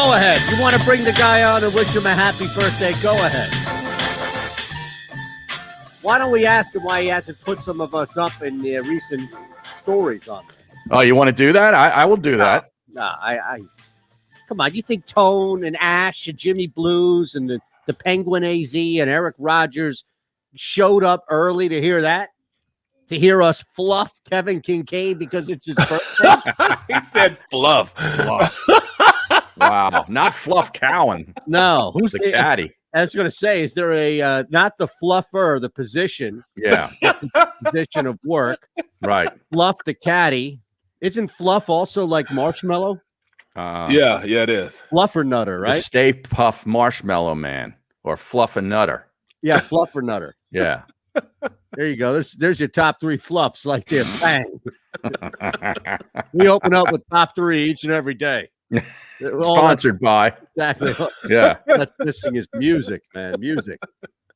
Go ahead. You want to bring the guy on and wish him a happy birthday? Go ahead. Why don't we ask him why he hasn't put some of us up in the recent stories on there? Oh, you want to do that? I will do that. No, I come on. You think Tone and Ash and Jimmy Blues and the Penguin AZ and Eric Rogers showed up early to hear that? To hear us fluff Kevin Kincaid because it's his birthday? He said fluff. Wow. Not Fluff Cowan. No. Who's the caddy? I was going to say, is there a not the fluffer, the position? Yeah. Position of work. Right. Fluff the caddy. Isn't Fluff also like Marshmallow? Yeah, it is. Fluffer Nutter, right? The Stay Puff Marshmallow Man or Fluff and Nutter. Yeah, Fluffer Nutter. Yeah. There you go. There's your top 3 fluffs like this. Bang. We open up with top 3 each and every day. Sponsored by. Exactly. Yeah. That's missing is music, man. Music.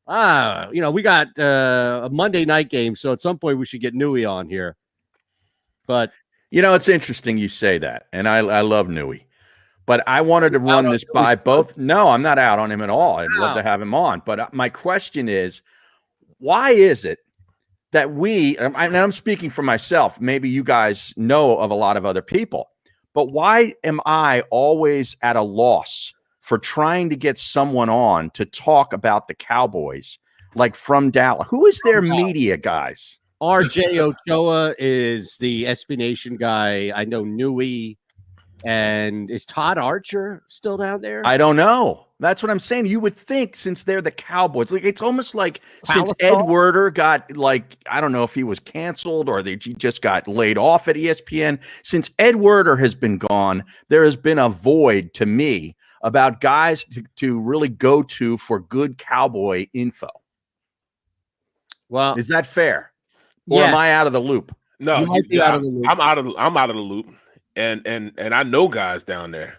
We got a Monday night game, so at some point we should get Newey on here. But it's interesting you say that, and I love Newey. But I wanted to run this by both. No, I'm not out on him at all. I'd love to have him on. But my question is, why is it that I'm speaking for myself, maybe you guys know of a lot of other people, but why am I always at a loss for trying to get someone on to talk about the Cowboys, like from Dallas? Who is their media guys? RJ Ochoa is the SB Nation guy. I know Newey. And is Todd Archer still down there? I don't know. That's what I'm saying. You would think since they're the Cowboys, like it's almost like since Ed Werder got I don't know if he was canceled or he just got laid off at ESPN. Since Ed Werder has been gone, there has been a void to me about guys to really go to for good Cowboy info. Well, is that fair? Or am I out of the loop? No, you might be out of the loop. I'm out of the loop. And I know guys down there.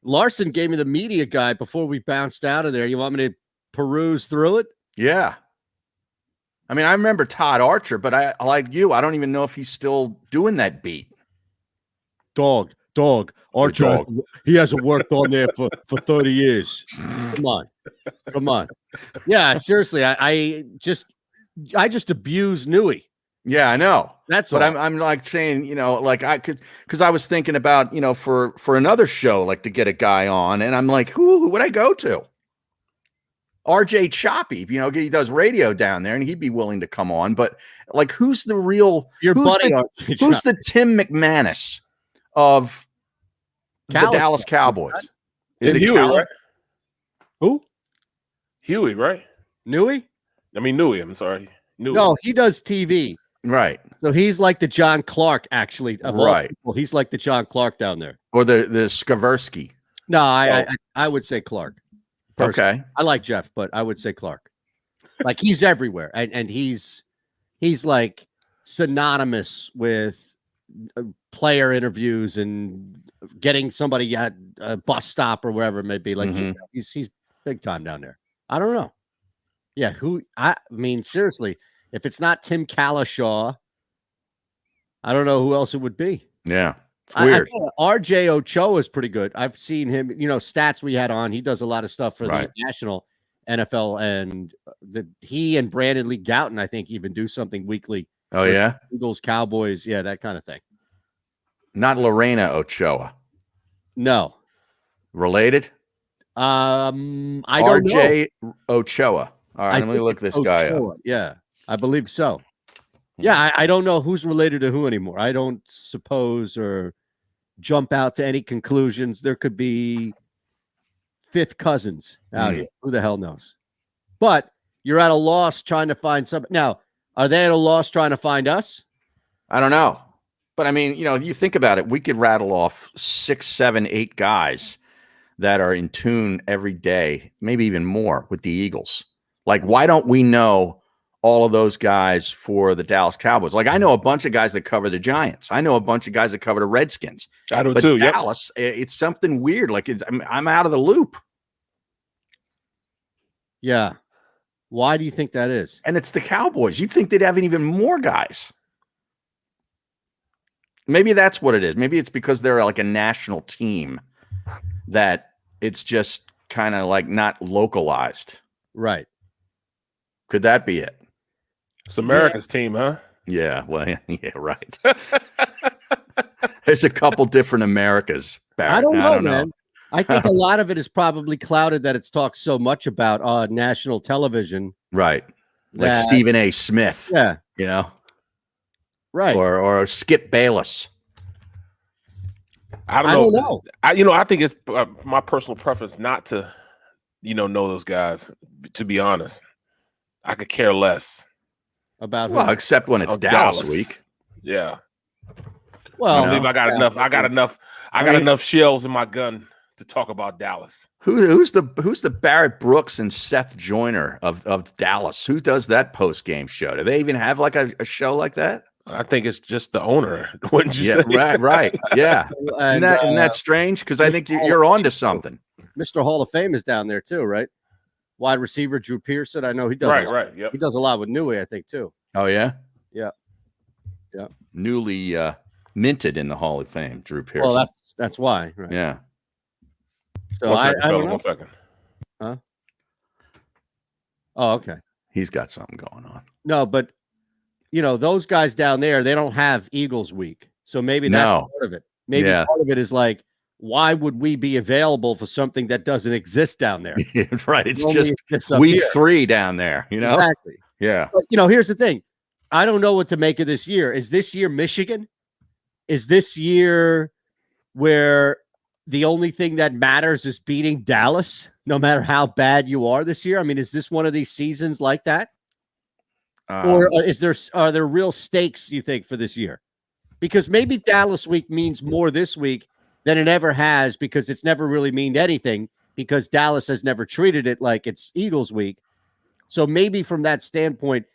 Larson gave me the media guide before we bounced out of there. You want me to peruse through it? Yeah. I mean, I remember Todd Archer, but I like you. I don't even know if he's still doing that beat. Dog. Archer, he hasn't worked on there for 30 years. Come on. Yeah, seriously, I just abuse Newey. Yeah, I know. That's what I'm like saying, like I could, because I was thinking about, for another show, like to get a guy on, and I'm like, who would I go to? RJ Choppy, he does radio down there, and he'd be willing to come on. But like, who's the real? Who's the Tim McManus of the Dallas Cowboys? Is it Huey, right? Who? Huey, right? Newey? I mean Newey. I'm sorry. Newey. No, he does TV. Right. So he's like the John Clark, actually. Right. Well, he's like the John Clark down there. Or the Skaversky. No, I would say Clark. Personally. Okay. I like Jeff, but I would say Clark. Like he's everywhere. And he's like synonymous with player interviews and getting somebody at a bus stop or wherever it may be. Like he's big time down there. I don't know. Yeah, I mean, seriously. If it's not Tim Calishaw, I don't know who else it would be. Yeah, it's weird. RJ Ochoa is pretty good. I've seen him, stats we had on. He does a lot of stuff for the national NFL, and he and Brandon Lee Gouton, I think, even do something weekly. Oh, yeah? Eagles, Cowboys, yeah, that kind of thing. Not Lorena Ochoa. No. Related? I don't know. RJ Ochoa. All right, let me look this guy up. Yeah. I believe so. Yeah, I don't know who's related to who anymore. I don't suppose or jump out to any conclusions. There could be fifth cousins out here. Who the hell knows? But you're at a loss trying to find something. Now, are they at a loss trying to find us? I don't know. But I mean, you think about it, we could rattle off 6, 7, 8 guys that are in tune every day, maybe even more with the Eagles. Like, why don't we know all of those guys for the Dallas Cowboys? Like, I know a bunch of guys that cover the Giants. I know a bunch of guys that cover the Redskins. I do too. Dallas, it's something weird. Like, I'm out of the loop. Yeah. Why do you think that is? And it's the Cowboys. You'd think they'd have even more guys. Maybe that's what it is. Maybe it's because they're like a national team that it's just kind of like not localized. Right. Could that be it? It's America's team, huh? Yeah. Well, yeah, right. There's a couple different Americas, Barrett. I don't know, man. I think a lot of it is probably clouded that it's talked so much about on national television. Right. Like Stephen A. Smith. Yeah. You know? Right. Or Skip Bayless. I don't know. I think it's my personal preference not to, know those guys. To be honest, I could care less about who? Well, except when it's Dallas week. Yeah. Well, I believe I got enough. I got enough shells in my gun to talk about Dallas. Who's the Barrett Brooks and Seth Joyner of Dallas? Who does that post game show? Do they even have like a show like that? I think it's just the owner. Wouldn't you say? Right. Yeah. And, isn't that strange? Because I think you're on to something. Mr. Hall of Fame is down there too, right? Wide receiver Drew Pearson. I know he does. Right. Yep. He does a lot with Newey, I think, too. Oh yeah. Yeah. Newly minted in the Hall of Fame, Drew Pearson. Well, that's why. Right? Yeah. So I don't know. 1 second. Huh? Oh, okay. He's got something going on. No, but those guys down there, they don't have Eagles week. So maybe that's part of it. Maybe part of it is like, why would we be available for something that doesn't exist down there? Right. It's just week 3 down there, Exactly. Yeah. But, here's the thing. I don't know what to make of this year. Is this year Michigan? Is this year where the only thing that matters is beating Dallas, no matter how bad you are this year? I mean, is this one of these seasons like that? Or are there real stakes, you think, for this year? Because maybe Dallas week means more this week than it ever has, because it's never really meant anything, because Dallas has never treated it like it's Eagles week. So maybe from that standpoint,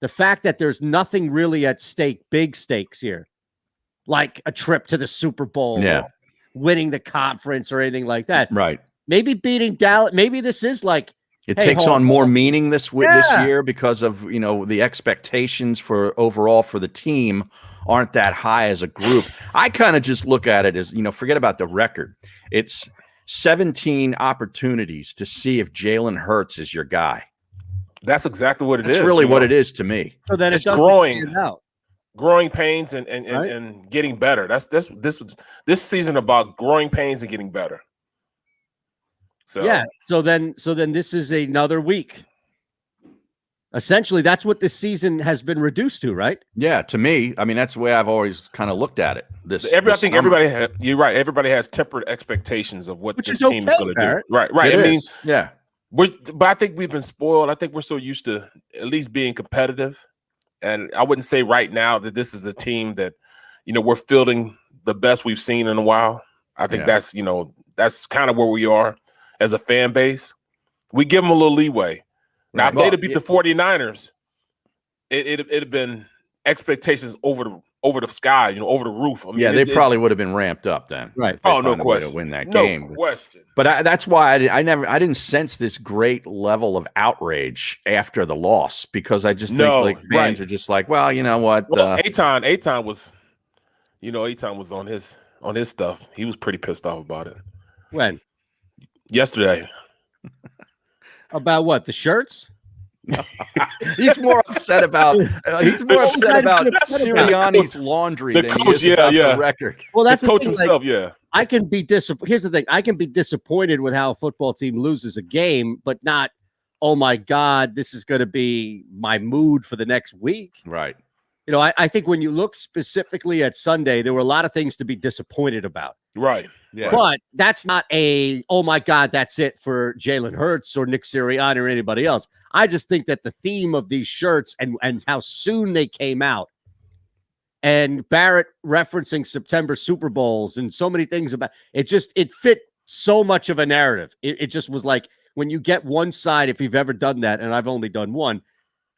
the fact that there's nothing really at stake, big stakes here, like a trip to the Super Bowl, or winning the conference or anything like that. Right. Maybe beating Dallas, maybe this is like, it takes on more meaning this year because of, the expectations for overall for the team aren't that high as a group. I kind of just look at it as, forget about the record. It's 17 opportunities to see if Jalen Hurts is your guy. That's exactly what it is. That's really what it is to me. So then it's growing pains and getting better. This season about growing pains and getting better. So then this is another week. Essentially, that's what this season has been reduced to, right? Yeah, to me, I mean, that's the way I've always kind of looked at it. I think everybody you're right. Everybody has tempered expectations of what this team is going to do. Right. But I think we've been spoiled. I think we're so used to at least being competitive, and I wouldn't say right now that this is a team that we're fielding the best we've seen in a while. I think that's kind of where we are as a fan base. We give them a little leeway. Now, if they'd have beat the 49ers, it'd have been expectations over the sky, over the roof. I mean, they probably would have been ramped up then. Right. Oh, no question. To win that game. No question. But that's why I didn't sense this great level of outrage after the loss, because I just think fans are just like, well, you know what? Well, Eytan was, Eytan was on his stuff. He was pretty pissed off about it. When? Yesterday. About what? The shirts? He's more upset about Sirianni's laundry than he is about the record. Well, that's the coach himself. I can be disappointed. Here's the thing: I can be disappointed with how a football team loses a game, but not, oh my God, this is going to be my mood for the next week. Right. I think when you look specifically at Sunday, there were a lot of things to be disappointed about. Right. Yeah. But that's not oh my God, that's it for Jalen Hurts or Nick Sirianni or anybody else. I just think that the theme of these shirts and how soon they came out, and Barrett referencing September Super Bowls and so many things about it, it fit so much of a narrative. It just was like, when you get one side, if you've ever done that, and I've only done one,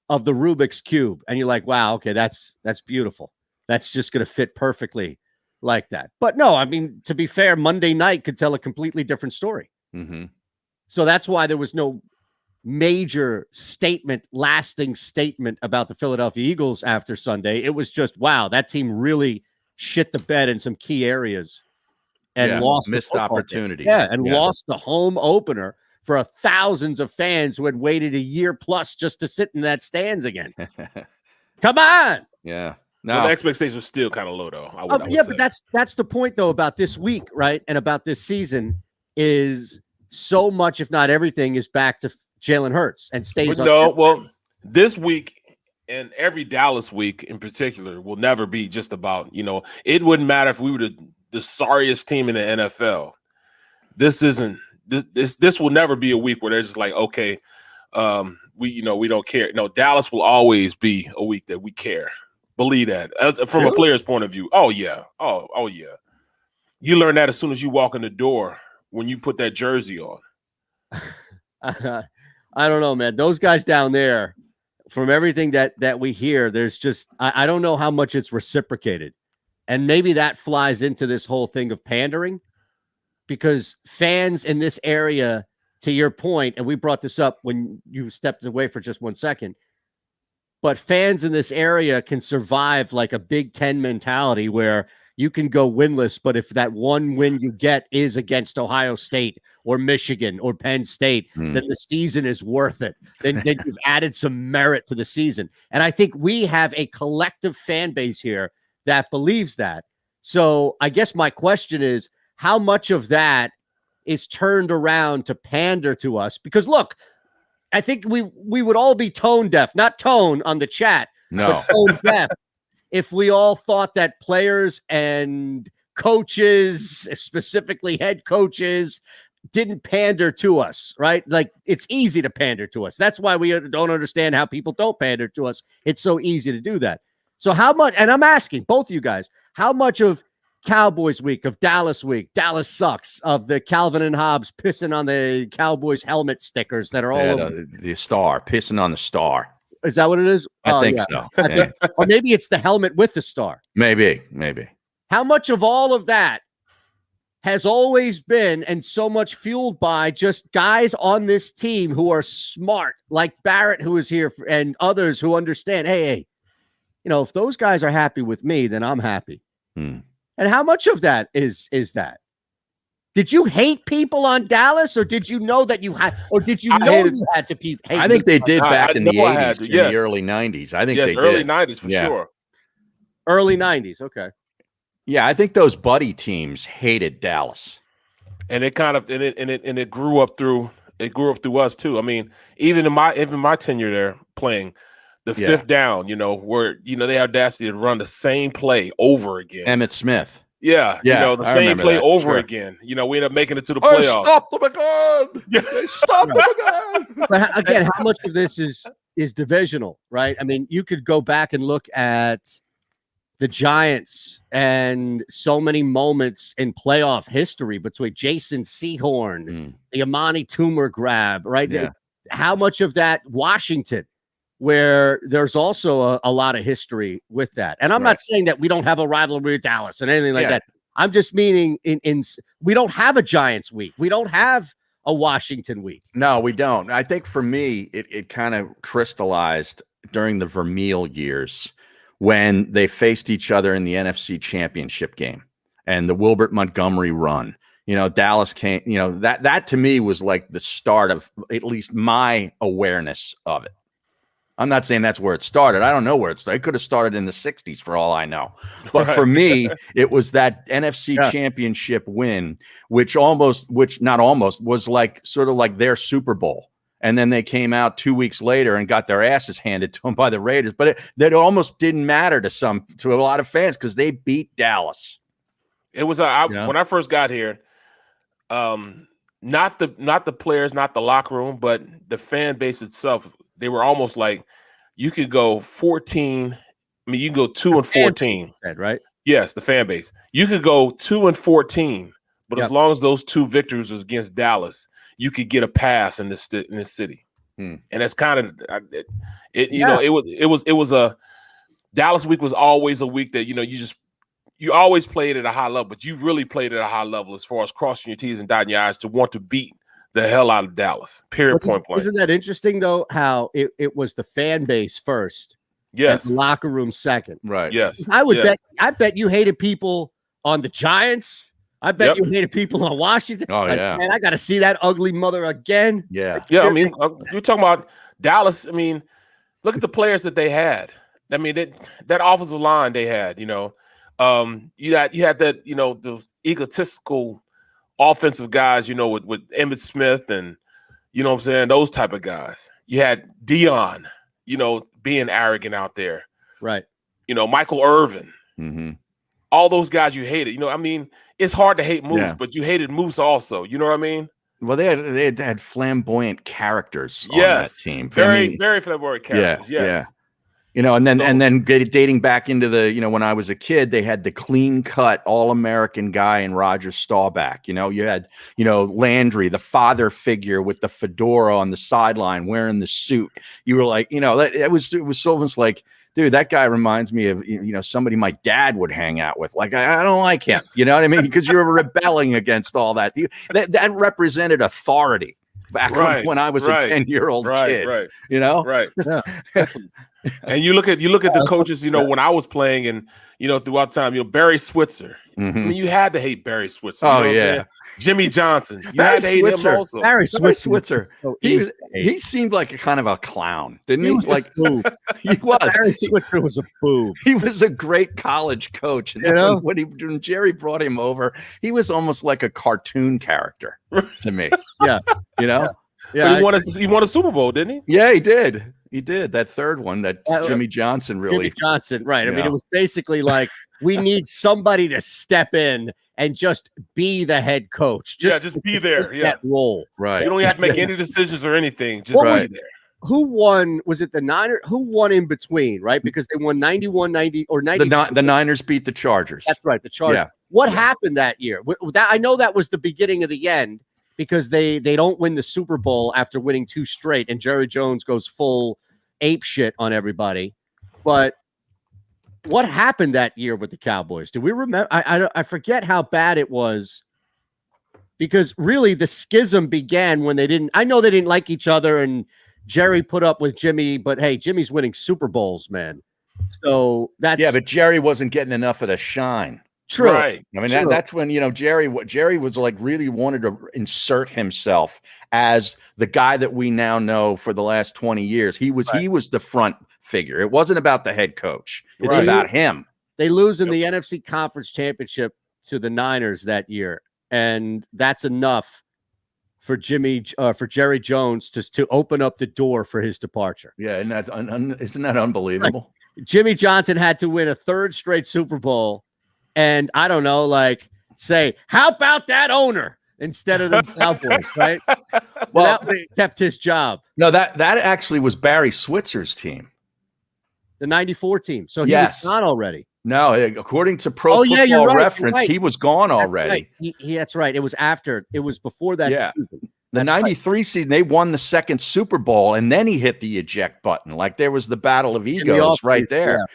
of the Rubik's Cube, and you're like, wow, okay, that's beautiful. That's just going to fit perfectly like that. But no, I mean, to be fair, Monday night could tell a completely different story. Mm-hmm. So that's why there was no major lasting statement about the Philadelphia Eagles after Sunday. It was just, wow, that team really shit the bed in some key areas. and lost missed opportunity. Yeah, and lost the home opener for thousands of fans who had waited a year plus just to sit in that stands again. Come on. Yeah. No, well, the expectations are still kind of low, though. I would say. But that's the point, though, about this week, right? And about this season is so much, if not everything, is back to Jalen Hurts and stays. Well, this week and every Dallas week in particular will never be just about, it wouldn't matter if we were the sorriest team in the NFL. This isn't. This will never be a week where they're just like, okay, we don't care. No, Dallas will always be a week that we care. Believe that from a player's point of view. Oh yeah. Oh yeah. You learn that as soon as you walk in the door when you put that jersey on. I don't know, man. Those guys down there, from everything that we hear, there's just I don't know how much it's reciprocated. And maybe that flies into this whole thing of pandering, because fans in this area, to your point, and we brought this up when you stepped away for just 1 second, but fans in this area can survive like a Big Ten mentality where you can go winless, but if that one win you get is against Ohio State or Michigan or Penn State, then the season is worth it. Then you've added some merit to the season. And I think we have a collective fan base here that believes that. So I guess my question is, how much of that is turned around to pander to us? Because look, I think we would all be tone deaf, not tone on the chat, but tone deaf if we all thought that players and coaches, specifically head coaches, didn't pander to us, right? Like, it's easy to pander to us. That's why we don't understand how people don't pander to us. It's so easy to do that. So how much, and I'm asking both of you guys, how much of Cowboys week, of Dallas week, Dallas sucks, of the Calvin and Hobbes pissing on the Cowboys helmet stickers that are all over the star, pissing on the star. Is that what it is? I think so. Yeah. Or maybe it's the helmet with the star. Maybe. How much of all of that has always been, and so much fueled by, just guys on this team who are smart, like Barrett, who is here, and others who understand, hey, if those guys are happy with me, then I'm happy. And how much of that is that? Did you hate people on Dallas, or did you know that you had, or did you know you had to hate? I think they did back in the 80s, in the early 90s. I think they did. Early 90s for sure. Early 90s, okay. Yeah, I think those buddy teams hated Dallas, and it kind of it grew up through us too. I mean, even in my tenure there playing. The fifth down, where they had audacity to run the same play over again. Emmitt Smith. Yeah, the same play over again. We end up making it to the playoffs. Stop them again. They stop them again. But again, how much of this is divisional, right? I mean, you could go back and look at the Giants and so many moments in playoff history between Jason Sehorn, the Amani Toomer grab, right? Yeah. How much of that Washington, where there's also a lot of history with that. And I'm not saying that we don't have a rivalry with Dallas and anything like that. I'm just meaning in we don't have a Giants week. We don't have a Washington week. No, we don't. I think for me, it kind of crystallized during the Vermeil years when they faced each other in the NFC Championship game and the Wilbert Montgomery run. Dallas came, that to me was like the start of at least my awareness of it. I'm not saying that's where it started. I don't know where it started. It could have started in the 60s for all I know. But for me, it was that NFC Championship win, which not almost, was like sort of like their Super Bowl. And then they came out 2 weeks later and got their asses handed to them by the Raiders. But that almost didn't matter to a lot of fans because they beat Dallas. It was when I first got here, not the players, not the locker room, but the fan base itself. They were almost like you could go 14. I mean, you can go 2-14, right? Yes, the fan base. You could go 2-14, but as long as those two victories was against Dallas, you could get a pass in this city. And that's kind of it was a Dallas week was always a week that you always played at a high level, but you really played at a high level as far as crossing your T's and dotting your I's to want to beat the hell out of Dallas. Period. Point blank. Isn't that interesting though? How it was the fan base first, yes, and the locker room second, right? Yes, I bet you hated people on the Giants, I bet you hated people on Washington. Oh, yeah. Man, I got to see that ugly mother again. Yeah. Yeah, I mean, you're talking about Dallas. I mean, look at the players that they had. I mean, that offensive line they had, you had that, those egotistical offensive guys, with Emmitt Smith and, you know what I'm saying, those type of guys. You had Dion, being arrogant out there. Right. Michael Irvin. Mm-hmm. All those guys you hated. I mean, it's hard to hate Moose, but you hated Moose also. You know what I mean? Well, they had flamboyant characters on that team. Very flamboyant characters. Yeah. And then dating back into the, when I was a kid, they had the clean-cut All-American guy in Roger Staubach. You had, Landry, the father figure with the fedora on the sideline wearing the suit. You were like, it was almost like, dude, that guy reminds me of, somebody my dad would hang out with. Like, I don't like him. You know what I mean? Because you're rebelling against all that. That represented authority back when I was a 10-year-old kid. Right. Right. Yeah. And you look at the coaches, when I was playing and, throughout time, Barry Switzer. Mm-hmm. I mean, you had to hate Barry Switzer. Oh, yeah. Jimmy Johnson. You had to hate him also. Barry Switzer. He seemed like a kind of a clown, didn't he? He was like he was. Barry Switzer was a boob. He was a great college coach. And when Jerry brought him over, he was almost like a cartoon character to me. Yeah. Yeah. But he won a Super Bowl, didn't he? Yeah, he did. He did. That third one that Jimmy Johnson really. Jimmy Johnson, right. I mean, it was basically like, we need somebody to step in and just be the head coach. Just be there. Yeah. That role. Right. You don't have to make any decisions or anything. Just be there. Who won? Was it the Niners? Who won in between, right? Because they won 91, 90, or 92. The Niners beat the Chargers. That's right. The Chargers. Yeah. What happened that year? I know that was the beginning of the end, because they don't win the Super Bowl after winning 2 straight, and Jerry Jones goes full ape shit on everybody. But what happened that year with the Cowboys? Do we remember? I forget how bad it was, because really the schism began when they didn't. I know they didn't like each other, and Jerry put up with Jimmy, but hey, Jimmy's winning Super Bowls, man. So that's but Jerry wasn't getting enough of the shine. True. Right. I mean, that's when, Jerry was like really wanted to insert himself as the guy that we now know for the last 20 years. He was the front figure. It wasn't about the head coach. It's about him. They lose in the NFC Conference Championship to the Niners that year, and that's enough for Jerry Jones to open up the door for his departure. Yeah, and isn't that unbelievable? Right. Jimmy Johnson had to win a 3rd straight Super Bowl. And I don't know, say, how about that owner instead of the Cowboys, right? Well, that kept his job. No, that actually was Barry Switzer's team. The 94 team. So he was gone already. No, according to Pro Football Reference, he was gone already. That's right. It was before that season. The 93 season, they won the 2nd Super Bowl, and then he hit the eject button. Like there was the battle of egos right there. Yeah.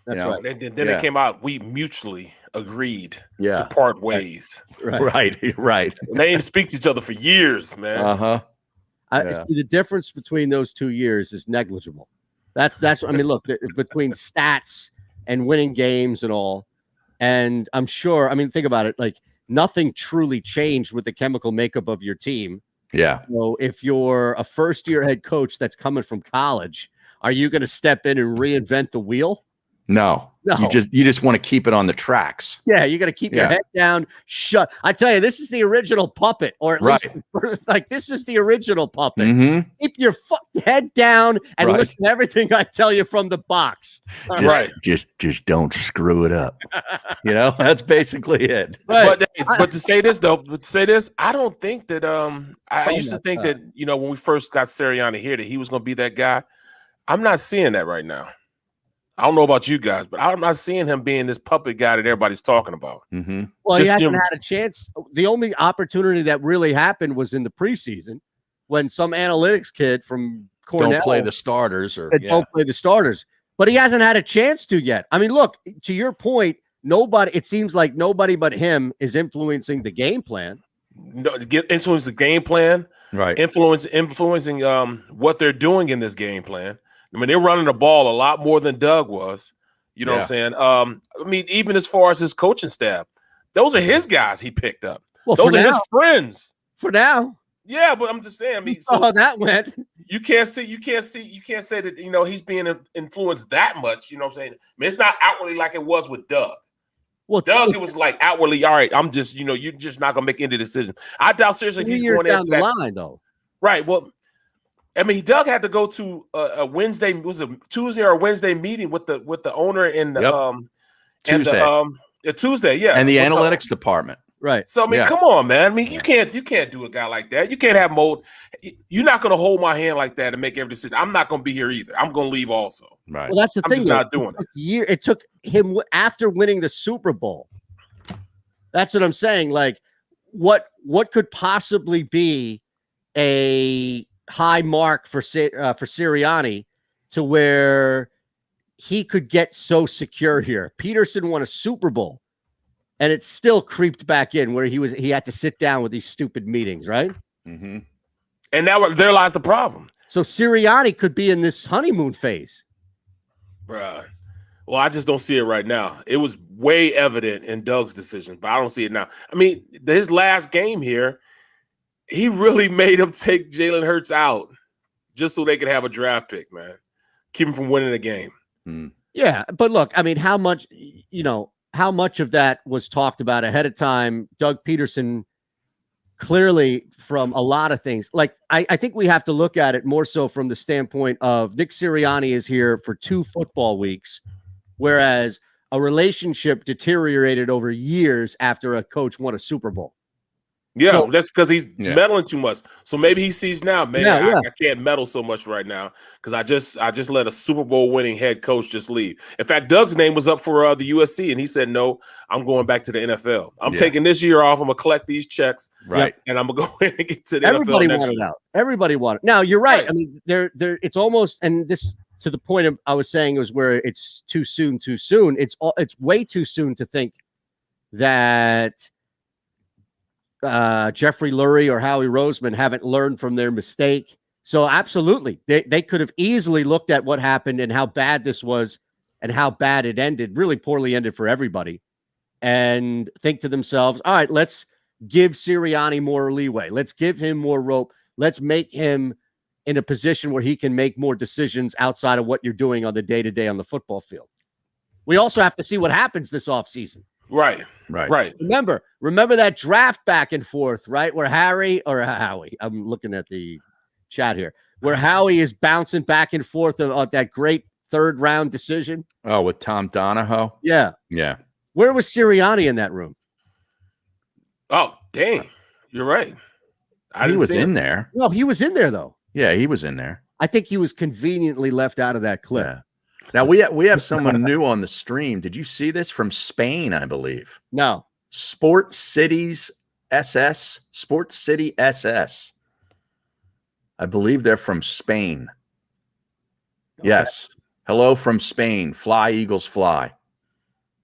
That's right. Then it came out, we mutually agreed to part ways. Right. And they didn't speak to each other for years, man. The difference between those 2 years is negligible. That's I mean, look, between stats and winning games and all, and I'm sure, I mean, think about it, like nothing truly changed with the chemical makeup of your team. Yeah. So if you're a first-year head coach that's coming from college, are you going to step in and reinvent the wheel? No. You just want to keep it on the tracks. Yeah, you got to keep your head down. Shut. I tell you, this is the original puppet, or at least this is the original puppet. Mm-hmm. Keep your head down and listen to everything I tell you from the box. Just don't screw it up. That's basically it. Right. But to say this though, I don't think that I used to think that when we first got Sirianni here that he was going to be that guy. I'm not seeing that right now. I don't know about you guys, but I'm not seeing him being this puppet guy that everybody's talking about. Mm-hmm. Well, he hasn't had a chance. The only opportunity that really happened was in the preseason when some analytics kid from Cornell don't play the starters don't play the starters. But he hasn't had a chance to yet. I mean, look, to your point, it seems like nobody but him is influencing the game plan. No, influence the game plan, right? Influencing what they're doing in this game plan. I mean, they're running the ball a lot more than Doug was. You know what I'm saying? I mean, even as far as his coaching staff, Those are his guys he picked up. Well, those are his friends. For now. Yeah, but I'm just saying. I mean, so how that went. You can't say that, you know, he's being influenced that much. You know what I'm saying? I mean, it's not outwardly like it was with Doug. Well, Doug, it was like outwardly, all right, I'm just, you know, you're just not gonna make any decisions. I doubt seriously if he's going down the line, though. Right. Well, I mean, Doug had to go to a Wednesday, was it Tuesday or Wednesday meeting with the owner and the Tuesday. And the Tuesday, yeah, and the analytics department. Right. So I mean, come on, man. I mean, you can't do a guy like that. You can't have mold. You're not going to hold my hand like that and make every decision. I'm not going to be here either. I'm going to leave also. Right. Well, that's the thing. I'm just not doing it. It took him after winning the Super Bowl. That's what I'm saying. Like, what could possibly be a high mark for Sirianni to where he could get so secure here? Peterson won a Super Bowl. And it still creeped back in where he had to sit down with these stupid meetings, right? Mm-hmm. And now there lies the problem. So Sirianni could be in this honeymoon phase. Bruh. Well, I just don't see it right now. It was way evident in Doug's decision, but I don't see it now. I mean, his last game here, he really made him take Jalen Hurts out just so they could have a draft pick, man. Keep him from winning a game. Mm. Yeah, but look, I mean, how much of that was talked about ahead of time? Doug Peterson, clearly from a lot of things. Like, I think we have to look at it more so from the standpoint of Nick Sirianni is here for 2 football weeks, whereas a relationship deteriorated over years after a coach won a Super Bowl. Yeah, so, that's because he's meddling too much. So maybe he sees now, man, I can't meddle so much right now because I just let a Super Bowl winning head coach just leave. In fact, Doug's name was up for the USC, and he said, no, I'm going back to the NFL. I'm taking this year off. I'm going to collect these checks, right? And I'm going to go in and get to the Everybody NFL next wanted year. out. Everybody wanted. Now, you're right. I mean, it's almost, and this to the point of I was saying was where it's too soon. It's way too soon to think that Jeffrey Lurie or Howie Roseman haven't learned from their mistake. So absolutely, they could have easily looked at what happened and how bad this was and how bad it ended, really poorly ended for everybody, and think to themselves, all right, let's give Sirianni more leeway. Let's give him more rope. Let's make him in a position where he can make more decisions outside of what you're doing on the day-to-day on the football field. We also have to see what happens this offseason. Right. Remember that draft back and forth, right? Where Howie, I'm looking at the chat here, where Howie is bouncing back and forth on that great 3rd round decision. Oh, with Tom Donahoe. Yeah. Where was Sirianni in that room? Oh, dang. You're right. He was in there. No, he was in there though. Yeah, he was in there. I think he was conveniently left out of that clip. Yeah. Now we have someone new on the stream. Did you see this from Spain? I believe. No. Sports City SS. I believe they're from Spain. Okay. Yes. Hello from Spain. Fly Eagles fly.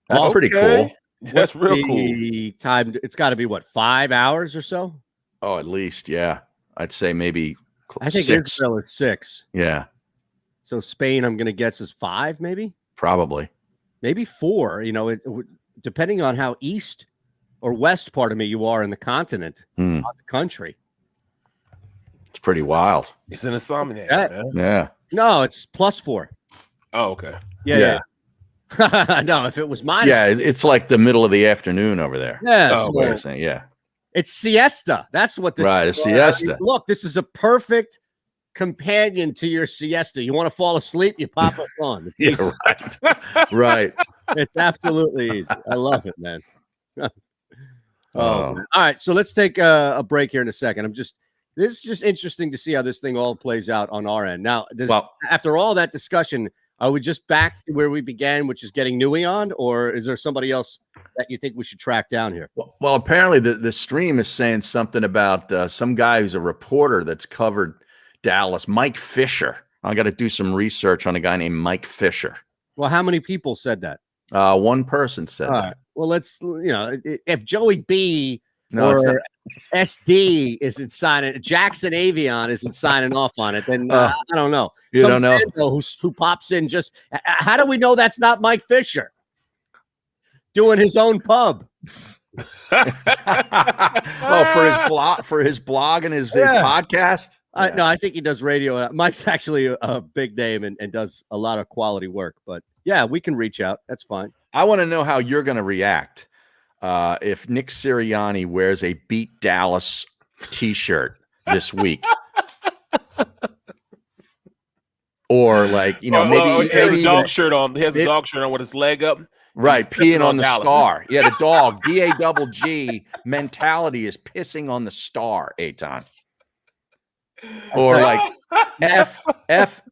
That's pretty cool. That's real cool. Time. It's got to be what, 5 hours or so? Oh, at least, yeah. I'd say maybe. I think 6. Israel is 6. Yeah. So Spain, I'm going to guess, is 5, maybe? Probably. Maybe 4. You know, depending on how east or west part of me you are in the continent, not the country. It's pretty wild. It's an insomnia. Yeah. No, it's +4. Oh, okay. Yeah. No, if it was minus. Yeah, it's like the middle of the afternoon over there. Yeah. Yeah. It's siesta. That's what this is. Right, a siesta. Look, this is a perfect companion to your siesta. You want to fall asleep, you pop us on. Yeah, right. It's absolutely easy. I love it, man. Man. All right, so let's take a break here in a second. This is just interesting to see how this thing all plays out on our end. Now, after all that discussion, are we just back to where we began, which is getting Newey on, or is there somebody else that you think we should track down here? Well, apparently the stream is saying something about some guy who's a reporter that's covered Dallas, Mike Fisher. I got to do some research on a guy named Mike Fisher. Well, how many people said that? One person said that. Right. Well, let's, if Joey B or SD isn't signing, Jackson Avion isn't signing off on it, then I don't know. You don't know who pops in just, how do we know that's not Mike Fisher doing his own pub? for his blog and his podcast. No, I think he does radio. Mike's actually a big name and does a lot of quality work. But yeah, we can reach out. That's fine. I want to know how you're going to react if Nick Sirianni wears a Beat Dallas T-shirt this week. Or like, maybe he has a dog shirt on. He has a dog shirt on with his leg up. Right, peeing on the star. Yeah, the dog, DAGG mentality is pissing on the star, Eytan. Or like F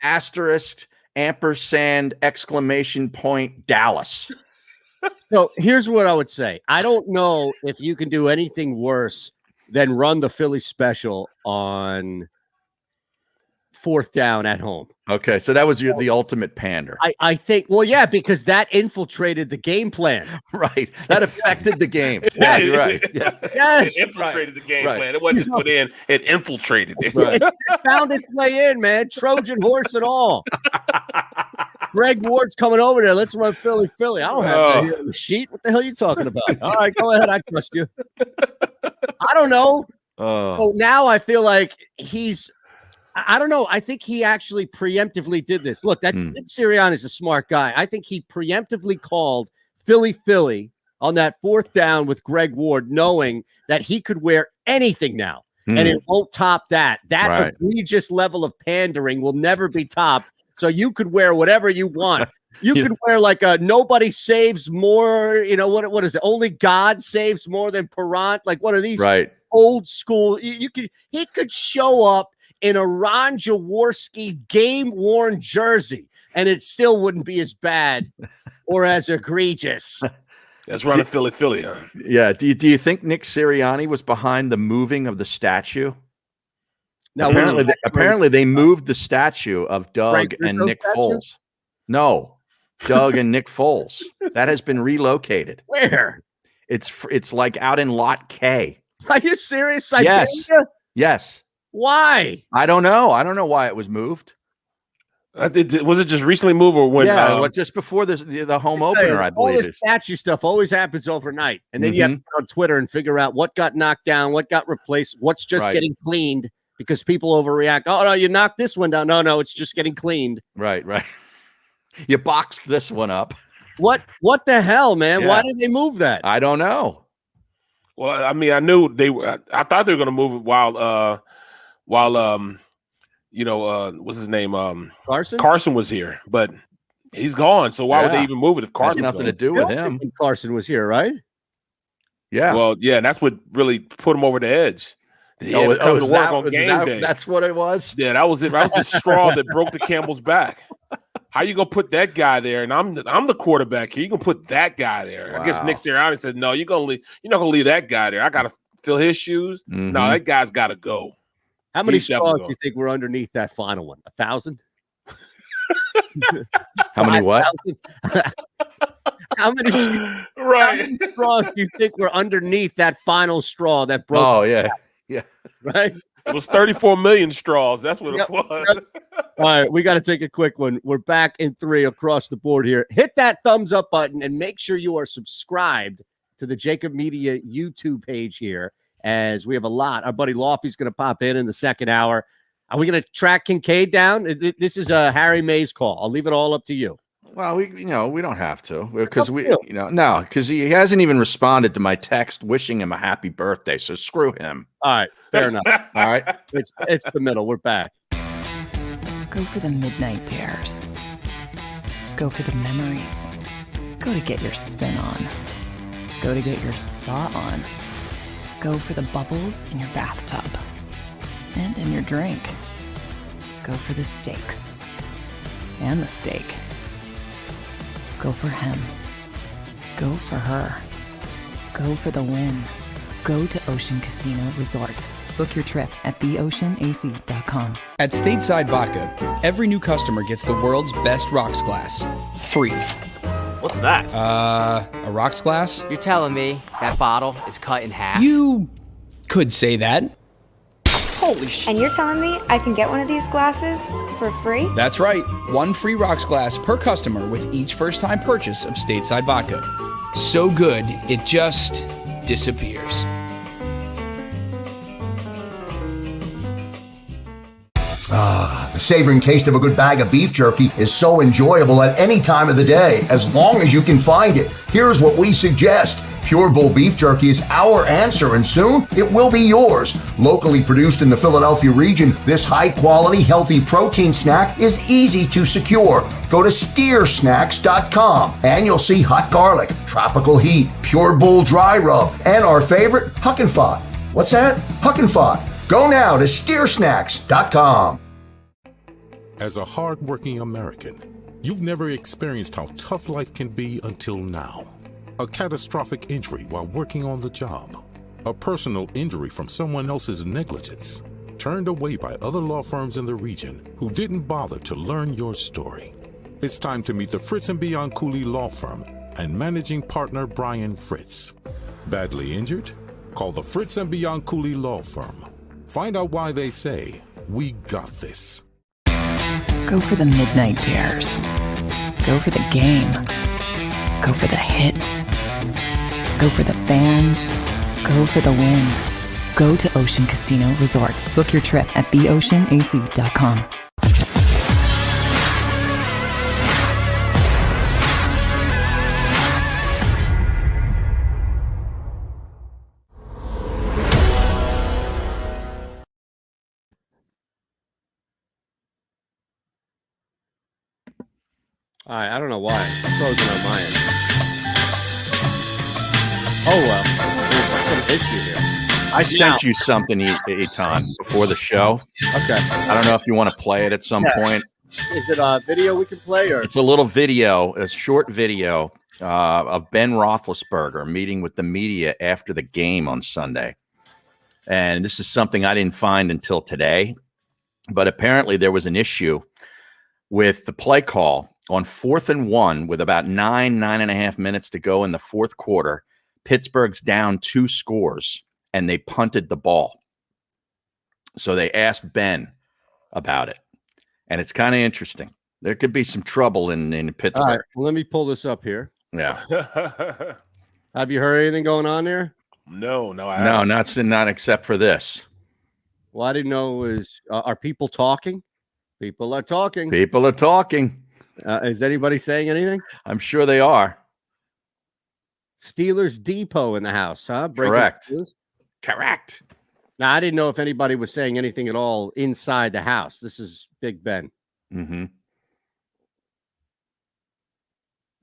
asterisk ampersand exclamation point Dallas. So here's what I would say. I don't know if you can do anything worse than run the Philly special on 4th down at home. Okay, so that was the ultimate pander. I think, well, yeah, because that infiltrated the game plan. Right. That affected the game. Yeah, you're right. Yeah. Yes. It infiltrated the game plan. It wasn't just put in, it infiltrated it. Right. It found its way in, man. Trojan horse and all. Greg Ward's coming over there. Let's run Philly. I don't have the sheet. What the hell are you talking about? All right, go ahead. I trust you. I don't know. So now I feel like I don't know. I think he actually preemptively did this. Look, Nick Sirianni is a smart guy. I think he preemptively called Philly on that 4th down with Greg Ward, knowing that he could wear anything now, and it won't top that. That egregious level of pandering will never be topped. So you could wear whatever you want. You could wear like a nobody saves more. What is it? Only God saves more than Perrant. Like one of these old school. He could show up in a Ron Jaworski game-worn jersey, and it still wouldn't be as bad or as egregious. That's running Philly, huh? Yeah. Do you think Nick Sirianni was behind the moving of the statue? Now, apparently they moved the statue of Doug and Nick Foles. No, Doug and Nick Foles. That has been relocated. Where? It's like out in Lot K. Are you serious? Yes. Why? I don't know. I don't know why it was moved. Was it just recently moved or when? Yeah, just before the home opener, I believe. All this statue stuff always happens overnight. And then you have to go on Twitter and figure out what got knocked down, what got replaced, what's just getting cleaned because people overreact. Oh, no, you knocked this one down. No, it's just getting cleaned. Right. You boxed this one up. What the hell, man? Yeah. Why did they move that? I don't know. Well, I mean, I knew I thought they were going to move it while what's his name? Carson was here, but he's gone. So why would they even move it if Carson? Nothing to do with him. Carson was here, right? Yeah. Well, yeah, and that's what really put him over the edge. He had to come to work on game day. That's what it was. Yeah, that was it. That was the straw that broke the camel's back. How you gonna put that guy there? And I'm the quarterback here. You gonna put that guy there? Wow. I guess Nick Sirianni said, "No, you're not gonna leave that guy there. I gotta fill his shoes. No, that guy's got to go." How many straws do you think were underneath that final one? 1,000? How many what? How many straws do you think were underneath that final straw that broke? Oh, yeah. Right? It was 34 million straws. That's what it was. All right, we got to take a quick one. We're back in 3 across the board here. Hit that thumbs up button and make sure you are subscribed to the JAKIB Media YouTube page here, as we have a lot. Our buddy Lofty's going to pop in the second hour. Are we going to track Kincaid down? This is a Harry Mays call. I'll leave it all up to you. Well, we don't have to because because he hasn't even responded to my text wishing him a happy birthday. So screw him. All right, fair enough. All right, it's the middle. We're back. Go for the midnight dares. Go for the memories. Go to get your spin on. Go to get your spa on. Go for the bubbles in your bathtub and in your drink. Go for the stakes and the steak. Go for him. Go for her. Go for the win. Go to Ocean Casino Resort. Book your trip at theoceanac.com. At Stateside Vodka, every new customer gets the world's best rocks glass. Free. What's that? A rocks glass? You're telling me that bottle is cut in half? You could say that. Holy shit. And you're telling me I can get one of these glasses for free? That's right. 1 free rocks glass per customer with each first-time purchase of Stateside Vodka. So good, it just disappears. The savoring taste of a good bag of beef jerky is so enjoyable at any time of the day, as long as you can find it. Here's what we suggest. Pure Bull Beef Jerky is our answer, and soon it will be yours. Locally produced in the Philadelphia region, this high-quality, healthy protein snack is easy to secure. Go to steersnacks.com, and you'll see hot garlic, tropical heat, Pure Bull dry rub, and our favorite, Huck and Fod. What's that? Huck and Fod. Go now to steersnacks.com. As a hard-working American, you've never experienced how tough life can be until now. A catastrophic injury while working on the job. A personal injury from someone else's negligence. Turned away by other law firms in the region who didn't bother to learn your story. It's time to meet the Fritz & Bianculli Law Firm and managing partner Brian Fritz. Badly injured? Call the Fritz & Bianculli Law Firm. Find out why they say, "We got this." Go for the midnight dares. Go for the game. Go for the hits. Go for the fans. Go for the win. Go to Ocean Casino Resort. Book your trip at theoceanac.com. All right, I don't know why. It's frozen on my end. Oh, well. There's some issue here. I sent you something, Eytan, before the show. Okay. I don't know if you want to play it at some point. Is it a video we can play? Or It's a little video, a short video of Ben Roethlisberger meeting with the media after the game on Sunday. And this is something I didn't find until today. But apparently there was an issue with the play call on 4th and 1 with about 9.5 minutes to go in the fourth quarter. Pittsburgh's down 2 scores, and they punted the ball. So they asked Ben about it, and it's kind of interesting. There could be some trouble in Pittsburgh. All right, well, let me pull this up here. Yeah. Have you heard anything going on there? No, I haven't. Not except for this. Well, I didn't know are people talking? People are talking. People are talking. Is anybody saying anything? I'm sure they are. Steelers Depot in the house, huh? Correct. Now, I didn't know if anybody was saying anything at all inside the house. This is Big Ben. Mm-hmm.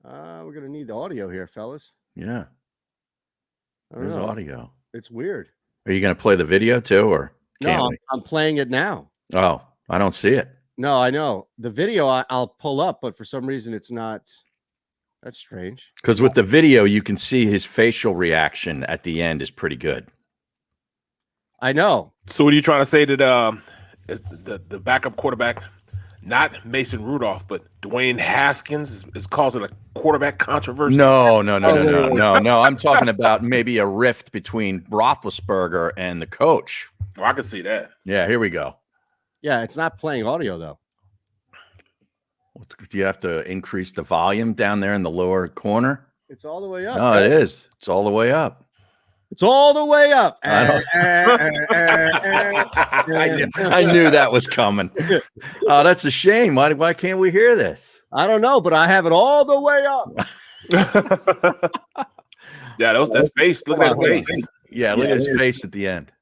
We're going to need the audio here, fellas. Yeah. There's audio. It's weird. Are you going to play the video too, or no? I'm playing it now. Oh, I don't see it. No, I know. The video I'll pull up, but for some reason it's not. That's strange. Because with the video, you can see his facial reaction at the end is pretty good. I know. So what are you trying to say that it's the backup quarterback, not Mason Rudolph, but Dwayne Haskins is causing a quarterback controversy? No. I'm talking about maybe a rift between Roethlisberger and the coach. Oh, I can see that. Yeah, here we go. Yeah, it's not playing audio, though. Do you have to increase the volume down there in the lower corner? It's all the way up. No, it is. It's all the way up. It's all the way up. I knew that was coming. Oh, that's a shame. Why can't we hear this? I don't know, but I have it all the way up. Yeah, that's face. Look at that face. Yeah, look at his face at the end.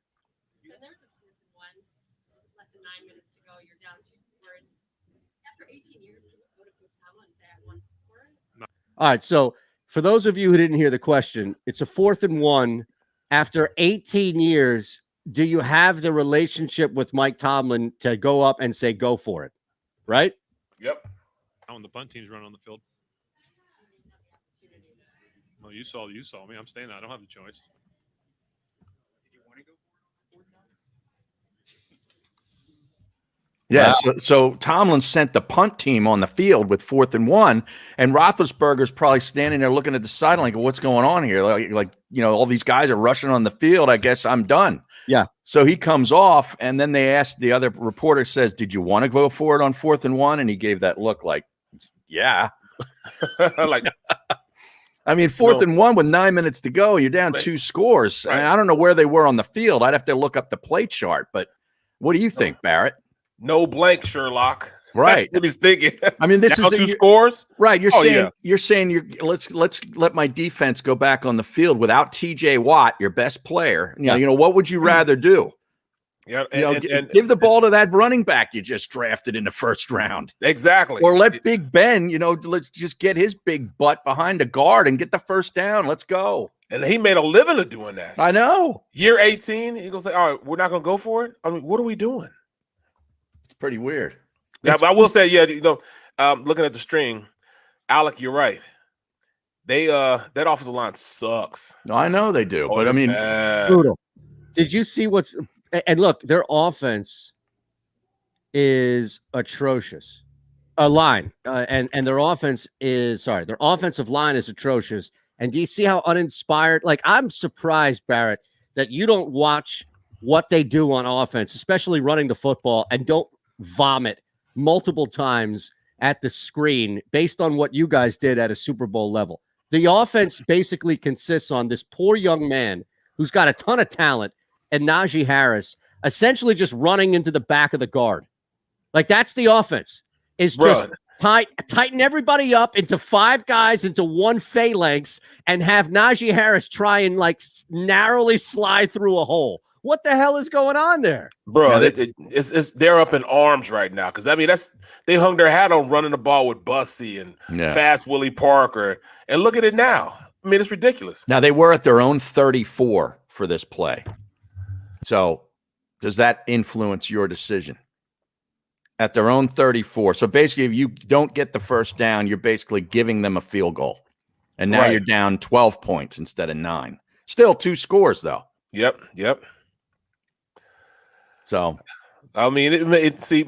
All right, so for those of you who didn't hear the question, it's a 4th and 1 after 18 years. Do you have the relationship with Mike Tomlin to go up and say, go for it? Right? Yep. When the punt team's running on the field. Well, you saw me. I'm staying there. I don't have the choice. Did you want to go for it? Yeah, wow. So Tomlin sent the punt team on the field with 4th and 1, and Roethlisberger's probably standing there looking at the sideline, like, what's going on here? Like, all these guys are rushing on the field. I guess I'm done. Yeah. So he comes off, and then they asked, the other reporter says, did you want to go for it on 4th and 1? And he gave that look like, yeah. Like, I mean, 4th and 1 with 9 minutes to go, you're down 2 scores. Right. I don't know where they were on the field. I'd have to look up the play chart, but what do you think, Barrett? No blank, Sherlock. Right. That's what he's thinking. I mean, this now is 2 scores. Right. You're saying let's let my defense go back on the field without TJ Watt, your best player. You know, what would you rather do? Yeah, and give the ball to that running back you just drafted in the 1st round. Exactly. Or let Big Ben, let's just get his big butt behind a guard and get the 1st down. Let's go. And he made a living of doing that. I know. Year 18, he goes, all right, we're not going to go for it. I mean, what are we doing? It's pretty weird. Yeah, but I will say, looking at the string, Alec, you're right. They that offensive line sucks. No, I know they do, but I mean, brutal. Did you see what's? And look, their offense is atrocious. A line, and their offense is their offensive line is atrocious. And do you see how uninspired? Like, I'm surprised, Barrett, that you don't watch what they do on offense, especially running the football, and don't vomit multiple times at the screen based on what you guys did at a Super Bowl level. The offense basically consists on this poor young man who's got a ton of talent and Najee Harris essentially just running into the back of the guard. Like, that's the offense, is just tighten everybody up into 5 guys into 1 phalanx and have Najee Harris try and narrowly slide through a hole. What the hell is going on there, bro? They're up in arms right now because I mean they hung their hat on running the ball with Bussy and Fast Willie Parker, and look at it now. I mean, it's ridiculous. Now they were at their own 34 for this play. So does that influence your decision? At their own 34. So basically, if you don't get the 1st down, you're basically giving them a field goal, and now you're down 12 points instead of 9. Still 2 scores though. Yep. So, I mean,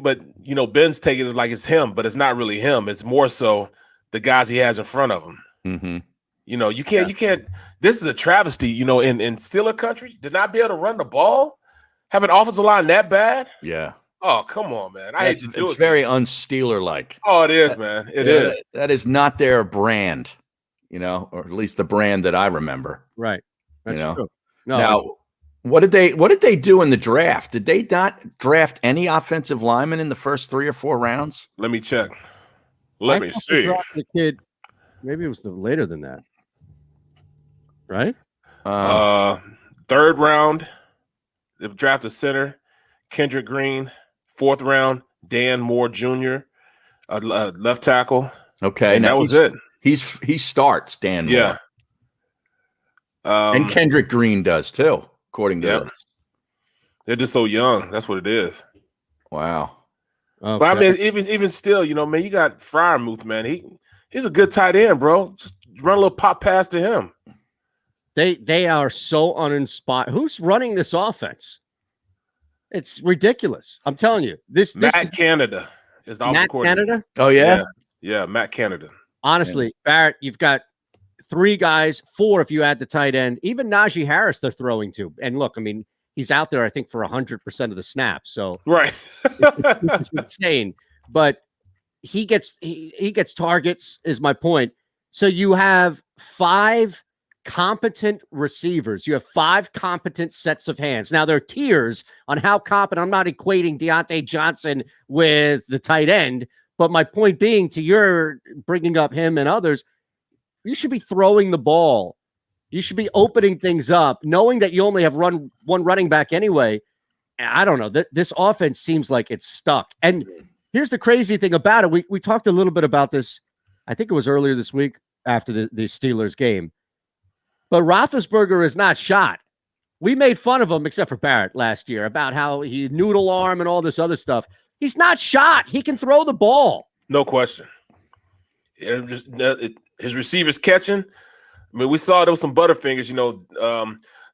but Ben's taking it like it's him, but it's not really him. It's more so the guys he has in front of him. Mm-hmm. You can't. This is a travesty. In Steeler country, to not be able to run the ball, have an offensive line that bad. Yeah. Oh, come on, man. I hate to do it. It's very un-Steeler-like. Oh, it is, man. It is. That is not their brand, or at least the brand that I remember. Right. That's true. No. Now, what did they do in the draft? Did they not draft any offensive linemen in the first 3 or 4 rounds? Let me check. Let me see. The kid, maybe it was later than that. Right? 3rd round, they drafted center, Kendrick Green. 4th round, Dan Moore Jr., left tackle. Okay, and that was it. He starts, Dan Moore. Yeah. And Kendrick Green does too, according to this. They're just so young. That's what it is. Wow. Okay. But I mean, even still, man, you got Freiermuth, man. He's a good tight end, bro. Just run a little pop pass to him. They are so uninspired. Who's running this offense? It's ridiculous. I'm telling you. This Matt Canada is the offensive coordinator. Canada? Oh, yeah? Yeah, Matt Canada. Honestly, Barrett, you've got 3 guys, 4 if you add the tight end. Even Najee Harris they're throwing to. And look, I mean, he's out there, I think, for 100% of the snaps. So it's insane. But he gets targets, is my point. So you have 5 competent receivers. You have 5 competent sets of hands. Now, there are tiers on how competent. I'm not equating Deontay Johnson with the tight end, but my point being, to your bringing up him and others, you should be throwing the ball. You should be opening things up, knowing that you only have one running back anyway. I don't know. This offense seems like it's stuck. And here's the crazy thing about it. We talked a little bit about this, I think it was earlier this week after the Steelers game. But Roethlisberger is not shot. We made fun of him, except for Barrett last year, about how he noodle arm and all this other stuff. He's not shot. He can throw the ball. No question. His receivers catching. I mean, we saw there was some Butterfingers.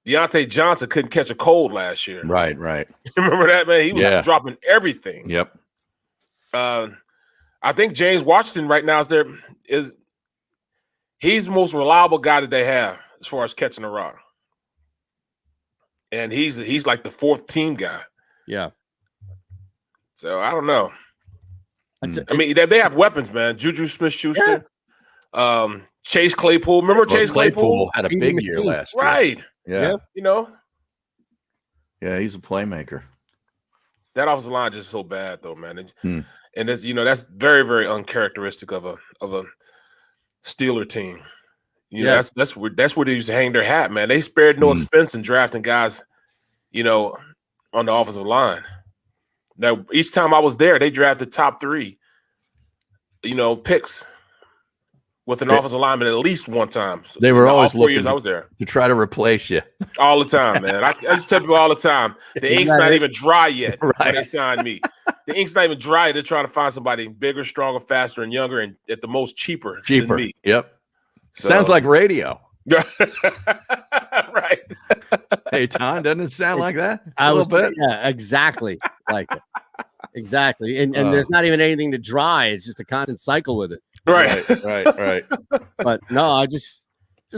Deontay Johnson couldn't catch a cold last year. Right. Remember that, man? He was dropping everything. Yep. I think James Washington right now he's the most reliable guy that they have as far as catching a rock. And he's like the 4th team guy. Yeah. So I don't know. I mean, they have weapons, man. Juju Smith-Schuster. Chase Claypool. Remember Chase Claypool had a big year last year. Right. Yeah. You know. Yeah, he's a playmaker. That offensive line just so bad though, man. And that's that's very, very uncharacteristic of a Steeler team. That's where they used to hang their hat, man. They spared no expense in drafting guys, on the offensive line. Now, each time I was there, they drafted top 3, picks with an offensive lineman at least one time. So, they were always looking 4 years I was there to try to replace you all the time, man. I just tell people all the time, the ink's not even dry yet when they signed me. The ink's not even dry. They're trying to find somebody bigger, stronger, faster, and younger, and at the most cheaper than me. Yep. So, sounds like radio. Right. Hey, Tom, doesn't it sound like that? A little bit. Yeah, exactly. Like it. Exactly. And there's not even anything to dry. It's just a constant cycle with it. Right. But no, I just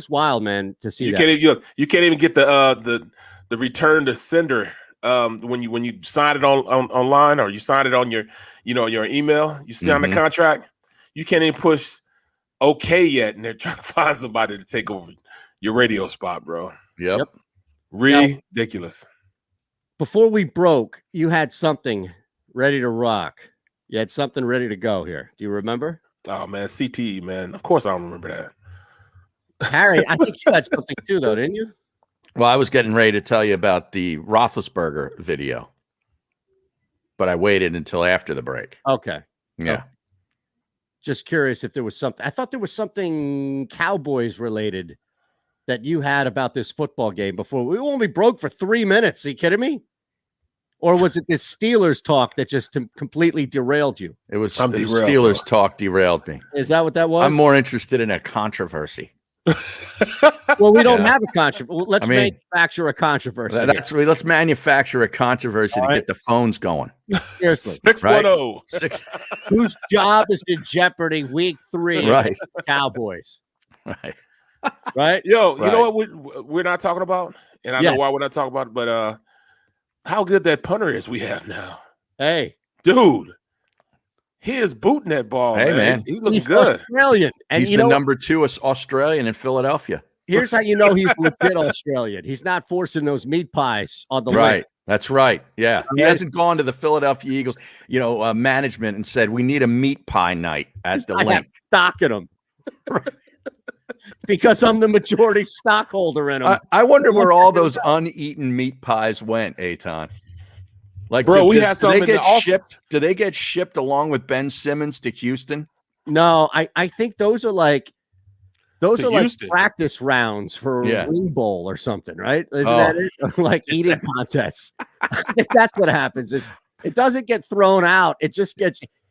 wild, man, to see you that. You can't even get the return to sender when you sign it online, or you sign it on your your email. You sign the contract. You can't even push okay yet, and they're trying to find somebody to take over your radio spot, bro. Yep. Ridiculous. Now, before we broke, you had something ready to rock. You had something ready to go here. Do you remember? Oh man, CTE, man. Of course I don't remember that. Harry, I think you had something too, though, didn't you? Well, I was getting ready to tell you about the Roethlisberger video, but I waited until after the break. Okay. Yeah. Oh. Just curious if there was something. I thought there was something Cowboys related that you had about this football game before. We only broke for 3 minutes. Are you kidding me? Or was it this Steelers talk that just completely derailed you? It was the Steelers talk derailed me. Is that what that was? I'm more interested in a controversy. Well, we don't have a controversy. Well, let's manufacture a controversy. Let's manufacture a controversy to get the phones going. Seriously. 610. Whose job is in jeopardy week 3? Right. Cowboys. Right. Right? Yo, you know what we're not talking about? And I know why we're not talking about it, but how good that punter is we have now. Hey. Dude. He is booting that ball, man. He's looking good. Australian. And he's the number 2 Australian in Philadelphia. Here's how you know he's legit Australian. He's not forcing those meat pies on the right. link. That's right. Yeah. He hasn't gone to the Philadelphia Eagles, management and said, we need a meat pie night at the link. Stocking them. Because I'm the majority stockholder in them. I wonder where all those uneaten meat pies went, Eytan. Like, bro, we had some in the office. Do they get shipped along with Ben Simmons to Houston? No, I think those are like Houston. Practice rounds for a wing bowl or something, right? Isn't that it? Like eating contests. I think that's what happens. Is it doesn't get thrown out. It just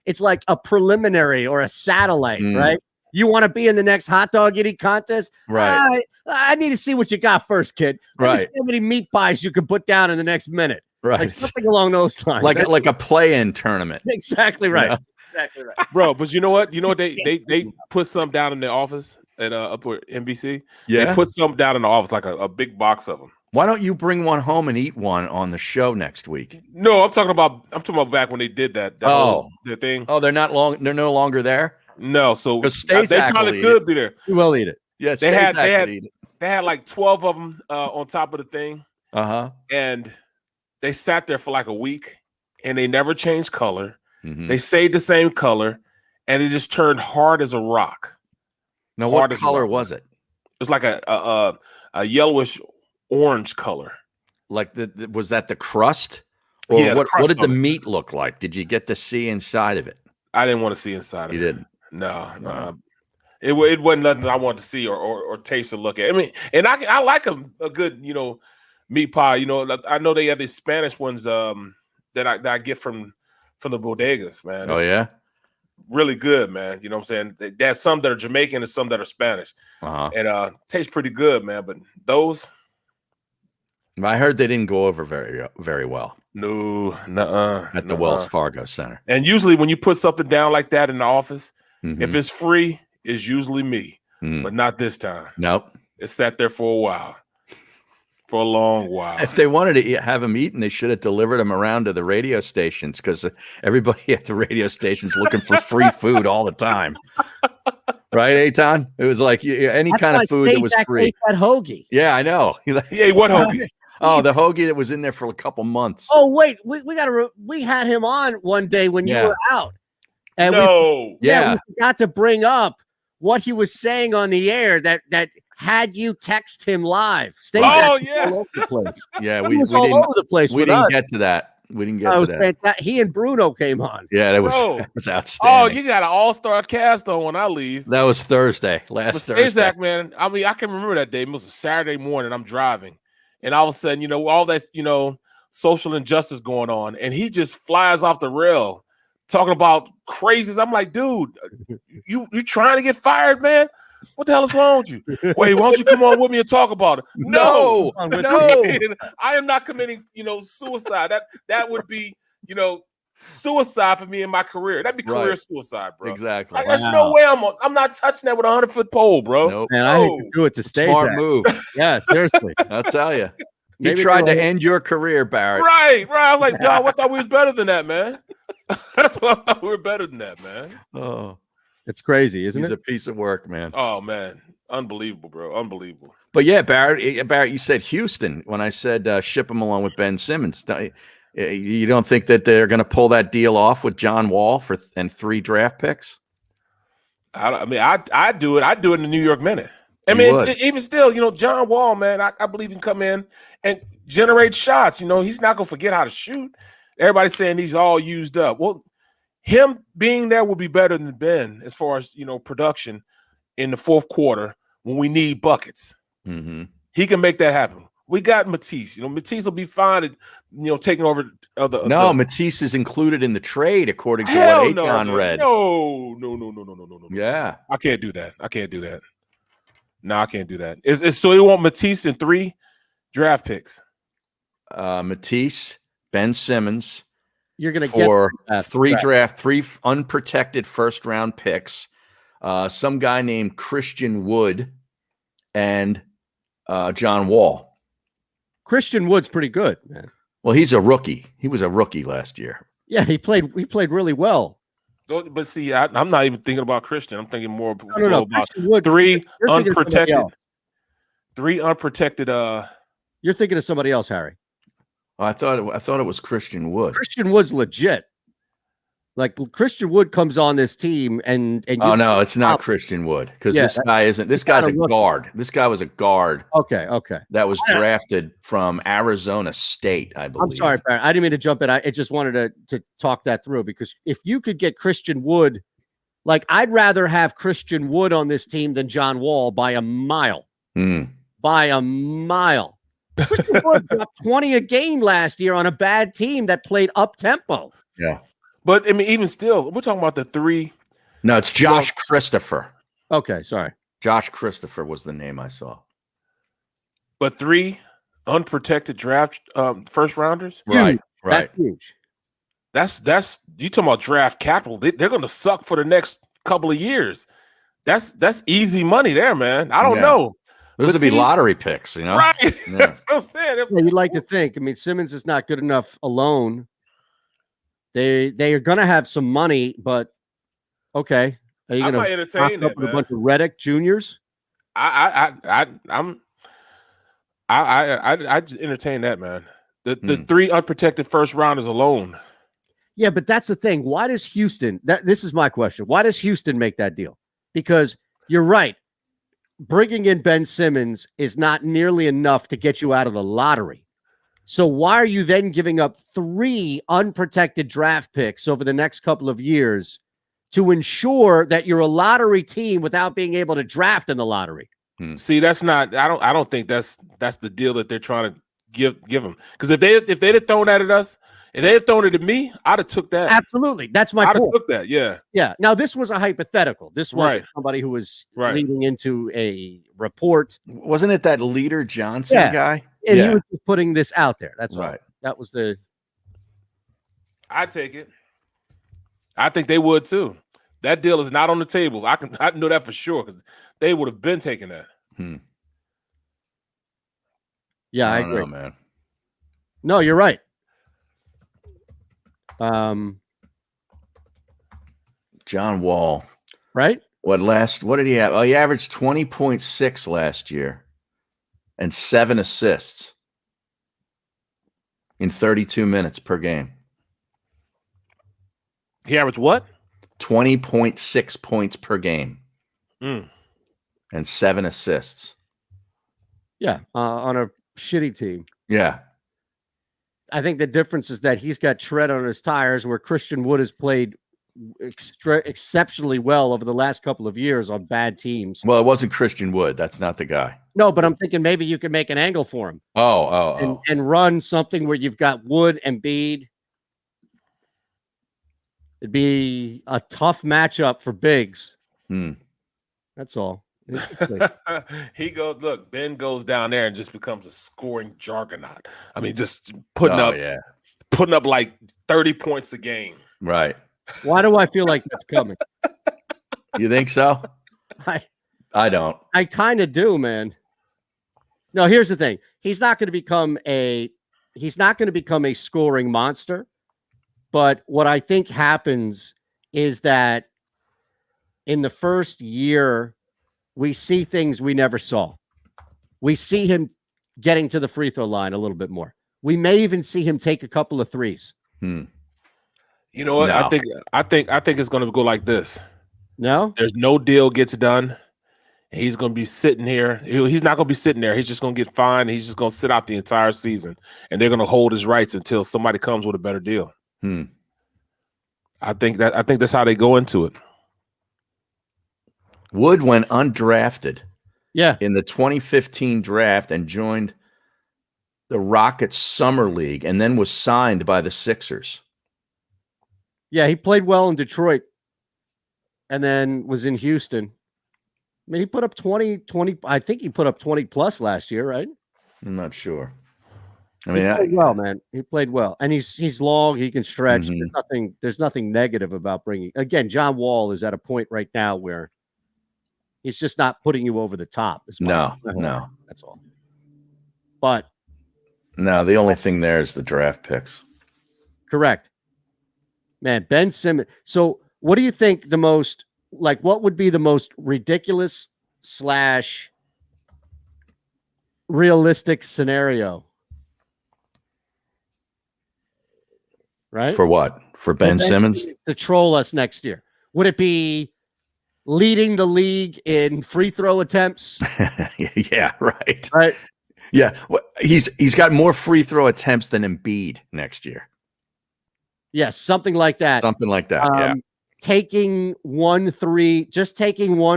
it's like a preliminary or a satellite, right? You want to be in the next hot dog eating contest? Right. I need to see what you got first, kid. Let me see how many meat pies you can put down in the next minute. Right. Like something along those lines. Like a play-in tournament. Exactly right. Yeah. Exactly right. Bro, but you know what? They put some down in the office at up at NBC. Yeah. They put some down in the office, like a big box of them. Why don't you bring one home and eat one on the show next week? No, I'm talking about back when they did that the thing. Oh, they're no longer there? No, so they probably could be there. You will eat it. Yeah, they had like 12 of them on top of the thing. And they sat there for like a week and they never changed color. They stayed the same color and it just turned hard as a rock. Now, what color was it? It's like a yellowish orange color. Like was that the crust? Or yeah, what did the meat look like? Did you get to see inside of it? I didn't want to see inside of it. You didn't? No. It wasn't nothing I wanted to see or taste or look at. I mean, and I like a good, meat pie. I know they have these Spanish ones that I get from the bodegas, man. Oh yeah, really good, man. You know what I'm saying? There's some that are Jamaican and some that are Spanish, and tastes pretty good, man. But those, I heard they didn't go over very very well. No, at the Wells Fargo Center. And usually when you put something down like that in the office, if it's free, it's usually me, but not this time. Nope, it sat there for a while. For a long while. If they wanted to have them eaten, they should have delivered them around to the radio stations because everybody at the radio stations looking for free food all the time. Right, Eytan? It was like any kind of food that was free. Ate that hoagie. Yeah, I know. Yeah, what hoagie? Oh, the hoagie that was in there for a couple months. Oh wait, we had him on one day when you were out, and we forgot to bring up what he was saying on the air that had you text him live. Oh yeah, all over the place. Yeah, we was all over the place. We didn't get to that. We didn't get to that. Fantastic. He and Bruno came on. Yeah, that was outstanding. Oh, you got an all-star cast on when I leave. That was Thursday, last Thursday. Exactly, man. I mean, I can remember that day. It was a Saturday morning. I'm driving, and all of a sudden, all that, social injustice going on, and he just flies off the rail talking about crazies. I'm like, dude, you trying to get fired, man? What the hell is wrong with you? Wait, why don't you come on with me and talk about it? No. I am not committing, suicide. That would be, suicide for me in my career. That'd be career suicide, bro. Exactly. Like, there's no way I'm not touching that with a 100-foot pole, bro. Nope. Man, I hate to do it to stay. Smart move. Yeah, seriously. I'll tell you. You tried to end your career, Barrett. Right. I was like, dog, I thought we was better than that, man. That's what I thought we were better than that, man. Oh. It's crazy, isn't it? He's a piece of work, man. Oh, man. Unbelievable, bro. Unbelievable. But yeah, Barrett, you said Houston when I said ship him along with Ben Simmons. You don't think that they're going to pull that deal off with John Wall and 3 draft picks? I do it. I do it in the New York Minute. I mean, even still, John Wall, man, I believe he can come in and generate shots. He's not going to forget how to shoot. Everybody's saying he's all used up. Well, him being there will be better than Ben as far as, production in the fourth quarter when we need buckets. Mm-hmm. He can make that happen. We got Matisse. Matisse will be fine at, taking over. Matisse is included in the trade, according to what Eytan read. No. Yeah. I can't do that. No, I can't do that. So you want Matisse and 3 draft picks? Matisse, Ben Simmons. You're going to get 3 unprotected first-round picks. Some guy named Christian Wood and John Wall. Christian Wood's pretty good, man. Well, he's a rookie. He was a rookie last year. Yeah, he played really well. But see, I'm not even thinking about Christian. I'm thinking more about Wood, 3 unprotected. 3 unprotected. You're thinking of somebody else, Harry. I thought it was Christian Wood. Christian Wood's legit. Like Christian Wood comes on this team and oh no, it's not Christian Wood because this guy isn't. This guy's a guard. This guy was a guard. Okay. That was drafted from Arizona State, I believe. I'm sorry, Barrett. I didn't mean to jump in. I just wanted to talk that through because if you could get Christian Wood, like I'd rather have Christian Wood on this team than John Wall by a mile. By a mile. Christian Wood dropped 20 a game last year on a bad team that played up tempo. Yeah. But I mean, even still, we're talking about the 3. No, it's Josh Christopher. Okay, sorry. Josh Christopher was the name I saw. But 3 unprotected draft first rounders? Right. That's huge. That's you talking about draft capital. They're going to suck for the next couple of years. That's easy money there, man. I don't know. Those would be lottery picks, Right. Yeah. That's what I'm saying. Yeah, you'd like to think. I mean, Simmons is not good enough alone. They are going to have some money, but okay. Are you going to entertain that, a bunch of Reddick Juniors? I'd entertain that, man. The 3 unprotected first rounders alone. Yeah, but that's the thing. Why does Houston? This is my question. Why does Houston make that deal? Because you're right. Bringing in Ben Simmons is not nearly enough to get you out of the lottery. So why are you then giving up 3 unprotected draft picks over the next couple of years to ensure that you're a lottery team without being able to draft in the lottery? See, that's not. I don't think that's the deal that they're trying to give them. Because if they'd have thrown that at us, if they had thrown it at me, I'd have took that. Absolutely, that's my point. I'd have took that. Yeah. Now this was a hypothetical. This wasn't somebody who was leading into a report. Wasn't it that Leader Johnson guy? And he was just putting this out there. That's right. That was the. I'd take it. I think they would too. That deal is not on the table. I know that for sure because they would have been taking that. Yeah, I agree, man. No, you're right. John Wall, right? What did he have? Oh, he averaged 20.6 last year and 7 assists in 32 minutes per game. He averaged what? 20.6 points per game and 7 assists. Yeah, on a shitty team. Yeah. I think the difference is that he's got tread on his tires where Christian Wood has played exceptionally well over the last couple of years on bad teams. Well, it wasn't Christian Wood. That's not the guy. No, but I'm thinking maybe you could make an angle for him. And run something where you've got Wood and Bede. It'd be a tough matchup for bigs. That's all. He goes, look, Ben goes down there and just becomes a scoring juggernaut. I mean, just putting up like 30 points a game. Right. Why do I feel like that's coming? You think so? I don't. I kind of do, man. No, here's the thing. He's not going to become a scoring monster. But what I think happens is that in the first year, we see things we never saw. We see him getting to the free throw line a little bit more. We may even see him take a couple of threes. You know what? No. I think it's going to go like this. No, there's no deal gets done. He's going to be sitting here. He's not going to be sitting there. He's just going to get fined. He's just going to sit out the entire season, and they're going to hold his rights until somebody comes with a better deal. I think that's how they go into it. Wood went undrafted. Yeah. In the 2015 draft and joined the Rockets Summer League and then was signed by the Sixers. Yeah, he played well in Detroit and then was in Houston. I mean, he put up 20. I think he put up 20 plus last year, right? I'm not sure. I mean, he played well, man. He played well, and he's long. He can stretch. There's nothing negative about bringing. Again, John Wall is at a point right now where he's just not putting you over the top. No, that's all. But no, the only thing there is the draft picks. Correct, man. Ben Simmons. So, what do you think the most what would be the most ridiculous / realistic scenario? Right? For what? For Ben Simmons? To troll us next year. Would it be leading the league in free throw attempts? Yeah, right. Right. Yeah. Well, he's got more free throw attempts than Embiid next year. Yes, something like that. Something like that. Yeah. Taking one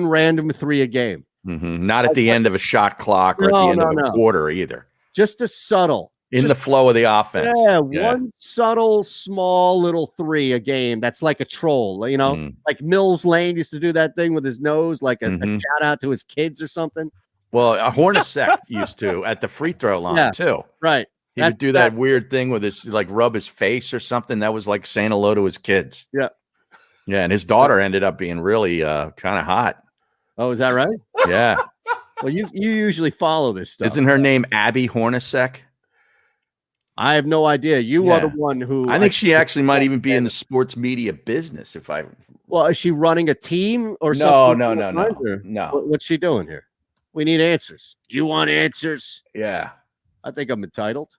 random three a game. Not at the end of a shot clock or at the end of a quarter either. Just a subtle. In the flow of the offense. Yeah, one subtle, small little three a game. That's like a troll, like Mills Lane used to do that thing with his nose, like a shout out to his kids or something. Well, Hornacek used to at the free throw line too. Right. He would do that weird thing with his rub his face or something. That was like saying hello to his kids. Yeah. Yeah, and his daughter ended up being really kind of hot. Oh, is that right? Yeah. Well, you usually follow this stuff. Isn't her name Abby Hornacek? I have no idea. You are the one who. I think she actually might even be in the sports media business. Well, is she running a team or something? No. What's she doing here? We need answers. You want answers? Yeah. I think I'm entitled.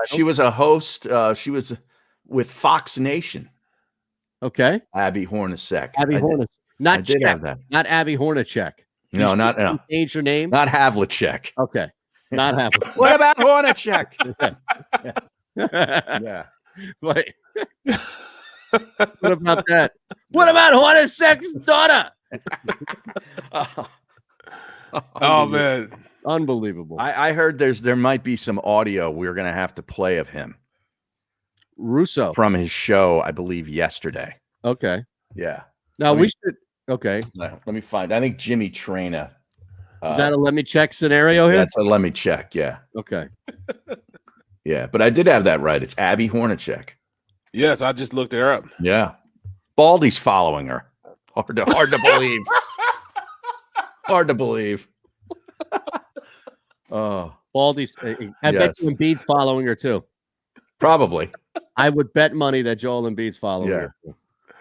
She was a host. She was with Fox Nation. Okay. Abby Hornacek. Hornacek. Not did have that. Not Abby Hornacek. No. Change her name. Not Havlicek. Okay. Not Havlicek. What about Hornacek? Yeah. Wait. What about that? What about Hornacek's daughter? Oh man. Unbelievable. I heard there might be some audio we're going to have to play of him. Russo. From his show, I believe, yesterday. Okay. Yeah. Now we should. Okay. Let me find. I think Jimmy Traina. Is that a let me check scenario here? That's a let me check. Yeah. Okay. Yeah, but I did have that right. It's Abby Hornacek. Yes, I just looked her up. Yeah. Baldy's following her. Hard to believe. Hard to believe. Oh, Baldy's. I bet you Embiid's following her too. Probably. I would bet money that Joel Embiid's following her.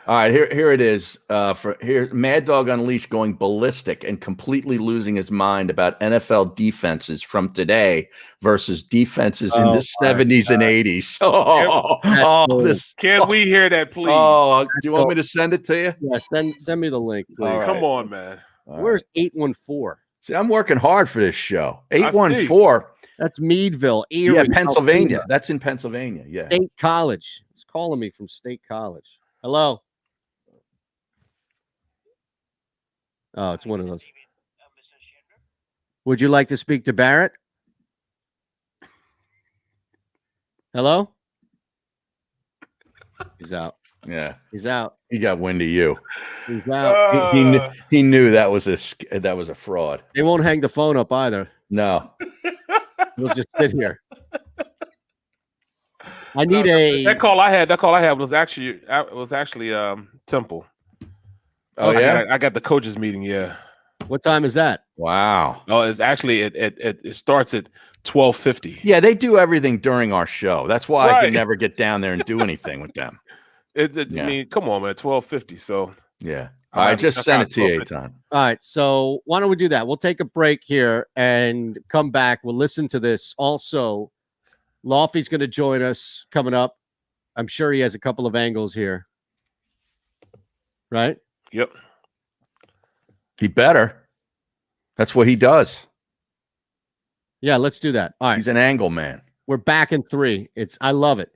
All right, here it is. Mad Dog Unleashed going ballistic and completely losing his mind about NFL defenses from today versus defenses in the 70s and 80s. Can we hear that, please? Oh, do you want me to send it to you? Yeah, send me the link, please. Right. Come on, man. Where's 814? See, I'm working hard for this show. 814. That's Meadville, Erie, yeah, Pennsylvania. That's in Pennsylvania. Yeah, State College. It's calling me from State College. Hello. Oh, it's one of those. Would you like to speak to Barrett? Hello? He's out. Yeah, he's out. He got wind of you. He's out. He knew that was a fraud. They won't hang the phone up either. No. We'll just sit here. I need that call I had was actually Temple. Oh, yeah? I got the coaches meeting, yeah. What time is that? Wow. Oh, it's actually it starts at 12:50. Yeah, they do everything during our show. That's why I can never get down there and do anything with them. I mean, come on, man, 12:50. So yeah. I just sent it to you, Eytan. All right, so why don't we do that? We'll take a break here and come back. We'll listen to this. Also, Lofty's going to join us coming up. I'm sure he has a couple of angles here. Right? Yep. He better. That's what he does. Yeah, let's do that. All right. He's an angle man. We're back in 3. I love it.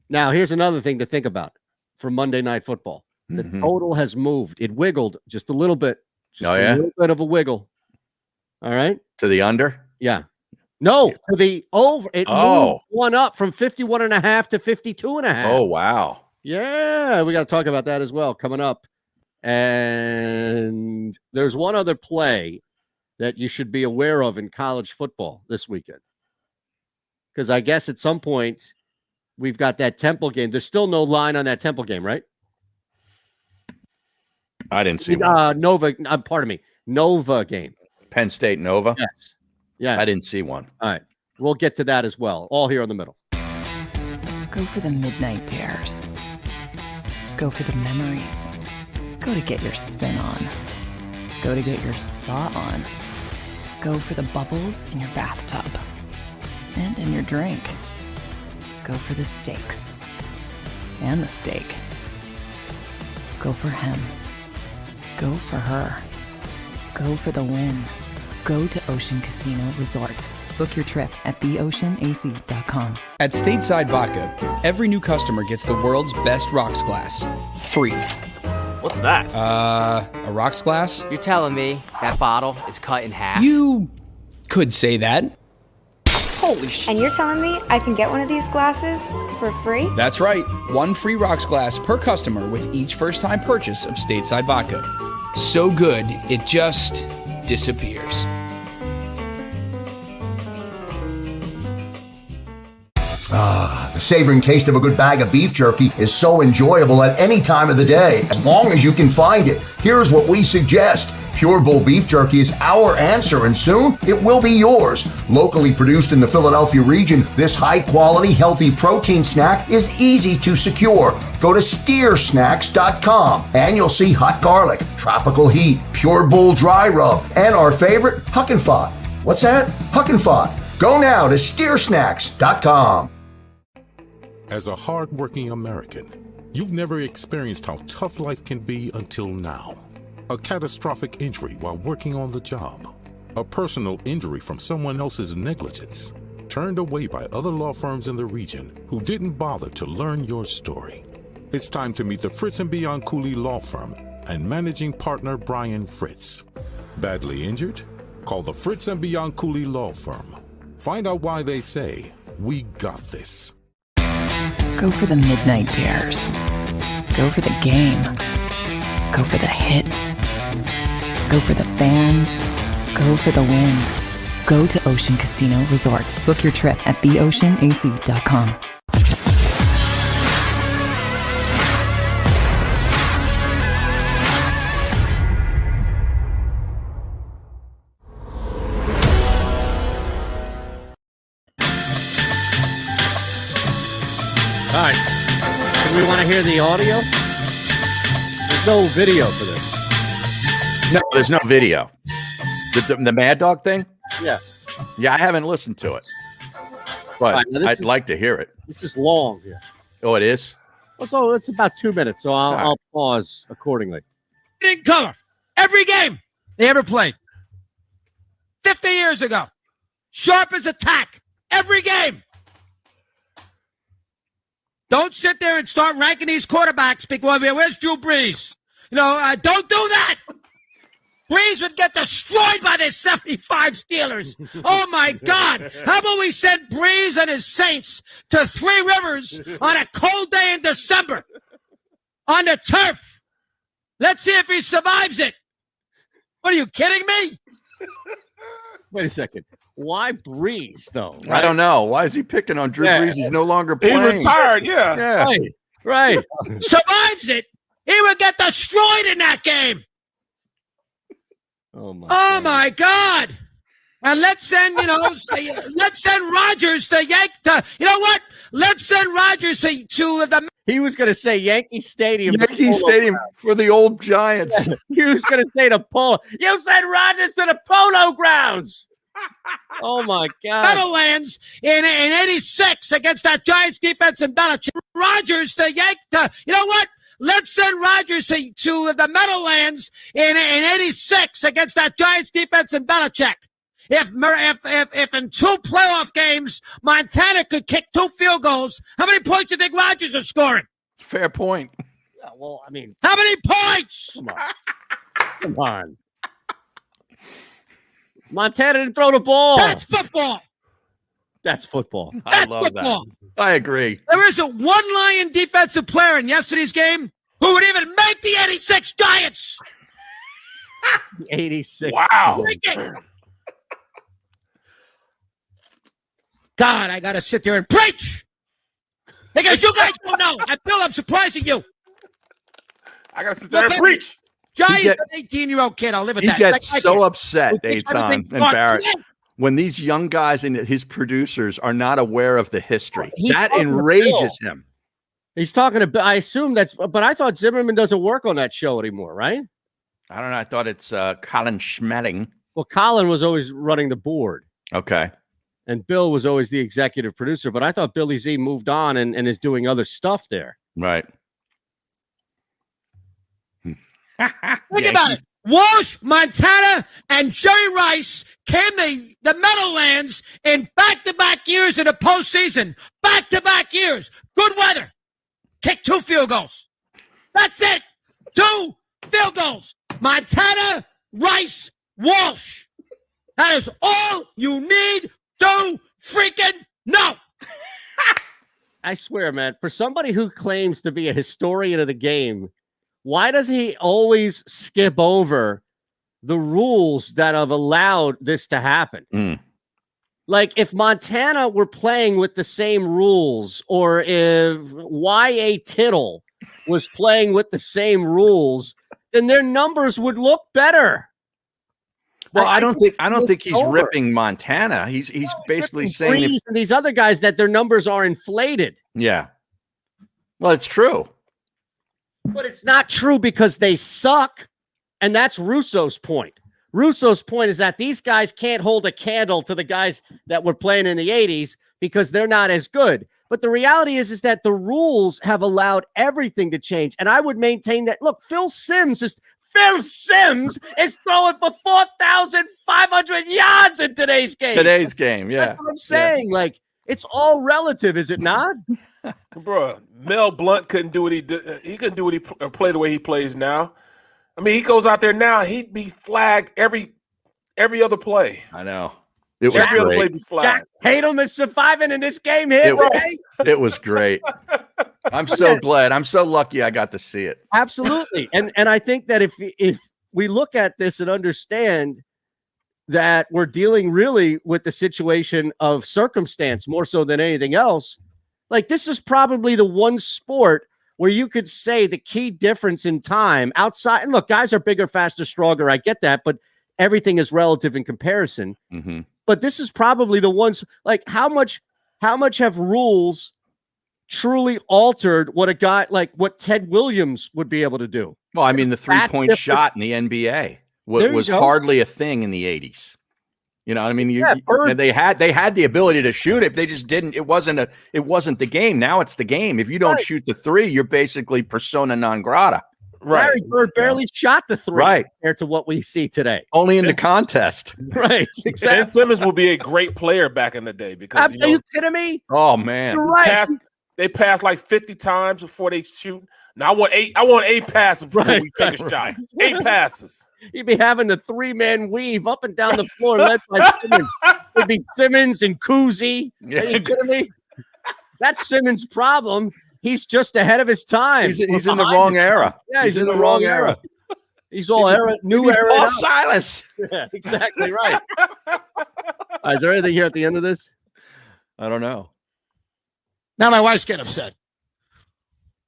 Now, here's another thing to think about for Monday Night Football. The total has moved. It wiggled just a little bit. Just a little bit of a wiggle. All right. To the under? Yeah. No, to the over. It moved one up from 51.5 to 52.5. Oh, wow. Yeah, we got to talk about that as well coming up. And there's one other play that you should be aware of in college football this weekend. Because I guess at some point we've got that Temple game. There's still no line on that Temple game, right? I didn't see one. Nova game. Penn State Nova? Yes. Yes. I didn't see one. All right. We'll get to that as well. All here in the middle. Go for the midnight dares. Go for the memories. Go to get your spin on. Go to get your spa on. Go for the bubbles in your bathtub. And in your drink. Go for the stakes. And the steak. Go for him. Go for her. Go for the win. Go to Ocean Casino Resort. Book your trip at theoceanac.com. At Stateside Vodka, every new customer gets the world's best rocks glass. Free. What's that? A rocks glass? You're telling me that bottle is cut in half? You could say that. Holy shit. And you're telling me I can get one of these glasses for free? That's right. 1 free rocks glass per customer with each first-time purchase of Stateside Vodka. So good, it just disappears. The savoring taste of a good bag of beef jerky is so enjoyable at any time of the day, as long as you can find it. Here's what we suggest. Pure Bull Beef Jerky is our answer, and soon it will be yours. Locally produced in the Philadelphia region, this high-quality, healthy protein snack is easy to secure. Go to steersnacks.com, and you'll see hot garlic, tropical heat, Pure Bull dry rub, and our favorite, Huck and Fod. What's that? Huck and Fod. Go now to steersnacks.com. As a hardworking American, you've never experienced how tough life can be until now. A catastrophic injury while working on the job. A personal injury from someone else's negligence. Turned away by other law firms in the region who didn't bother to learn your story. It's time to meet the Fritz & Bianculli Law Firm and managing partner Brian Fritz. Badly injured? Call the Fritz & Bianculli Law Firm. Find out why they say, "We got this." Go for the midnight dares. Go for the game. Go for the hits. Go for the fans. Go for the win. Go to Ocean Casino Resort. Book your trip at theoceanac.com. All right. Do we want to hear the audio? there's no video for this. No, there's no video. The Mad Dog thing? Yeah. Yeah, I haven't listened to it. But I'd like to hear it. This is long here. Oh, it is? So it's about 2 minutes, so I'll pause accordingly. In color. Every game they ever played. 50 years ago. Sharp as a tack. Every game. Don't sit there and start ranking these quarterbacks because where's Drew Brees? Don't do that. Brees would get destroyed by the 75 Steelers. Oh, my God. How about we send Brees and his Saints to Three Rivers on a cold day in December on the turf? Let's see if he survives it. What, are you kidding me? Wait a second. Why Brees, though? Right? I don't know. Why is he picking on Drew Brees? He's no longer playing. He retired, yeah. Right. Survives it. He would get destroyed in that game. Oh my God! And let's send Rodgers to you know what? Let's send Rodgers to the. He was going to say Yankee Stadium. Yankee Stadium for the old Giants. He was going to say the Polo. You send Rodgers to the Polo Grounds. Oh my God! Meadowlands in '86 against that Giants defense in Belichick. Rodgers to you know what? Let's send Rodgers to the Meadowlands in '86 against that Giants defense in Belichick. If in 2 playoff games Montana could kick 2 field goals, how many points do you think Rodgers is scoring? It's a fair point. Yeah, well, I mean, how many points? Come on. Montana didn't throw the ball. That's football. That's football. That's football. I agree. There isn't one Lion defensive player in yesterday's game who would even make the '86 Giants. The '86. Wow. God, I got to sit there and preach. Because you guys don't know. I'm surprising you. I got to sit there and preach. Johnny's an 18-year-old kid. I'll live with that. He gets so upset, Eytan and Barrett, when these young guys and his producers are not aware of the history. That enrages him. He's talking about, I assume but I thought Zimmerman doesn't work on that show anymore, right? I don't know. I thought it's Colin Schmeling. Well, Colin was always running the board. Okay. And Bill was always the executive producer, but I thought Billy Z moved on and is doing other stuff there. Right. Think about it. Walsh, Montana, and Jerry Rice came the Meadowlands in back-to-back years in the postseason. Back-to-back years. Good weather. Kick 2 field goals. That's it. 2 field goals. Montana, Rice, Walsh. That is all you need to freaking know. I swear, man, for somebody who claims to be a historian of the game, why does he always skip over the rules that have allowed this to happen? Like, if Montana were playing with the same rules, or if Y.A. Tittle was playing with the same rules, then their numbers would look better. Well, I don't think he's ripping Montana. He's basically saying these other guys that their numbers are inflated. Yeah. Well, it's true. But it's not true because they suck. And that's Russo's point. Russo's point is that these guys can't hold a candle to the guys that were playing in the 80s because they're not as good. But the reality is that the rules have allowed everything to change. And I would maintain that, look, Phil Simms is throwing for 4,500 yards in today's game. Yeah. That's what I'm saying. Yeah. Like, it's all relative, is it not? Bro, Mel Blount couldn't do what he did. He couldn't do what he play the way he plays now. I mean, he goes out there now, he'd be flagged every other play. I know. It was every great. other play be flagged. Tatum is surviving in this game here. It was great. I'm so glad. I'm so lucky I got to see it. Absolutely. And I think that if we look at this and understand that we're dealing really with the situation of circumstance more so than anything else, like, this is probably the one sport where you could say the key difference in time outside. And look, guys are bigger, faster, stronger. I get that, but everything is relative in comparison. Mm-hmm. But this is probably the ones, like, how much have rules truly altered what a guy like what Ted Williams would be able to do? Well, I mean, the 3-point shot in the NBA was hardly a thing in the 80s. You know what I mean? They had the ability to shoot it. They just didn't. It wasn't the game. Now it's the game. If you don't shoot the three, you're basically persona non grata. Right. Larry Bird barely shot the three compared to what we see today. Only in the contest. Right. Exactly. Ben Simmons will be a great player back in the day because are you kidding me? Oh man. You're right. They pass like 50 times before they shoot. Now I want 8 passes before we take a shot. 8 passes. He'd be having the 3-man weave up and down the floor led by Simmons. It'd be Simmons and Kuzi. Are you kidding me? That's Simmons' problem. He's just ahead of his time. He's in the wrong era. Yeah, he's in the wrong era. He's all new era. Paul Silas. Yeah, exactly right. All right, is there anything here at the end of this? I don't know. Now my wife's getting upset.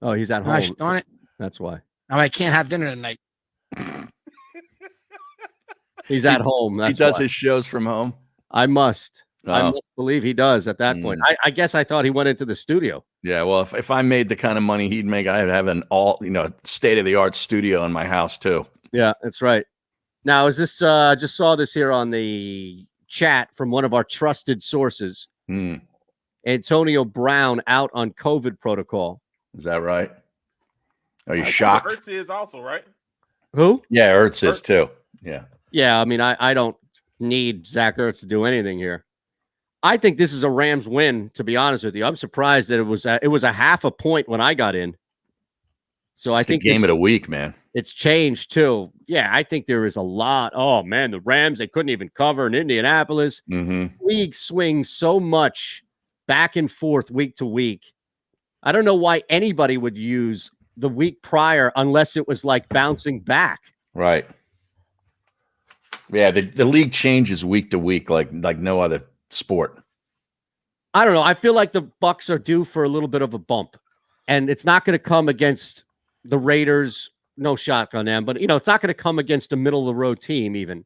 Oh, he's at home. Gosh darn it. That's why. Now I can't have dinner tonight. He's at home. That's he does why. his shows from home. I must believe he does at that point. I guess I thought he went into the studio. Yeah, well, if I made the kind of money he'd make, I'd have an state-of-the-art studio in my house too. Yeah, that's right. Now, is this just saw this here on the chat from one of our trusted sources. Antonio Brown out on COVID protocol. Is that right? Are you shocked? Ertz is also, right? Who? Yeah, Ertz is too. Yeah. Yeah, I mean, I don't need Zach Ertz to do anything here. I think this is a Rams win, to be honest with you. I'm surprised that it was a half a point when I got in. So I think the game of the week, man. It's changed too. Yeah, I think there is a lot. Oh man, the Rams, they couldn't even cover in Indianapolis. League swings so much back and forth week to week. I don't know why anybody would use the week prior unless it was like bouncing back. Right. Yeah, the league changes week to week like no other sport. I don't know. I feel like the Bucs are due for a little bit of a bump, and it's not going to come against the Raiders. No shock on them, but it's not going to come against a middle of the road team. Even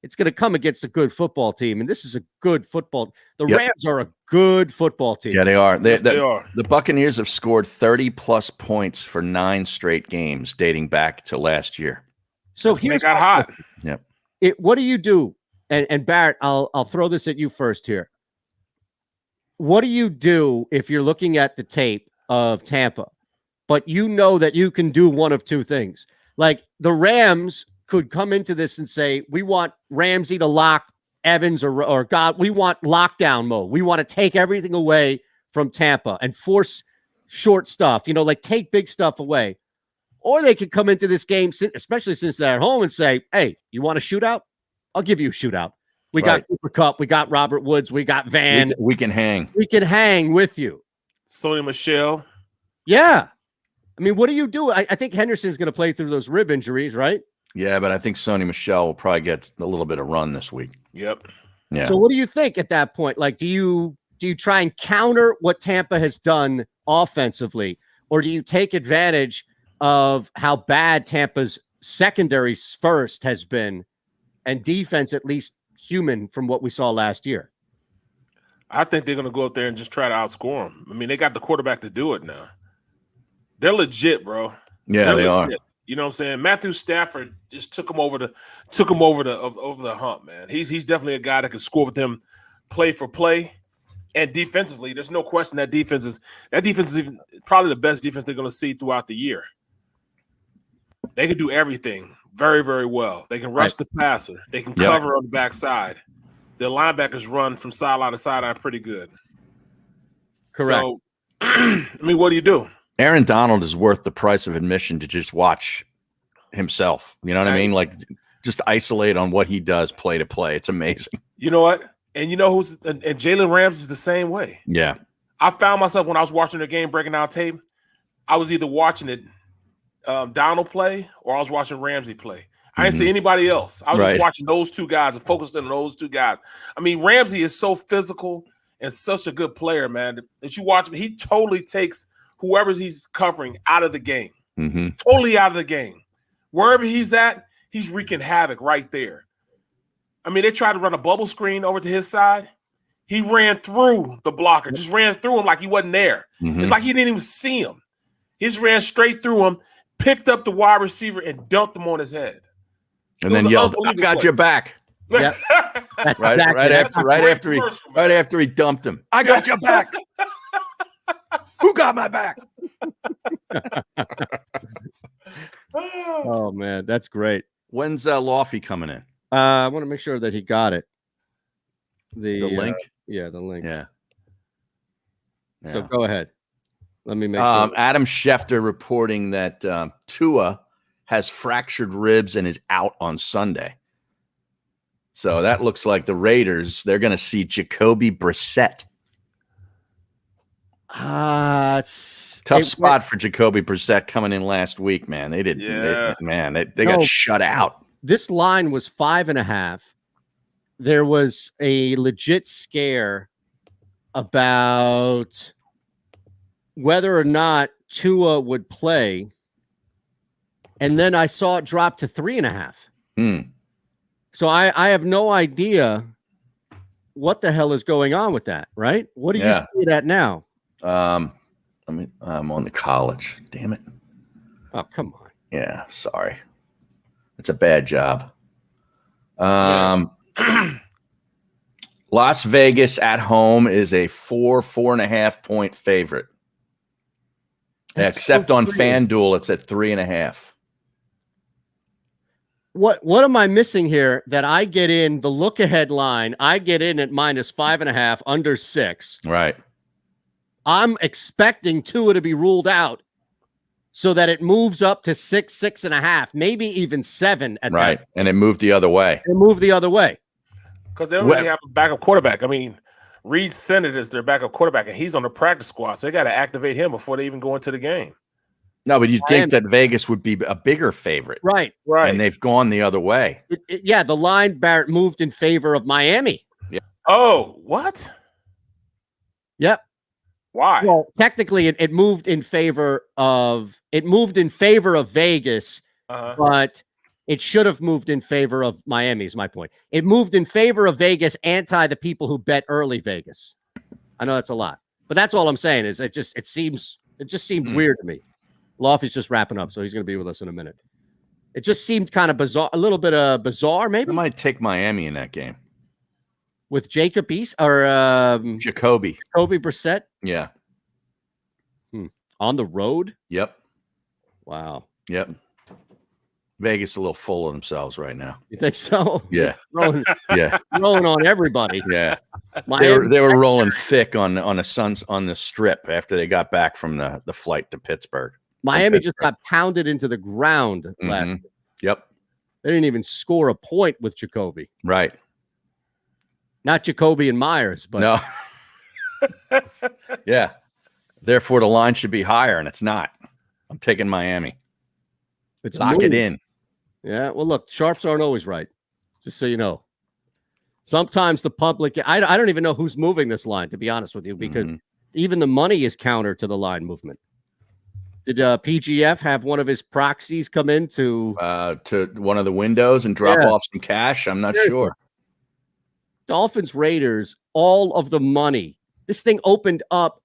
it's going to come against a good football team, and this is a good football. The Rams are a good football team. Yeah, they are. They are. The Buccaneers have scored 30+ points for 9 straight games dating back to last year. So they got hot. Yep. What do you do? And Barrett, I'll throw this at you first here. What do you do if you're looking at the tape of Tampa, but you know that you can do one of two things? Like the Rams could come into this and say, we want Ramsey to lock Evans or God, we want lockdown mode. We want to take everything away from Tampa and force short stuff, like take big stuff away. Or they could come into this game, especially since they're at home, and say, hey, you want a shootout? I'll give you a shootout. We got Cooper Kupp. We got Robert Woods. We got Van. We can hang. We can hang with you. Sony Michel. Yeah. I mean, what do you do? I think Henderson's going to play through those rib injuries, right? Yeah, but I think Sony Michel will probably get a little bit of run this week. Yep. Yeah. So what do you think at that point? Like, do you try and counter what Tampa has done offensively, or do you take advantage of how bad Tampa's secondary first has been and defense at least human from what we saw last year? I think they're going to go up there and just try to outscore them. I mean, they got the quarterback to do it now. They're legit, bro. Yeah, they are. You know what I'm saying? Matthew Stafford just took him over the hump, man. He's definitely a guy that can score with them play for play. And defensively, there's no question that defense is even probably the best defense they're going to see throughout the year. They can do everything very, very well. They can rush the passer. They can cover on the backside. Their linebackers run from sideline to sideline pretty good. Correct. So, I mean, what do you do? Aaron Donald is worth the price of admission to just watch himself. You know what I mean? Like, just isolate on what he does play to play. It's amazing. You know what? And you know and Jalen Ramsey is the same way. Yeah. I found myself when I was watching the game, breaking down tape, I was either watching it Donald play or I was watching Ramsey play. I didn't see anybody else. I was just watching those two guys and focused on those two guys. I mean, Ramsey is so physical and such a good player, man, that you watch him. He totally takes whoever he's covering out of the game. Totally out of the game. Wherever he's at, he's wreaking havoc right there. I mean, they tried to run a bubble screen over to his side. He ran through the blocker, just ran through him like he wasn't there. It's like he didn't even see him. He just ran straight through him, picked up the wide receiver and dumped him on his head. And then yelled, "I got your back." Yep. right after he dumped him. I got your back. Who got my back? Oh man, that's great. When's Lofty coming in? I want to make sure that he got it. The link? The link. Yeah. So go ahead. Let me make sure. Adam Schefter reporting that Tua has fractured ribs and is out on Sunday. So that looks like the Raiders, they're going to see JAKIB Brissett. Tough spot for JAKIB Brissett coming in last week, man. They did. Yeah. They got shut out. This line was 5.5. There was a legit scare about whether or not Tua would play. And then I saw it drop to 3.5. So I have no idea what the hell is going on with that, right? What do you see it at now? I'm on the college. Damn it. Oh, come on. Yeah, sorry. It's a bad job. Las Vegas at home is a 4.5 point favorite. Except on FanDuel, it's at 3.5. What am I missing here? That I get in the look ahead line, I get in at -5.5, under 6. Right. I'm expecting Tua to be ruled out so that it moves up to 6, 6.5, maybe even 7 at right. that. And it moved the other way. It moved the other way. Because they don't really have a backup quarterback. I mean, Reed Sennett is their backup quarterback, and he's on the practice squad, so they got to activate him before they even go into the game. No, but you'd think that Vegas would be a bigger favorite. Right. And they've gone the other way. The line, Barrett, moved in favor of Miami. Yeah. Oh, what? Yep. Why? Well, technically, it moved in favor of Vegas, but it should have moved in favor of Miami. Is my point. It moved in favor of Vegas, anti the people who bet early Vegas. I know that's a lot, but that's all I'm saying. Is it just seemed weird to me. Lofty's just wrapping up, so he's going to be with us in a minute. It just seemed kind of bizarre, a little bit bizarre, maybe. I might take Miami in that game with JAKIB or JAKIB Brissett. Yeah. On the road. Yep. Wow. Yep. Vegas a little full of themselves right now. You think so? Yeah. rolling on everybody. Yeah. They were rolling thick on the strip after they got back from the flight to Pittsburgh. Miami just got pounded into the ground last year. Yep. They didn't even score a point with JAKIB. Right. Not JAKIB and Myers, but no. Yeah. Therefore, the line should be higher, and it's not. I'm taking Miami. Lock it in. Yeah. Well, look, sharps aren't always right. Just so you know. Sometimes the public, I don't even know who's moving this line, to be honest with you, because even the money is counter to the line movement. Did PGF have one of his proxies come in to one of the windows and drop off some cash? I'm not sure. Dolphins, Raiders, all of the money. This thing opened up.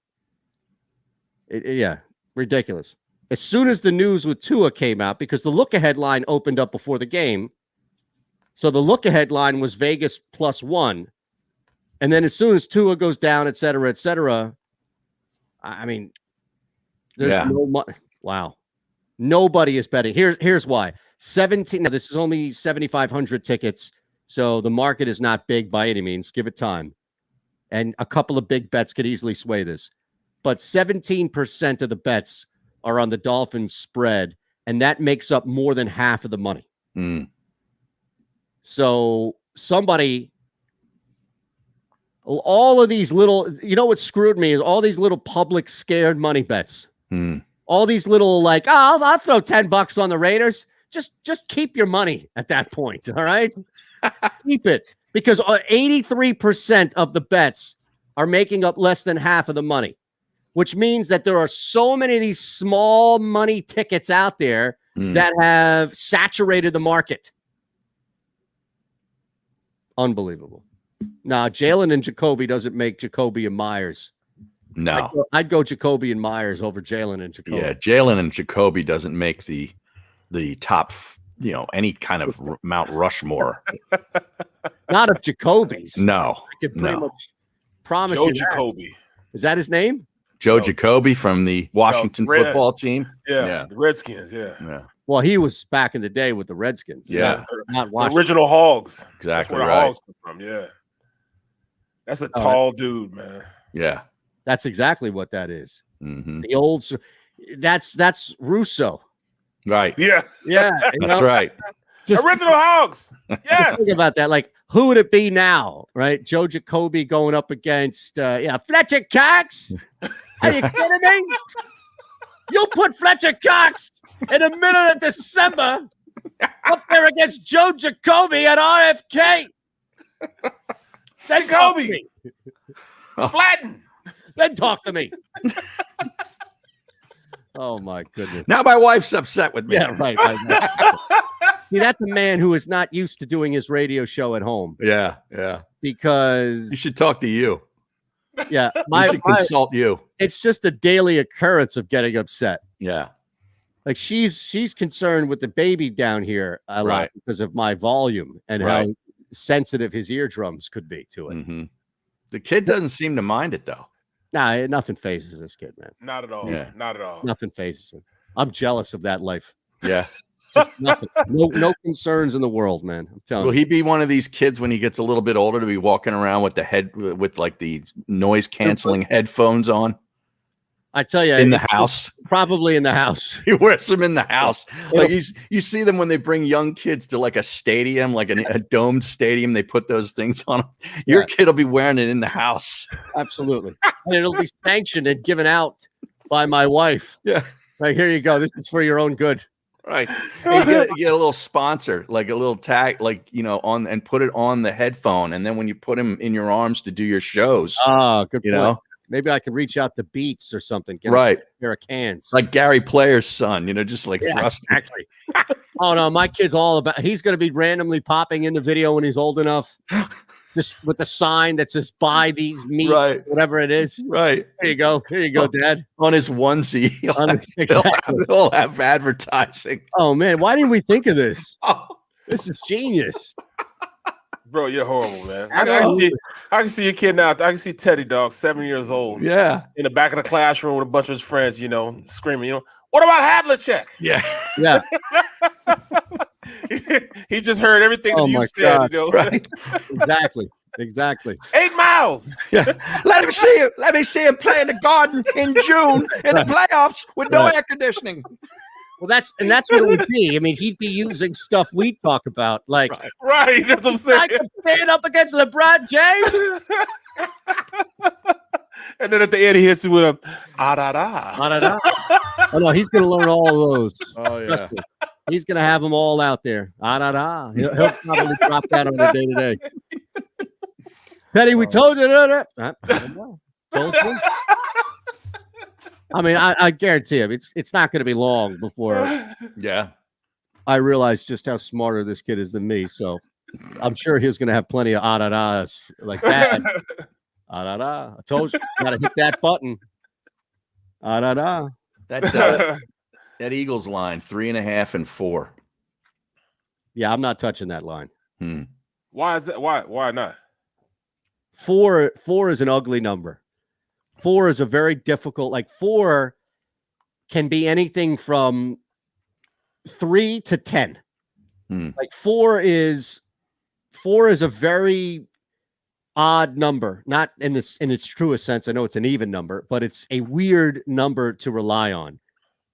Ridiculous. As soon as the news with Tua came out, because the look-ahead line opened up before the game. So the look-ahead line was Vegas +1. And then as soon as Tua goes down, et cetera, I mean, there's no money. Wow. Nobody is betting. Here's why. 17. Now, this is only 7,500 tickets, so the market is not big by any means. Give it time. And a couple of big bets could easily sway this. But 17% of the bets are on the Dolphins spread, and that makes up more than half of the money. So somebody, all of these little, what screwed me is all these little public scared money bets. All these little I'll throw $10 on the Raiders. Just keep your money at that point. All right. Keep it, because 83% of the bets are making up less than half of the money, which means that there are so many of these small money tickets out there that have saturated the market. Unbelievable. Now, Jalen and JAKIB doesn't make JAKIB and Myers No. I'd go Jacoby and Myers over Jalen and Jacoby. Yeah, Jalen and Jacoby doesn't make the top, any kind of Mount Rushmore. Not of Jacoby's. No. I could pretty much promise Joe you Jacoby. Is that his name? Joe Jacoby from the Washington football team. Yeah, the Redskins. Yeah. Well, he was back in the day with the Redskins. Yeah. Not the Washington. original Hogs. Exactly That's where right. the Hogs come from. Yeah. That's a tall dude, man. Yeah. That's exactly what that is. Mm-hmm. The old. That's Russo. Right. Yeah. Yeah. That's right. Original Hogs. Yes. Think about that. Like, who would it be now? Right? Joe Jacoby going up against Fletcher Cox. Are you kidding me? You put Fletcher Cox in the middle of December up there against Joe Jacoby at RFK. Then Jacoby. Flatten. Then talk to me. Oh, my goodness. Now my wife's upset with me. Yeah, right. See, that's a man who is not used to doing his radio show at home. Yeah. Because he should talk to you. Yeah. He should consult you. It's just a daily occurrence of getting upset. Yeah. Like she's concerned with the baby down here a lot because of my volume and how sensitive his eardrums could be to it. Mm-hmm. The kid doesn't seem to mind it though. Nah, nothing phases this kid, man. Not at all. Yeah. Not at all. Nothing phases him. I'm jealous of that life. Yeah. Just nothing. No concerns in the world, man. I'm telling you. Will he be one of these kids when he gets a little bit older to be walking around with like the noise canceling headphones on? I tell you, in the house, probably in the house. He wears them in the house. Like you see them when they bring young kids to like a stadium, like a domed stadium. They put those things on them. Your kid will be wearing it in the house. Absolutely, and it'll be sanctioned and given out by my wife. Yeah, like here you go. This is for your own good. Right. And you get a little sponsor, like a little tag, like on and put it on the headphone, and then when you put him in your arms to do your shows, good point. Maybe I could reach out to Beats or something. Get a pair of cans. Like Gary Player's son, just like thrust. Exactly. Oh, no, my kid's all about, he's going to be randomly popping in the video when he's old enough, just with the sign that says, buy these meat, whatever it is. Right. Here you go. Here you go, Dad. On his onesie. He'll have advertising. Oh, man. Why didn't we think of this? This is genius. Bro, you're horrible, man. I can see your kid now. I can see Teddy, dog, 7 years old. Yeah. In the back of the classroom with a bunch of his friends, screaming, what about Havlicek? Yeah. Yeah. He just heard everything that you said. Right. Exactly. 8 miles. Yeah. Let me see him play in the Garden in June in the playoffs with no air conditioning. Well, that's what it would be. I mean, he'd be using stuff we talk about, like right. That's what I'm saying. I can stand up against LeBron James. And then at the end, he hits you with a ah-da-da. Oh no, he's gonna learn all of those. Oh yeah. He's gonna have them all out there. Ah-da-da. He'll probably drop that on the day-to-day. Teddy, we told you that. I don't know. Told you. I mean, I guarantee you, it's not going to be long before I realize just how smarter this kid is than me. So I'm sure he's going to have plenty of ah-da-das like that. Ah-da-da. I told you, got to hit that button. Ah-da-da. That Eagles line, 3.5 and 4. Yeah, I'm not touching that line. Why is that? Why not? 4 is an ugly number. 4 is a very difficult, 4 can be anything from 3 to 10. Like 4 is a very odd number, not in its truest sense. I know it's an even number, but it's a weird number to rely on.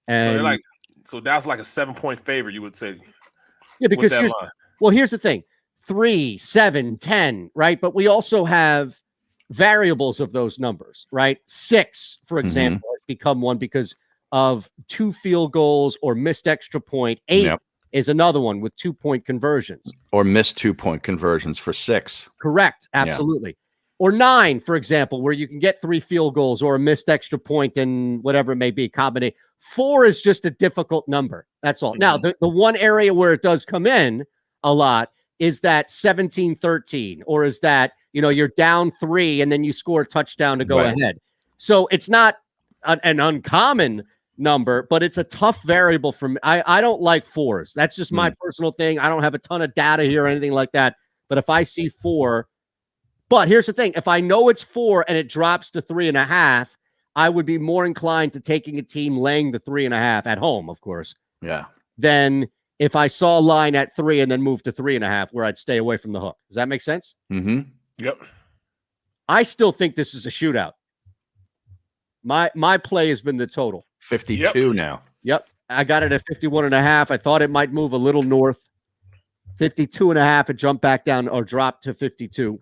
And so that's like a 7-point favorite, you would say. Yeah, because here's the thing: 3, 7, 10, right? But we also have variables of those numbers, right? 6, for example, has become one because of 2 field goals or missed extra point. 8 is another one with 2-point conversions. Or missed 2-point conversions for 6. Correct. Absolutely. Yeah. Or 9, for example, where you can get 3 field goals or a missed extra point and whatever it may be. Combination. 4 is just a difficult number. That's all. Now, the one area where it does come in a lot is that 17-13, or is that, you're down 3 and then you score a touchdown to go ahead. So it's not an uncommon number, but it's a tough variable for me. I don't like 4s. That's just my personal thing. I don't have a ton of data here or anything like that. But if I see 4, but here's the thing. If I know it's 4 and it drops to 3.5, I would be more inclined to taking a team laying the 3.5 at home, of course. Yeah. Than if I saw a line at 3 and then move to 3.5 where I'd stay away from the hook. Does that make sense? Mm-hmm. Yep. I still think this is a shootout. My play has been the total. 52 now. Yep. I got it at 51.5. I thought it might move a little north. 52.5. It jumped back down or dropped to 52.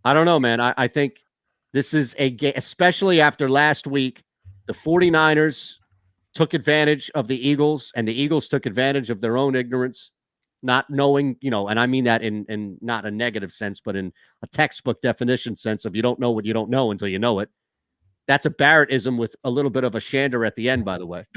I don't know, man. I think this is a game, especially after last week. The 49ers took advantage of the Eagles, and the Eagles took advantage of their own ignorance, not knowing, and I mean that in not a negative sense, but in a textbook definition sense of you don't know what you don't know until you know it. That's a Barrettism with a little bit of a Shander at the end, by the way.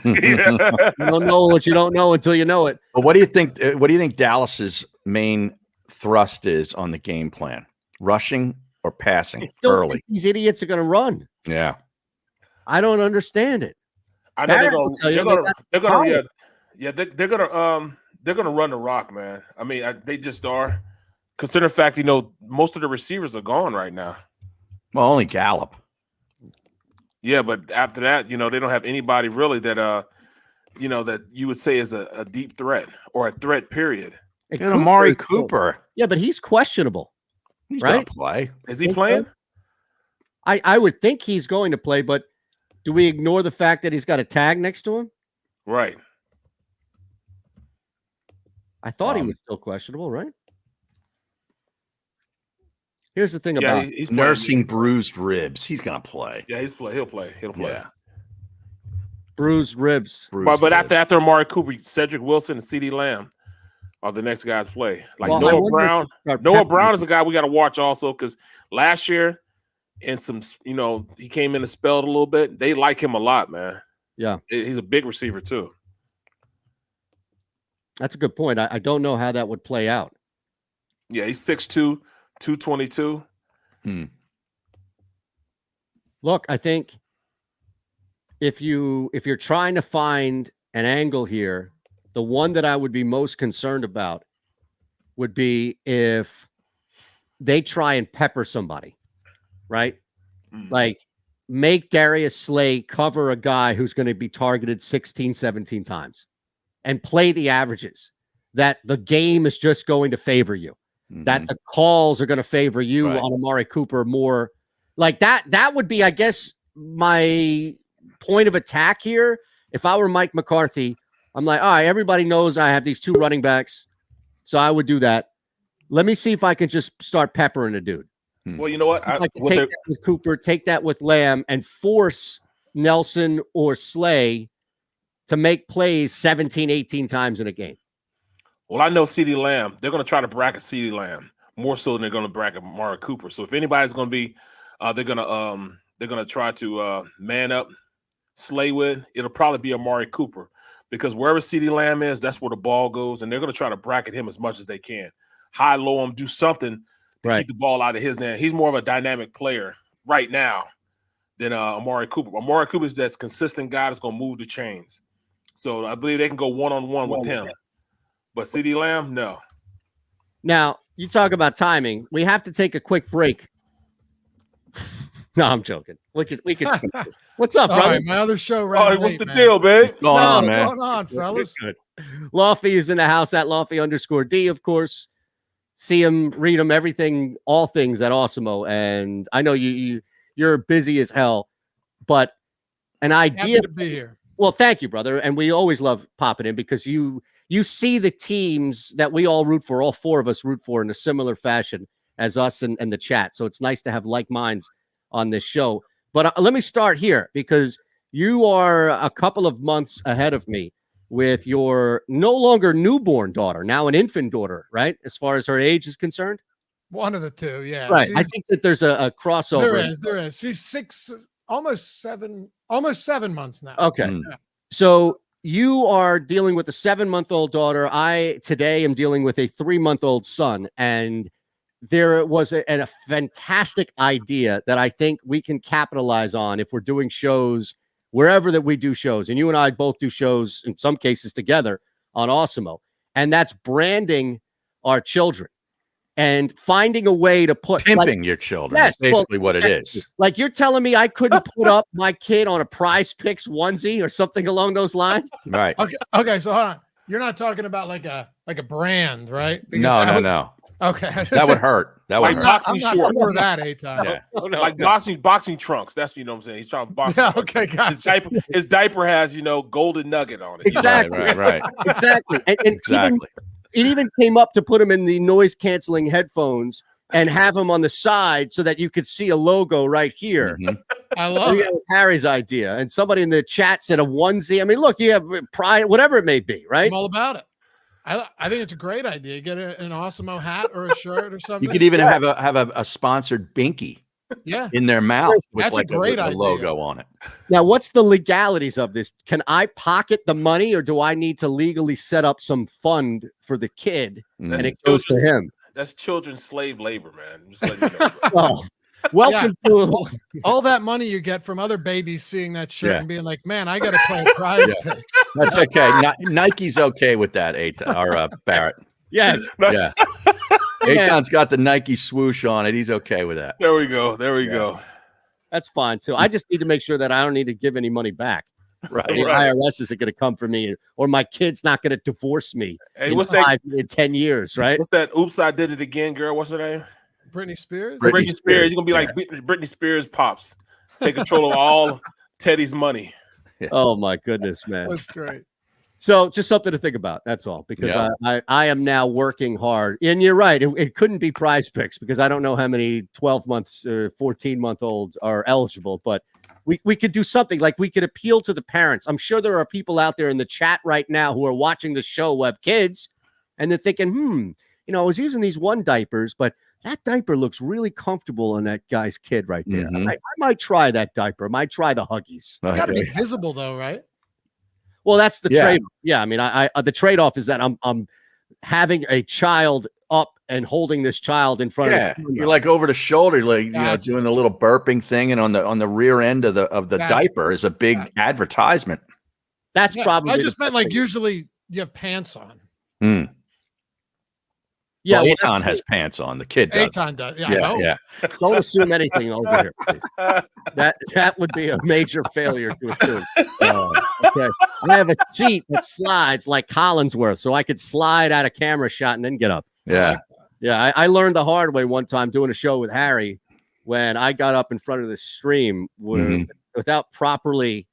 You don't know what you don't know until you know it. But what do you think? What do you think Dallas's main thrust is on the game plan? Rushing or passing early? These idiots are going to run. Yeah, I don't understand it. I know they're gonna run the rock, man. I mean, they just are. Consider the fact, most of the receivers are gone right now. Well, only Gallup. Yeah, but after that, they don't have anybody really that that you would say is a deep threat or a threat, period. And Amari Cooper. Yeah, but he's questionable. He's right? gonna play. Is he playing? I would think he's going to play, but do we ignore the fact that he's got a tag next to him? Right. I thought he was still questionable, right? Here's the thing about he's nursing bruised ribs. He's gonna play. Yeah, he'll play. Yeah. Bruised ribs. But after Amari Cooper, Cedric Wilson and CeeDee Lamb are the next guys to play. Like Noah Brown. Noah Brown is a guy we got to watch also because last year in some, he came in and spelled a little bit. They like him a lot, man. Yeah. He's a big receiver too. That's a good point. I don't know how that would play out. Yeah, he's 6'2", 222. Look, I think if you're trying to find an angle here, the one that I would be most concerned about would be if they try and pepper somebody, right? Like make Darius Slay cover a guy who's going to be targeted 16, 17 times and play the averages, that the game is just going to favor you, that the calls are going to favor you on Amari Cooper more. Like that would be, I guess, my point of attack here. If I were Mike McCarthy, I'm like, all right, everybody knows I have these 2 running backs, so I would do that. Let me see if I can just start peppering a dude. Well, you know what? I can take that with Cooper, take that with Lamb, and force Nelson or Slay to make plays 17, 18 times in a game. Well, I know CeeDee Lamb. They're going to try to bracket CeeDee Lamb more so than they're going to bracket Amari Cooper. So if anybody's going to be, they're going to try to man up Slay with, it'll probably be Amari Cooper. Because wherever CeeDee Lamb is, that's where the ball goes, and they're going to try to bracket him as much as they can. High, low him, do something to keep the ball out of his hand. He's more of a dynamic player right now than Amari Cooper. Amari Cooper is that consistent guy that's going to move the chains. So I believe they can go one-on-one with him. But CeeDee Lamb, no. Now, you talk about timing. We have to take a quick break. No, I'm joking. We could skip this. What's up, brother? All right, my other show. What's the deal, babe? Going on, man? What's going on, fellas? Good. Lofty is in the house at Lofty_D, of course. See him, read him, everything, all things at Awesemo. And I know you're busy as hell, but an idea. Happy to be here. Well, thank you, brother. And we always love popping in because you see the teams that we all root for, all 4 of us root for in a similar fashion as us and the chat. So it's nice to have like minds on this show. But let me start here because you are a couple of months ahead of me with your no longer newborn daughter, now an infant daughter, right? As far as her age is concerned? One of the 2, yeah. Right. I think that there's a crossover. There is. She's 6, almost 7 months now. Okay. Yeah. So you are dealing with a 7-month-old daughter. I today am dealing with a 3-month-old son. And there was a fantastic idea that I think we can capitalize on if we're doing shows wherever that we do shows. And you and I both do shows in some cases together on Awesemo. And that's branding our children and finding a way to put pimping your children. Yes, is basically what it is. Like you're telling me I couldn't put up my kid on a Prize Picks onesie or something along those lines? Right. Okay. So hold on. You're not talking about like a brand, right? Because No. Okay. That would hurt. That would like hurt. boxing I'm not shorts. for that, Eytan. Yeah. Like boxing trunks. That's what I'm saying. He's trying to box. Yeah, okay, gotcha. His diaper has, golden nugget on it. Exactly. Right. Exactly. And Exactly. it even came up to put him in the noise canceling headphones and have him on the side so that you could see a logo right here. Mm-hmm. I love it. That was Harry's idea. And somebody in the chat said a onesie. I mean, look, you have pride, whatever it may be, right? I'm all about it. I think it's a great idea. You get an Awesemo hat or a shirt or something. You could even have a sponsored binky in their mouth with That's like a great a idea. logo on it. Now, what's the legalities of this? Can I pocket the money or do I need to legally set up some fund for the kid and it goes to him? That's children's slave labor, man. Just letting you know. Oh, welcome to all that money you get from other babies seeing that shirt and being like, man, I got to play Prize Picks. That's okay. Nike's okay with that, Eytan or Barrett. Yes. Yeah. Eytan's got the Nike swoosh on it. He's okay with that. There we go. That's fine too. I just need to make sure that I don't need to give any money back. Right. The IRS isn't going to come for me, or my kid's not going to divorce me in 10 years, right? What's that? Oops, I did it again, girl. What's her name? Britney Spears. Britney Spears. You're gonna be like Britney Spears pops. Take control of all Teddy's money. Yeah. Oh my goodness, man. That's great. So just something to think about. That's all. Because I am now working hard. And you're right. It couldn't be Prize Picks because I don't know how many 12 months or 14-month-olds are eligible. But we could do something like we could appeal to the parents. I'm sure there are people out there in the chat right now who are watching the show who have kids and they're thinking, I was using these one diapers, but that diaper looks really comfortable on that guy's kid right there. Mm-hmm. I might try that diaper. I might try the Huggies. You got to be visible though, right? Well, that's the trade. Yeah, I mean, I the trade-off is that I'm having a child up and holding this child in front of you're like over the shoulder, like doing a little burping thing, and on the rear end of the diaper is a big advertisement. That's probably. I just meant like usually you have pants on. Yeah, well, Eytan has pants on. The kid does. Eytan does. Yeah. Don't assume anything over here, please. That would be a major failure to assume. Okay. I have a seat that slides like Collinsworth, so I could slide out of camera shot and then get up. Yeah. Yeah. I learned the hard way one time doing a show with Harry when I got up in front of the stream without properly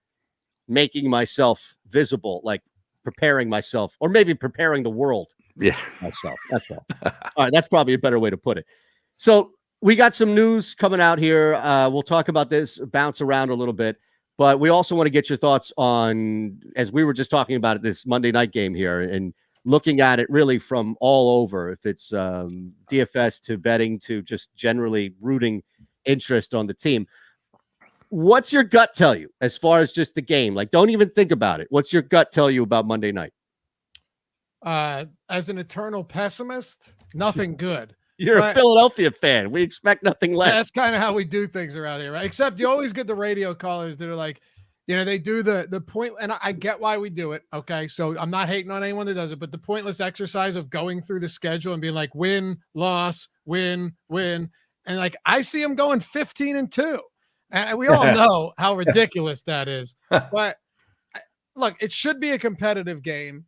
making myself visible, like preparing myself, or maybe preparing the world. Myself. That's all. All right, that's probably a better way to put it. So we got some news coming out here. We'll talk about this, bounce around a little bit, but we also want to get your thoughts on, as we were just talking about it, this Monday night game here and looking at it really from all over. If it's DFS to betting to just generally rooting interest on the team. What's your gut tell you as far as just the game? Like, don't even think about it. What's your gut tell you about Monday night? As an eternal pessimist, nothing good. You're a Philadelphia fan. We expect nothing less. That's kind of how we do things around here, right? Except you always get the radio callers that are like, they do the point, and I get why we do it. Okay, so I'm not hating on anyone that does it, but the pointless exercise of going through the schedule and being like, win, loss, win, and like I see them going 15-2, and we all know how ridiculous that is. But look, it should be a competitive game.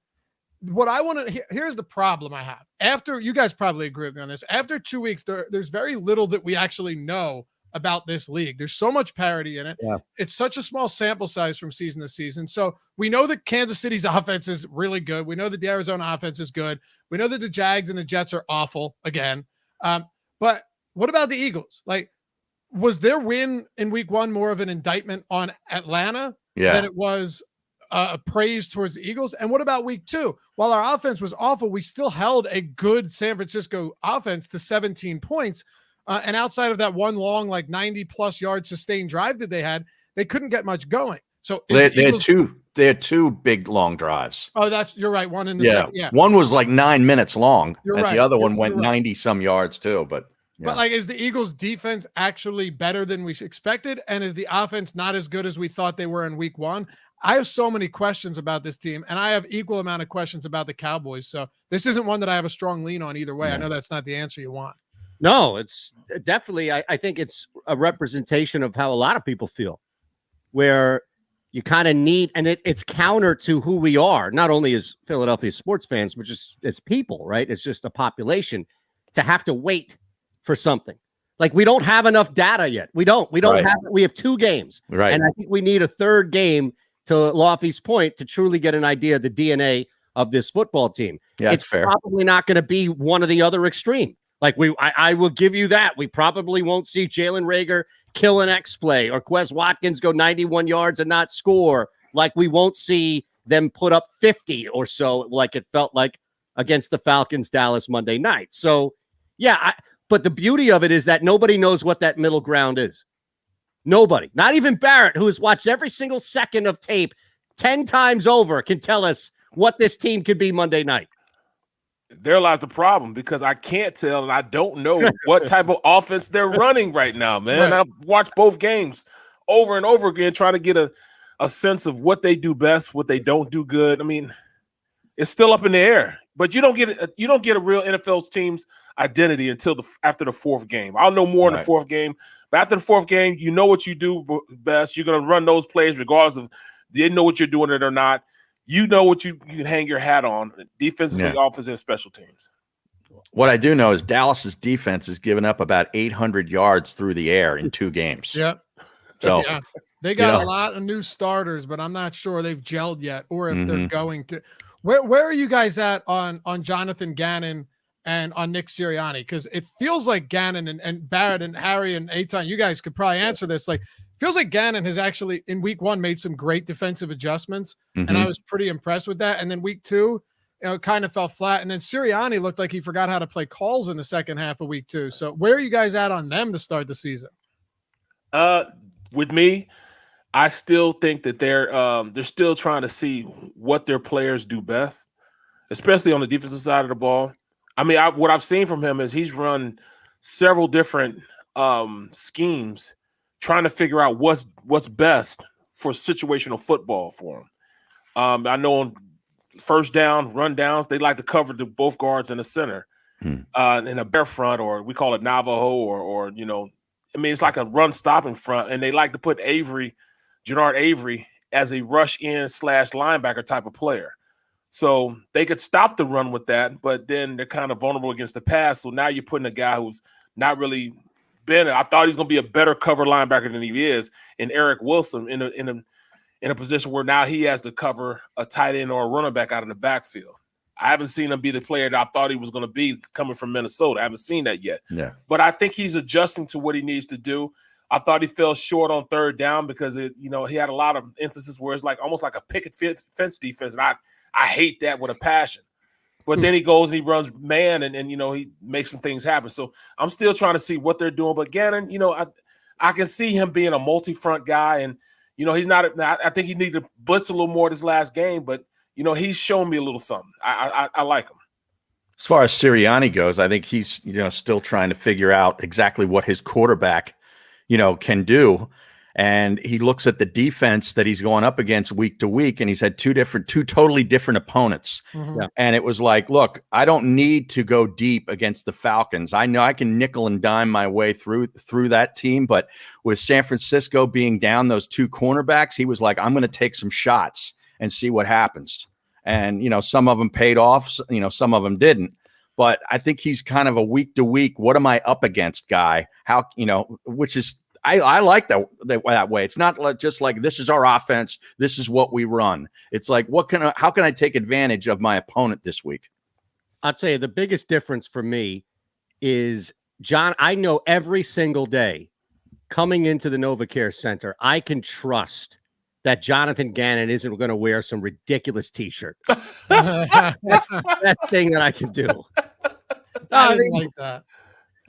What I want to here's the problem I have. After you guys probably agree with me on this. After 2 weeks, there's very little that we actually know about this league. There's so much parity in it. Yeah. It's such a small sample size from season to season. So we know that Kansas City's offense is really good. We know that the Arizona offense is good. We know that the Jags and the Jets are awful again. But what about the Eagles? Like, was their win in week 1 more of an indictment on Atlanta than it was praise towards the Eagles? And what about week 2? While our offense was awful, we still held a good San Francisco offense to 17 points. And outside of that one long, like 90-plus yard sustained drive that they had, they couldn't get much going. So they had two big long drives. Oh, you're right. One in the second. Yeah. One was like 9 minutes long. You're and right. The other one went right. 90 some yards too. But like, is the Eagles defense actually better than we expected? And is the offense not as good as we thought they were in week 1? I have so many questions about this team, and I have equal amount of questions about the Cowboys. So this isn't one that I have a strong lean on either way. Yeah. I know that's not the answer you want. No, it's definitely, I think it's a representation of how a lot of people feel, where you kind of need, and it's counter to who we are, not only as Philadelphia sports fans, but just as people, right? It's just a population to have to wait for something. Like, we don't have enough data yet. We don't we have 2 games. Right. And I think we need a third game, to Lofty's point, to truly get an idea of the DNA of this football team. Yeah, it's fair. Probably not going to be one or the other extreme. Like, I will give you that. We probably won't see Jalen Reagor kill an X-play or Quez Watkins go 91 yards and not score. Like, we won't see them put up 50 or so, like it felt like against the Falcons Dallas Monday night. So, yeah, but the beauty of it is that nobody knows what that middle ground is. Nobody, not even Barrett, who has watched every single second of tape 10 times over, can tell us what this team could be Monday night. There lies the problem, because I can't tell, and I don't know what type of offense they're running right now, man. Right. I've watched both games over and over again, trying to get a sense of what they do best, what they don't do good. I mean, it's still up in the air, but you don't get a real NFL team's identity until after the 4th game. I'll know more in the 4th game, but after the 4th game, you know what you do best. You're going to run those plays regardless of they know what you're doing it or not. You know what you can hang your hat on: defensively, offense, and special teams. What I do know is Dallas's defense has given up about 800 yards through the air in 2 games. Yep. So they got a lot of new starters, but I'm not sure they've gelled yet, or if they're going to. Where are you guys at on Jonathan Gannon and on Nick Sirianni? Because it feels like Gannon and Barrett and Harry and Eytan, you guys could probably answer this. Like, feels like Gannon has actually in week 1 made some great defensive adjustments, and I was pretty impressed with that. And then week 2, kind of fell flat. And then Sirianni looked like he forgot how to play calls in the second half of week 2. So where are you guys at on them to start the season? With me, I still think that they're still trying to see what their players do best, especially on the defensive side of the ball. I mean, what I've seen from him is he's run several different schemes, trying to figure out what's best for situational football for him. I know on first down, run downs, they like to cover both guards in the center, in a bear front, or we call it Navajo, or I mean, it's like a run stopping front, and they like to put Jannard Avery as a rush in / linebacker type of player. So they could stop the run with that, but then they're kind of vulnerable against the pass. So now you're putting a guy who's not really I thought he's going to be a better cover linebacker than he is, in Eric Wilson in a position where now he has to cover a tight end or a running back out of the backfield. I haven't seen him be the player that I thought he was going to be coming from Minnesota. I haven't seen that yet. Yeah. But I think he's adjusting to what he needs to do. I thought he fell short on 3rd down because he had a lot of instances where it's like almost like a picket fence defense, and I hate that with a passion. But then he goes and he runs man, and he makes some things happen. So I'm still trying to see what they're doing. But Gannon, I can see him being a multi-front guy, and he's not. I think he needed to blitz a little more this last game, but he's shown me a little something. I like him. As far as Sirianni goes, I think he's still trying to figure out exactly what his quarterback can do. And he looks at the defense that he's going up against week to week, and he's had two totally different opponents. Mm-hmm. And it was like, look, I don't need to go deep against the Falcons. I know I can nickel and dime my way through that team, but with San Francisco being down those 2 cornerbacks, he was like, I'm going to take some shots and see what happens. And, some of them paid off, some of them didn't. But I think he's kind of a week to week, what am I up against guy? How, which is, I like that way. It's not just like, this is our offense, this is what we run. It's like, how can I take advantage of my opponent this week? I'd say the biggest difference for me is, John, I know every single day coming into the NovaCare Center, I can trust that Jonathan Gannon isn't going to wear some ridiculous T-shirt. That's the best thing that I can do. I didn't like that.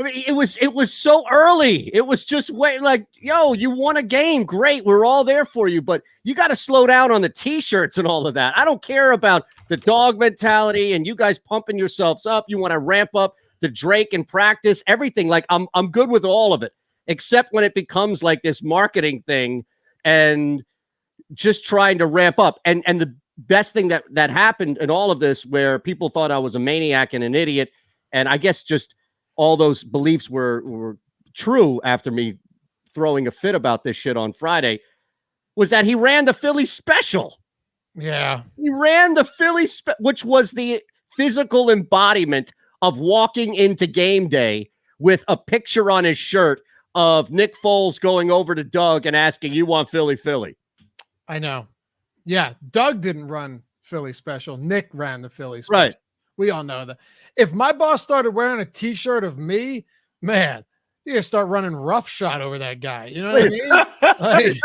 I mean, it was so early. It was just like, yo, you won a game. Great. We're all there for you. But you got to slow down on the T-shirts and all of that. I don't care about the dog mentality and you guys pumping yourselves up. You want to ramp up the Drake in practice, everything. Like, I'm good with all of it, except when it becomes like this marketing thing and just trying to ramp up. And the best thing that happened in all of this, where people thought I was a maniac and an idiot, and I guess just all those beliefs were true after me throwing a fit about this shit on Friday, was that he ran the Philly special. Yeah. He ran the Philly which was the physical embodiment of walking into game day with a picture on his shirt of Nick Foles going over to Doug and asking, "You want Philly, Philly?" I know. Yeah. Doug didn't run Philly special. Nick ran the Philly special. Right. We all know that. If my boss started wearing a T-shirt of me, man, you gotta start running roughshod over that guy. You know what I mean? Like,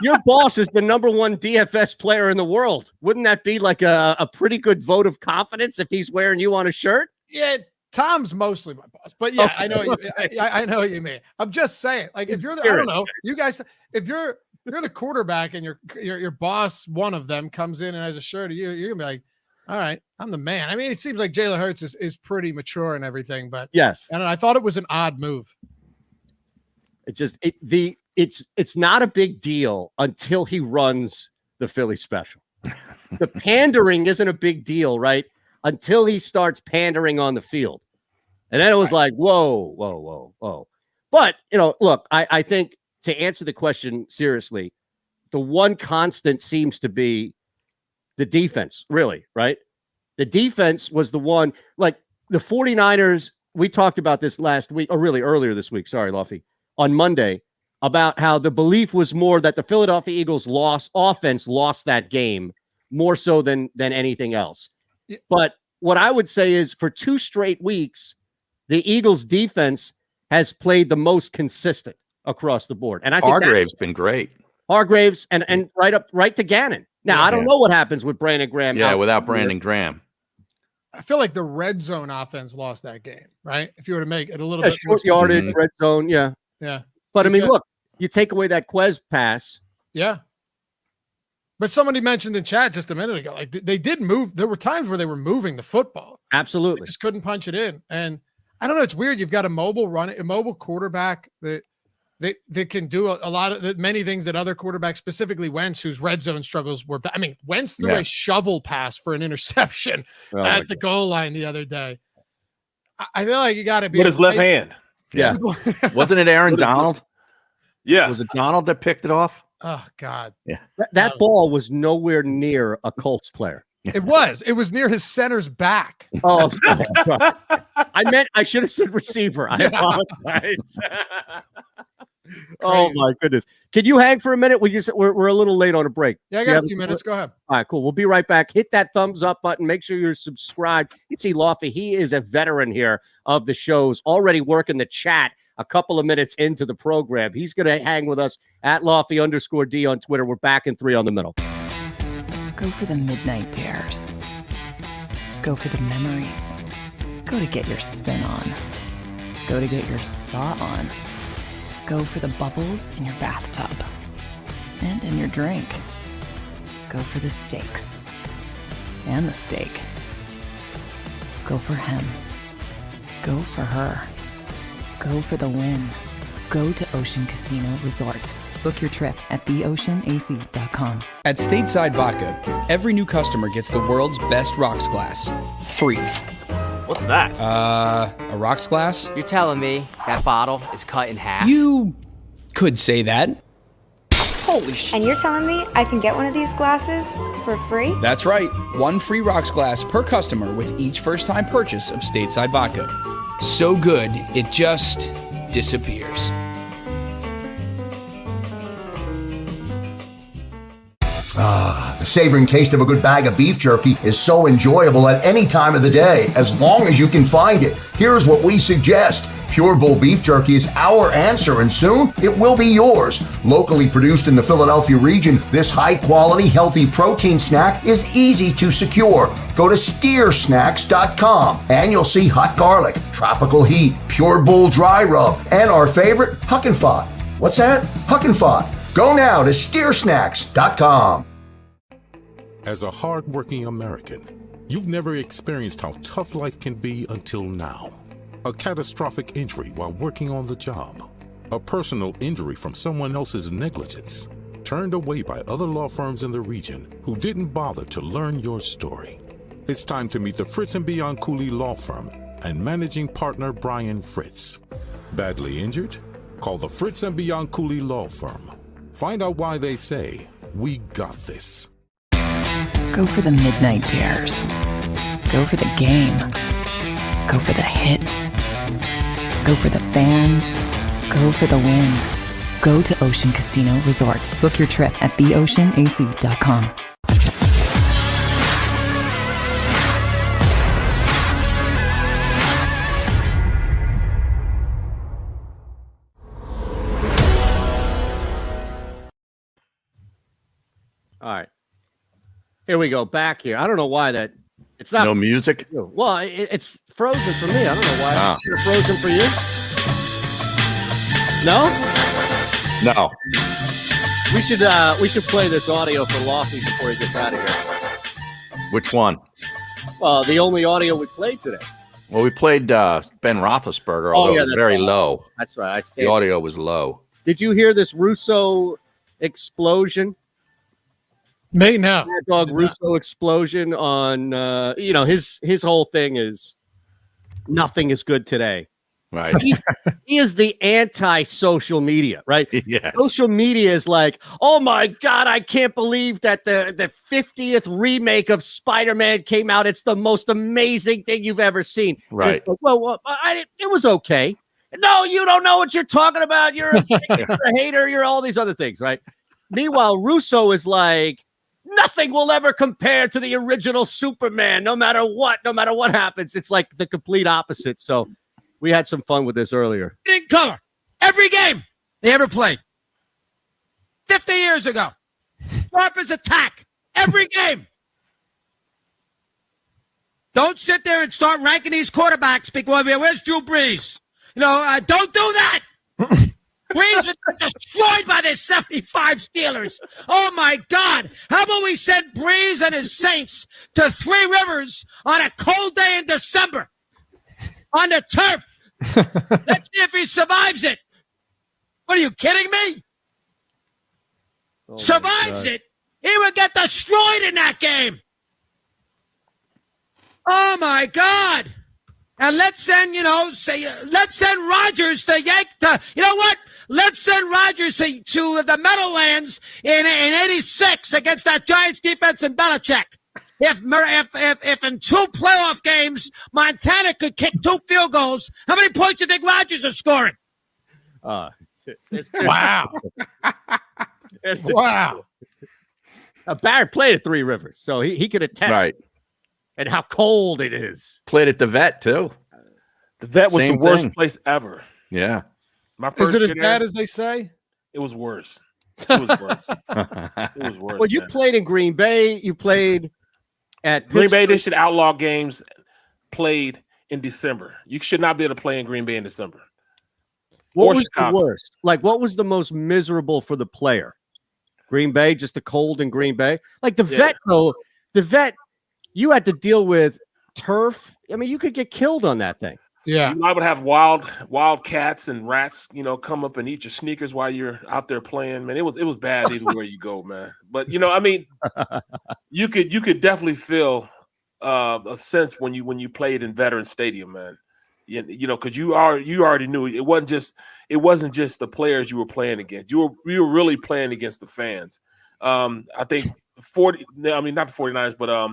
your boss is the #1 DFS player in the world. Wouldn't that be like a pretty good vote of confidence if he's wearing you on a shirt? Yeah, Tom's mostly my boss, but yeah, Okay. I know what you mean. I'm just saying, like, if you're the, I don't know, you guys, if you're the quarterback and your boss, one of them comes in and has a shirt of you, you're gonna be like, all right, I'm the man. I mean, it seems like Jalen Hurts is pretty mature and everything, but yes, and I thought it was an odd move. It's not a big deal until he runs the Philly special. The pandering isn't a big deal, right? Until he starts pandering on the field. And then it was like, whoa. But, look, I think to answer the question seriously, the one constant seems to be the defense, really, right? The defense was the one, like the 49ers, we talked about this last week, or really earlier this week, sorry, Luffy, on Monday, about how the belief was more that the Philadelphia Eagles offense lost that game more so than anything else. Yeah. But what I would say is for 2 straight weeks, the Eagles defense has played the most consistent across the board. And I think Hargrave's been great. Hargraves and right to Gannon. Now, I don't know what happens with Brandon Graham. Yeah, without Brandon Graham. I feel like the red zone offense lost that game, right? If you were to make it a little bit short yardage, red zone, yeah. Yeah. But I mean, look, you take away that Quez pass. Yeah. But somebody mentioned in chat just a minute ago, like they did move. There were times where they were moving the football. Absolutely. They just couldn't punch it in. And I don't know. It's weird. You've got a mobile quarterback that can do a lot of many things that other quarterbacks, specifically Wentz, whose red zone struggles were. I mean, Wentz threw a shovel pass for an interception at the goal line the other day. I feel like you got to be with his left hand. Yeah. Wasn't it Aaron Donald? Yeah. Was it Donald that picked it off? Oh, God. Yeah. That ball was nowhere near a Colts player. It was near his center's back. Oh, I should have said receiver. I apologize. Oh my goodness. Can you hang for a minute? We're a little late on a break. Yeah, I got a few minutes. Go ahead. All right, cool. We'll be right back. Hit that thumbs up button. Make sure you're subscribed. You see Lofty, he is a veteran here of the shows, already working the chat a couple of minutes into the program. He's going to hang with us at Lofty_D on Twitter. We're back in 3 on the middle. Go for the midnight dares. Go for the memories. Go to get your spin on. Go to get your spa on. Go for the bubbles in your bathtub and in your drink. Go for the stakes and the steak. Go for him. Go for her. Go for the win. Go to Ocean Casino Resort. Book your trip at theoceanac.com. At Stateside Vodka, every new customer gets the world's best rocks glass. Free. What's that? A rocks glass? You're telling me that bottle is cut in half? You could say that. Holy shit. And you're telling me I can get one of these glasses for free? That's right. 1 free rocks glass per customer with each first-time purchase of Stateside Vodka. So good, it just disappears. The savory taste of a good bag of beef jerky is so enjoyable at any time of the day, as long as you can find it. Here's what we suggest. Pure Bull Beef Jerky is our answer, and soon it will be yours. Locally produced in the Philadelphia region, this high-quality, healthy protein snack is easy to secure. Go to steersnacks.com, and you'll see hot garlic, tropical heat, Pure Bull dry rub, and our favorite, Huck and Fod. What's that? Huck and Fod. Go now to steersnacks.com. As a hard-working American, you've never experienced how tough life can be until now. A catastrophic injury while working on the job. A personal injury from someone else's negligence. Turned away by other law firms in the region who didn't bother to learn your story. It's time to meet the Fritz & Bianculli Law Firm and managing partner Brian Fritz. Badly injured? Call the Fritz & Bianculli Law Firm. Find out why they say, we got this. Go for the midnight dares. Go for the game. Go for the hits. Go for the fans. Go for the win. Go to Ocean Casino Resort. Book your trip at theoceanac.com. All right. Here we go. Back here. I don't know why that. It's not. No music? Well, it's frozen for me. I don't know why it's frozen for you. No? No. We should play this audio for Lofty before he gets out of here. Which one? The only audio we played today. Well, we played Ben Roethlisberger, although it was very low. That's right. The audio was low. Did you hear this Russo explosion? May now. Dog Russo explosion on his whole thing is nothing is good today. Right. He is the anti-social media, right? Yes. Social media is like, oh my God, I can't believe that the 50th remake of Spider-Man came out. It's the most amazing thing you've ever seen. Right. It's like, well, it was okay. No, you don't know what you're talking about. You're a hater. You're all these other things, right? Meanwhile, Russo is like, nothing will ever compare to the original Superman, no matter what happens. It's like the complete opposite. So we had some fun with this earlier. In color, every game they ever played. 50 years ago. Sharpest attack, every game. Don't sit there and start ranking these quarterbacks because where's Drew Brees? Don't do that. Brees was destroyed by the 75 Steelers. Oh, my God. How about we send Brees and his Saints to Three Rivers on a cold day in December on the turf? Let's see if he survives it. What, are you kidding me? Survives it? He would get destroyed in that game. Oh, my God. And let's send, let's send Rodgers to you know what? Let's send Rodgers to the Meadowlands in 86 against that Giants defense in Belichick. If in 2 playoff games, Montana could kick 2 field goals, how many points do you think Rodgers is scoring? Wow. Wow. Barrett played at Three Rivers, so he could attest. Right. And how cold it is. Played at the Vet, too. The Vet was Same the worst thing. place ever. Yeah. My first Is it as year bad there, as they say? It was worse. It was worse. It was worse. Well, you played in Green Bay. You played at Green Bay. Pittsburgh. They should outlaw games played in December. You should not be able to play in Green Bay in December. What Or was Chicago. the worst? Like, what was the most miserable for the player? Green Bay, just the cold in Green Bay? Like the Vet, though, you had to deal with turf. I mean, you could get killed on that thing. Yeah. You would have wild cats and rats, come up and eat your sneakers while you're out there playing. Man, it was bad either way you go, man. But you could definitely feel a sense when you played in Veteran Stadium, man. Because you already knew it wasn't just the players you were playing against. You were really playing against the fans. I think not the 49ers, but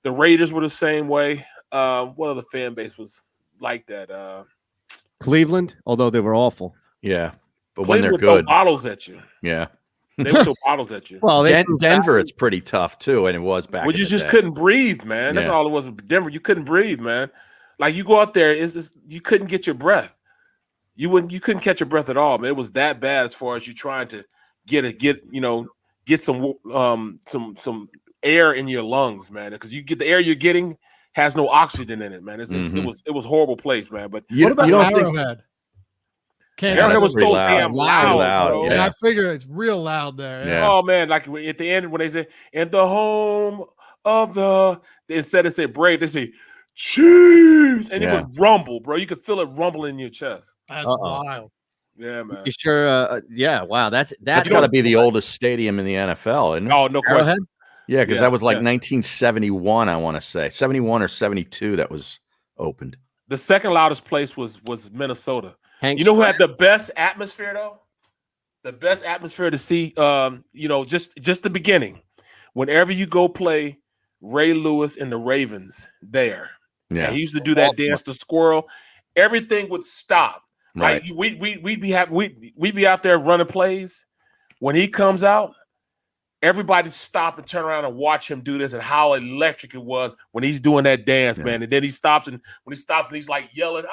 the Raiders were the same way. What other fan base was like that? Cleveland, although they were awful. Yeah. But Cleveland when they're would throw good. bottles at you. Yeah. They would throw bottles at you. Well, Denver, it's pretty tough, too, and it was back Well, in you the just day. couldn't breathe, man. That's Yeah. all it was with Denver. You couldn't breathe, man. Like you go out there, you couldn't get your breath. you couldn't catch your breath at all, man. It was that bad as far as you trying to get some air in your lungs, man. Because you get the air you're getting has no oxygen in it, man. It was a horrible place, man. But what about Arrowhead? Arrowhead was so damn loud, bro. Yeah, I figured it's real loud there. Yeah. Oh man, like at the end when they say "in the home of the," instead of say "brave," they say "cheese," and it would rumble, bro. You could feel it rumbling in your chest. That's wild. Yeah, man. You sure? Yeah. Wow. That's got to be the oldest stadium in the NFL, isn't it? Oh, no question. Yeah, because that was like 1971. I want to say 71 or 72 that was opened. The second loudest place was Minnesota. You know who had the best atmosphere though? The best atmosphere to see, just the beginning. Whenever you go play Ray Lewis and the Ravens there, and he used to do that dance, the squirrel. Everything would stop. Right. Like we'd be out there running plays. When he comes out, everybody stop and turn around and watch him do this, and how electric it was when he's doing that dance, man. And then he stops, and when he stops, and he's like yelling,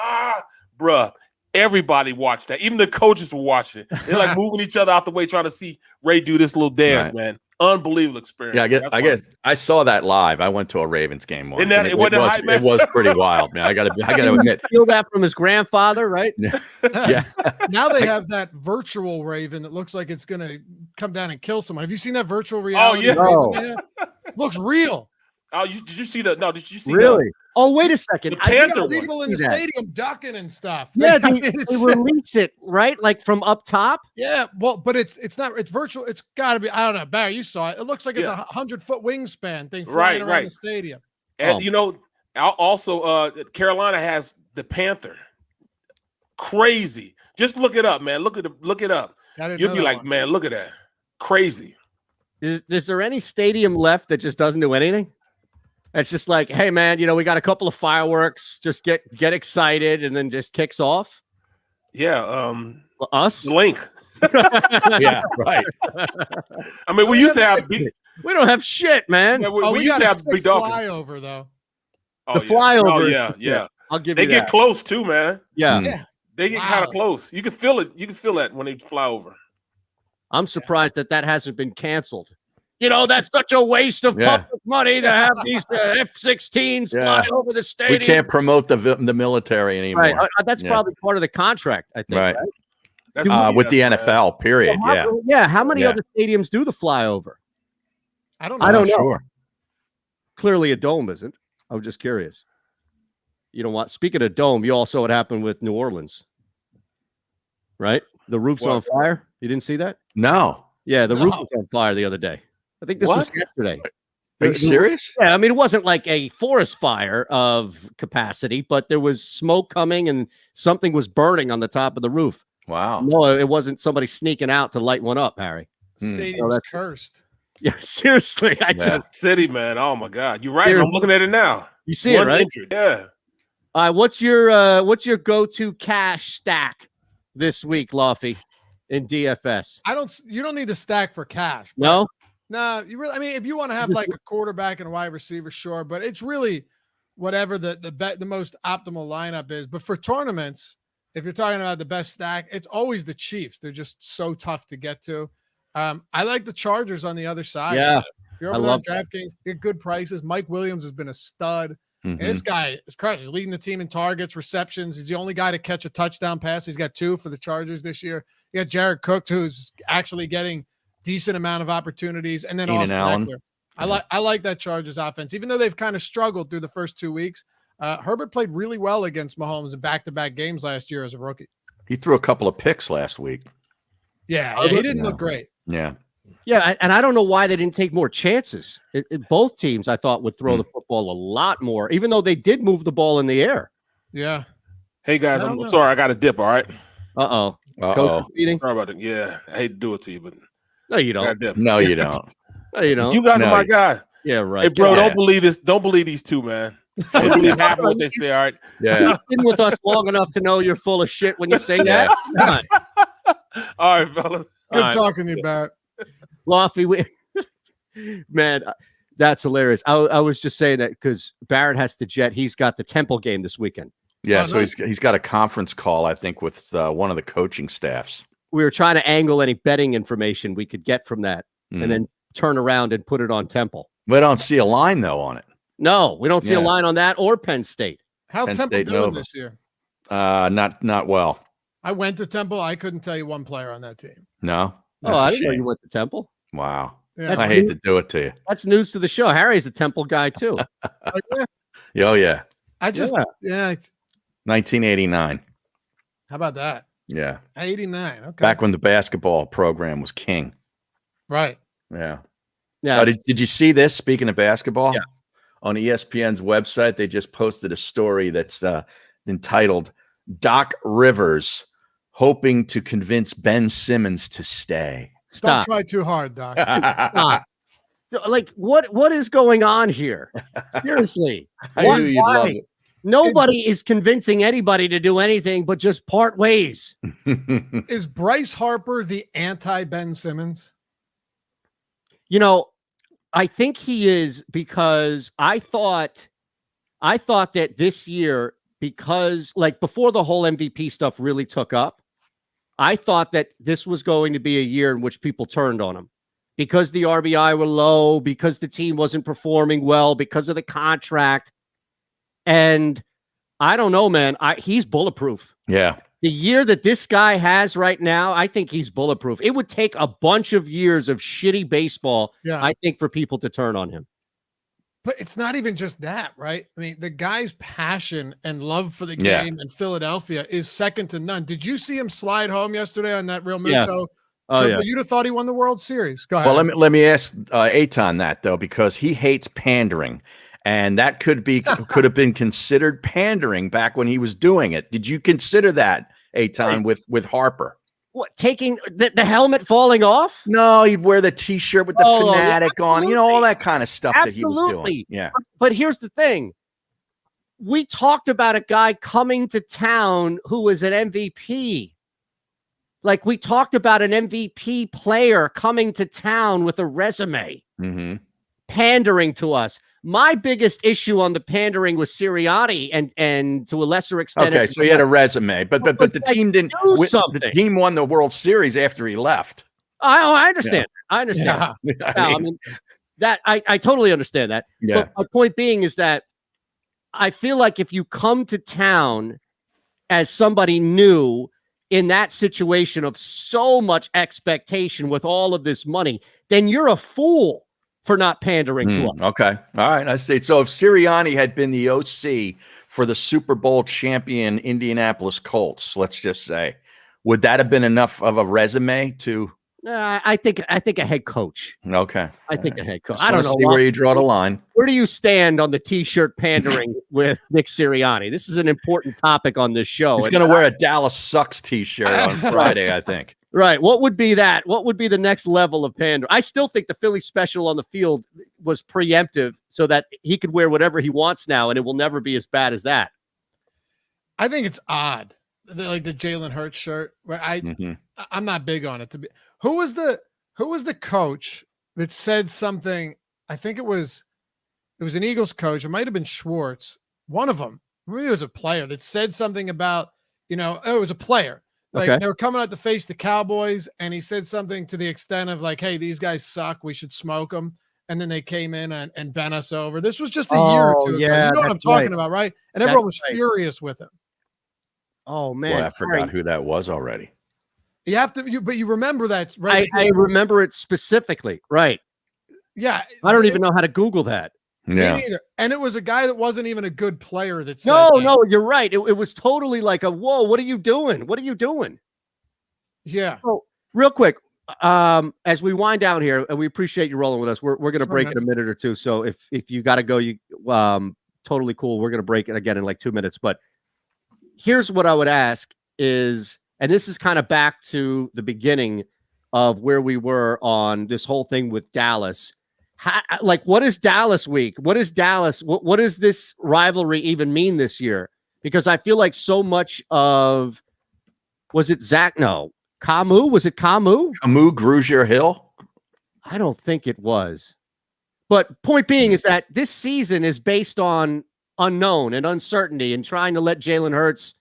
bruh. Everybody watched that. Even the coaches were watching it. They're like moving each other out the way, trying to see Ray do this little dance, man. Unbelievable experience. Yeah, I guess I saw that live. I went to a Ravens game once. It was pretty wild, man. I gotta admit. Feel that from his grandfather, right? Yeah. Now they have that virtual Raven that looks like it's gonna come down and kill someone. Have you seen that virtual reality? Oh yeah. Raven? Looks real. Oh, did you see that? No, did you see really? Oh, wait a second. The Panther people in the stadium ducking and stuff. Yeah, they release it, right? Like from up top? Yeah, well, but it's not, it's virtual. It's got to be, I don't know, Barry, you saw it. It looks like it's a 100-foot wingspan thing flying around the stadium. And, also, Carolina has the Panther. Crazy. Just look it up, man. Look it up. You'll be like, man, look at that. Crazy. Is there any stadium left that just doesn't do anything? It's just like, hey, man, we got a couple of fireworks. Just get excited, and then just kicks off. Yeah. Us? Link. Yeah, right. I mean, we used to have big. We don't have shit, man. Yeah, we used to have big Dolphins. Flyover, though. The flyover. Oh, yeah. I'll give you They that. get close, too, man. Yeah. They get kind of close. You can feel it. You can feel that when they fly over. I'm surprised that hasn't been canceled. That's such a waste of public money to have these F-16s fly over the stadium. We can't promote the military anymore. Right. That's probably part of the contract, I think. Right. Right? With the NFL, period. How many other stadiums do the flyover? I don't know. I don't know. Sure. Clearly a dome isn't. I was just curious. You know what? Speaking of dome, you all saw what happened with New Orleans. Right? The roof's on fire. You didn't see that? No. Yeah, the roof was on fire the other day. I think this was yesterday. Are you serious? Yeah, I mean, it wasn't like a forest fire of capacity, but there was smoke coming and something was burning on the top of the roof. Wow. No, it wasn't somebody sneaking out to light one up, Harry. Stadium's cursed. Yeah, seriously. That city, man. Oh my God. You're right. I'm looking at it now. You see it, right? Entry. Yeah. All right. What's your go-to cash stack this week, Lofty, in DFS? You don't need to stack for cash. No? No, you really. I mean, if you want to have like a quarterback and a wide receiver, sure, but it's really whatever the most optimal lineup is. But for tournaments, if you're talking about the best stack, it's always the Chiefs. They're just so tough to get to. I like the Chargers on the other side. Yeah, if you're over there on DraftKings, get good prices. Mike Williams has been a stud. And this guy is crushing. He's leading the team in targets, receptions. He's the only guy to catch a touchdown pass. He's got 2 for the Chargers this year. You got Jared Cook, who's actually getting decent amount of opportunities, and then Austin Eckler. I like that Chargers offense, even though they've kind of struggled through the first 2 weeks. Herbert played really well against Mahomes in back-to-back games last year as a rookie. He threw a couple of picks last week. Yeah, he didn't look great. Yeah, and I don't know why they didn't take more chances. Both teams, I thought, would throw the football a lot more, even though they did move the ball in the air. Yeah. Hey guys, I'm sorry, I got to dip. All right. Uh-oh. Sorry about it. Yeah, I hate to do it to you, but no, you don't. No, you don't. No, you don't. You guys are my guys. Yeah, right. Hey, bro, don't believe this. Don't believe these two, man. Don't believe half of what they say. All right. Yeah. You've been with us long enough to know you're full of shit when you say that. Come on. All right, fellas. Good talking to you, Barrett. Lofty, man, that's hilarious. I was just saying that because Barrett has to jet. He's got the Temple game this weekend. Yeah, so he's got a conference call, I think, with one of the coaching staffs. We were trying to angle any betting information we could get from that, and then turn around and put it on Temple. We don't see a line though on it. No, we don't see a line on that or Penn State. How's Penn Temple State doing Nova. this year? Not well. I went to Temple. I couldn't tell you one player on that team. No. I didn't know you went to Temple. Wow. Yeah. I hate to do it to you. That's news to the show. Harry's a Temple guy too. Oh yeah. I just 1989. How about that? Yeah. 89. Okay. Back when the basketball program was king. Right. Yeah. Yeah. Did you see this? Speaking of basketball, yeah. On ESPN's website, they just posted a story that's entitled "Doc Rivers hoping to convince Ben Simmons to stay." Don't try too hard, Doc. Stop. Like what is going on here? Seriously. I knew you'd love it. Nobody is convincing anybody to do anything but just part ways. Is Bryce Harper the anti-Ben Simmons? You know, I think he is, because I thought that this year, because like before the whole MVP stuff really took up, I thought that this was going to be a year in which people turned on him because the RBI were low, because the team wasn't performing well, because of the contract. And I don't know, man. He's bulletproof. Yeah. The year that this guy has right now, I think he's bulletproof. It would take a bunch of years of shitty baseball, I think, for people to turn on him. But it's not even just that, right? I mean, the guy's passion and love for the game in Philadelphia is second to none. Did you see him slide home yesterday on that Real Muto? Yeah. You'd have thought he won the World Series. Go ahead. Well, let me ask Eytan that though, because he hates pandering, and that could have been considered pandering back when he was doing it. Did you consider that, Eytan, with Harper? What, taking the helmet falling off? No, he'd wear the T-shirt with the fanatic on, all that kind of stuff that he was doing. Yeah. But here's the thing. We talked about a guy coming to town who was an MVP. Like, we talked about an MVP player coming to town with a resume, pandering to us. My biggest issue on the pandering was Sirianni, and to a lesser extent. Okay, so he had a resume, but the team didn't. The team won the World Series after he left. I understand. Yeah. I understand. Yeah. I mean, that I totally understand that. Yeah. But my point being is that I feel like if you come to town as somebody new in that situation of so much expectation with all of this money, then you're a fool for not pandering to us. Okay. All right. I see. So if Sirianni had been the OC for the Super Bowl champion Indianapolis Colts, let's just say, would that have been enough of a resume to? I think a head coach. Okay. I think a head coach. I don't know. See where you draw the line. Where do you stand on the T-shirt pandering with Nick Sirianni? This is an important topic on this show. He's going to wear a Dallas Sucks T-shirt on Friday, I think. Right. What would be that? What would be the next level of pander? I still think the Philly special on the field was preemptive so that he could wear whatever he wants now, and it will never be as bad as that. I think it's odd. Like the Jalen Hurts shirt. I'm not big on it. Who was the coach that said something? I think it was an Eagles coach. It might have been Schwartz. One of them. Maybe it was a player that said something about, it was a player. Like they were coming out to face the Cowboys, and he said something to the extent of like, "Hey, these guys suck. We should smoke them." And then they came in and bent us over. This was just a year or two ago. You know what I'm talking about, right? And everyone was furious with him. Oh man, I forgot who that was already. You have to, but you remember that, right? I remember it specifically, right? Yeah, I don't even know how to Google that. Yeah. Me neither. And it was a guy that wasn't even a good player that said No, you're right. It was totally like whoa, what are you doing? What are you doing? Yeah. So real quick, as we wind down here, and we appreciate you rolling with us. We're going to break in a minute or two. So if you got to go, you totally cool. We're going to break it again in like 2 minutes. But here's what I would ask is, and this is kind of back to the beginning of where we were on this whole thing with Dallas. What is Dallas week? What is Dallas? What does this rivalry even mean this year? Because I feel like so much of, was it Zach? No, Camus? Was it Camus? Camus, Grugier Hill? I don't think it was. But point being is that this season is based on unknown and uncertainty and trying to let Jalen Hurts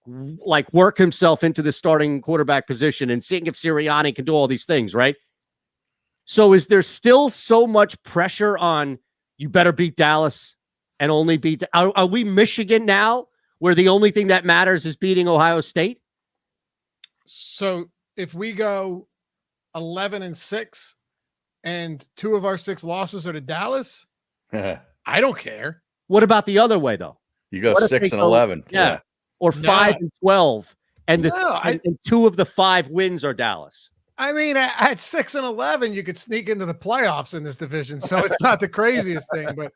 like work himself into the starting quarterback position and seeing if Sirianni can do all these things, right? So is there still so much pressure on you better beat Dallas and only beat? Are we Michigan now where the only thing that matters is beating Ohio State? So if we go 11-6 and 2 of our 6 losses are to Dallas, I don't care. What about the other way though? You go 6-11. Yeah. Or 5-12. And and 2 of the 5 wins are Dallas. I mean, at 6-11, you could sneak into the playoffs in this division. So it's not the craziest thing, but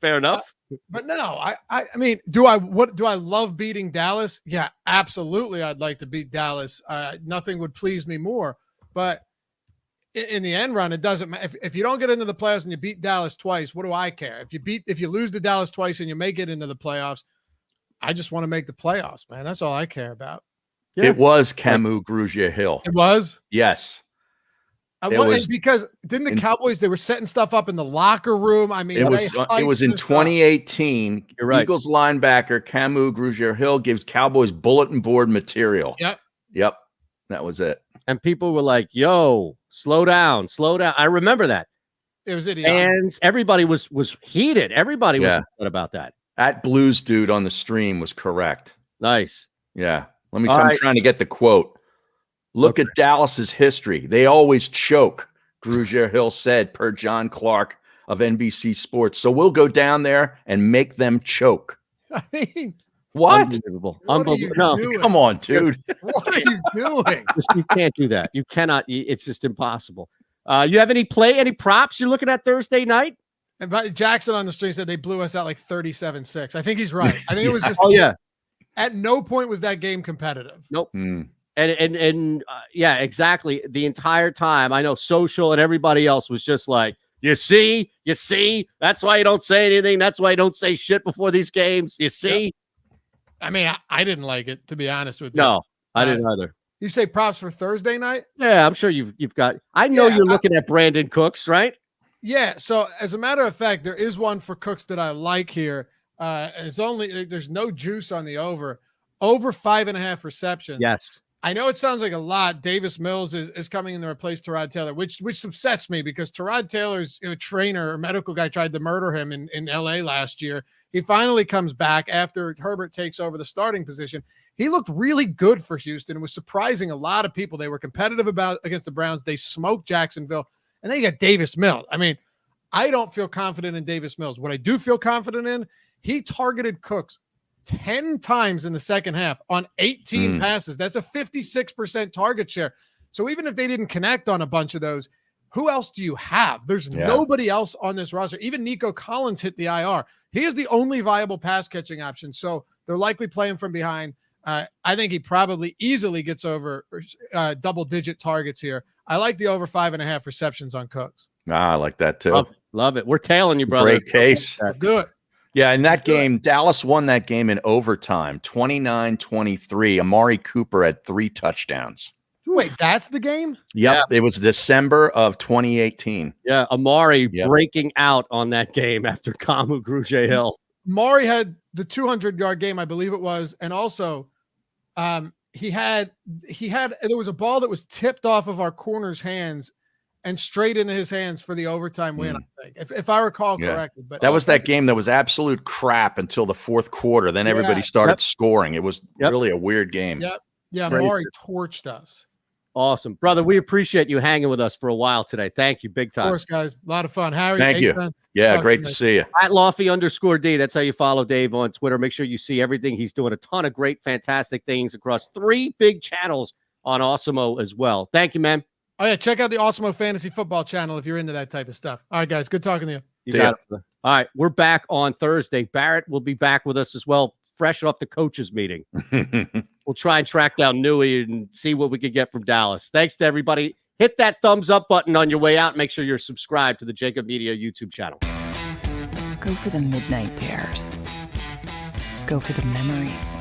fair enough. But no, I mean, do I love beating Dallas? Yeah, absolutely. I'd like to beat Dallas. Nothing would please me more. But in the end run, it doesn't matter. If you don't get into the playoffs and you beat Dallas twice, what do I care? If you lose to Dallas twice and you make it into the playoffs, I just want to make the playoffs, man. That's all I care about. Yeah. It was Camus Grugier Hill. It was? Yes. Because didn't the Cowboys, they were setting stuff up in the locker room. I mean, it was in 2018. You're right. Eagles linebacker Camus Grugier Hill gives Cowboys bulletin board material. Yep. That was it. And people were like, yo, slow down. I remember that. It was idiotic. And everybody was heated. Everybody was upset about that. That Blues dude on the stream was correct. Nice. Yeah. I'm trying to get the quote. Look at Dallas's history. They always choke, Grugier Hill said, per John Clark of NBC Sports. So we'll go down there and make them choke. I mean, what? Unbelievable. No, come on, dude. What are you doing? You can't do that. You cannot. It's just impossible. You have any props you're looking at Thursday night? And Jackson on the stream said they blew us out like 37-6. I think he's right. I think it was just. Oh yeah. At no point was that game competitive. Nope. And yeah, exactly. The entire time, I know Social and everybody else was just like, you see, that's why you don't say anything. That's why you don't say shit before these games. You see? Yep. I mean, I didn't like it, to be honest with you. No, I didn't either. You say props for Thursday night? Yeah, I'm sure you've got. I know you're looking at Brandon Cooks, right? Yeah. So as a matter of fact, there is one for Cooks that I like here. There's no juice on the over 5.5 receptions. Yes. I know it sounds like a lot. Davis Mills is coming in to replace Tyrod Taylor, which upsets me because Tyrod Taylor's trainer or medical guy tried to murder him in LA last year. He finally comes back after Herbert takes over the starting position. He looked really good for Houston. It was surprising a lot of people. They were competitive against the Browns. They smoked Jacksonville, and then you got Davis Mills. I mean, I don't feel confident in Davis Mills. What I do feel confident in, he targeted Cooks 10 times in the second half on 18 passes. That's a 56% target share. So even if they didn't connect on a bunch of those, who else do you have? There's nobody else on this roster. Even Nico Collins hit the IR. He is the only viable pass catching option. So they're likely playing from behind. I think he probably easily gets over double-digit targets here. I like the over 5.5 receptions on Cooks. I like that too. Love it. We're tailing you, brother. Great case. Good. Yeah, in that game, Dallas won that game in overtime, 29-23. Amari Cooper had 3 touchdowns. Wait, that's the game? Yep. It was December of 2018. Yeah, Amari breaking out on that game after Camus Grugier Hill. Amari had the 200-yard game, I believe it was, and also there was a ball that was tipped off of our corner's hands and straight into his hands for the overtime win, I think, if I recall correctly. But that was that game that was absolute crap until the fourth quarter. Then everybody started scoring. It was really a weird game. Yep. Yeah, Amari torched us. Awesome. Brother, we appreciate you hanging with us for a while today. Thank you. Big time. Of course, guys. A lot of fun. How are you? Thank you. Yeah, great to see you. At Lofty_D. That's how you follow Dave on Twitter. Make sure you see everything. He's doing a ton of great, fantastic things across 3 big channels on Awesemo as well. Thank you, man. Oh, yeah. Check out the Awesemo Fantasy Football channel if you're into that type of stuff. All right, guys. Good talking to you. You got it. All right. We're back on Thursday. Barrett will be back with us as well, fresh off the coaches meeting. We'll try and track down Newey and see what we could get from Dallas. Thanks to everybody. Hit that thumbs up button on your way out. Make sure you're subscribed to the JAKIB Media YouTube channel. Go for the midnight dares. Go for the memories.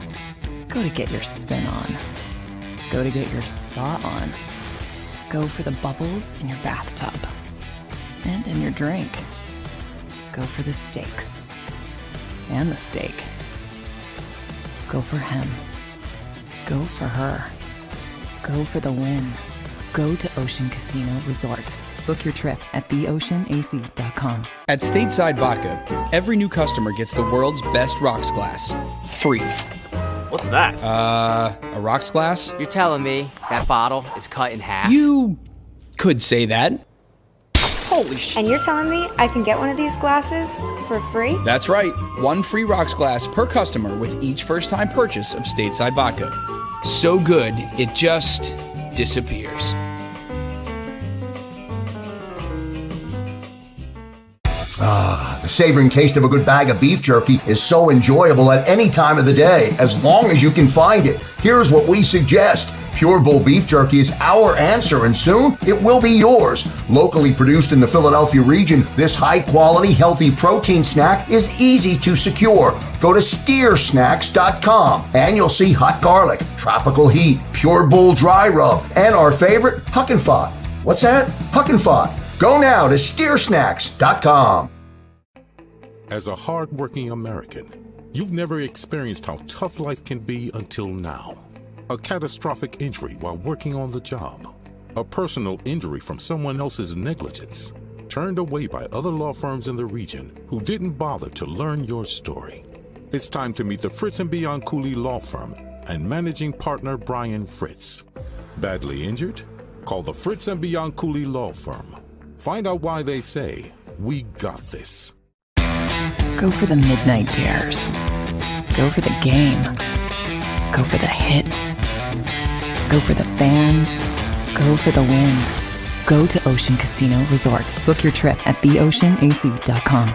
Go to get your spin on. Go to get your spa on. Go for the bubbles in your bathtub. And in your drink. Go for the stakes. and the steak. Go for him. Go for her. Go for the win. Go to Ocean Casino Resort. Book your trip at theoceanac.com. At Stateside Vodka, every new customer gets the world's best rocks glass. Free. What's that? A rocks glass? You're telling me that bottle is cut in half? You could say that. Holy shit. And you're telling me I can get one of these glasses for free? That's right. 1 free rocks glass per customer with each first-time purchase of Stateside Vodka. So good, it just disappears. The savoring taste of a good bag of beef jerky is so enjoyable at any time of the day, as long as you can find it. Here's what we suggest. Pure Bull Beef Jerky is our answer, and soon it will be yours. Locally produced in the Philadelphia region, this high-quality, healthy protein snack is easy to secure. Go to steersnacks.com, and you'll see hot garlic, tropical heat, Pure Bull dry rub, and our favorite, Huck and Fod. What's that? Huck and Fod. Go now to steersnacks.com. As a hard-working American, you've never experienced how tough life can be until now. A catastrophic injury while working on the job. A personal injury from someone else's negligence. Turned away by other law firms in the region who didn't bother to learn your story. It's time to meet the Fritz & Bianculli Law Firm and managing partner Brian Fritz. Badly injured? Call the Fritz & Bianculli Law Firm. Find out why they say, "We got this." Go for the midnight dares. Go for the game. Go for the hits. Go for the fans. Go for the win. Go to Ocean Casino Resort. Book your trip at theoceanac.com.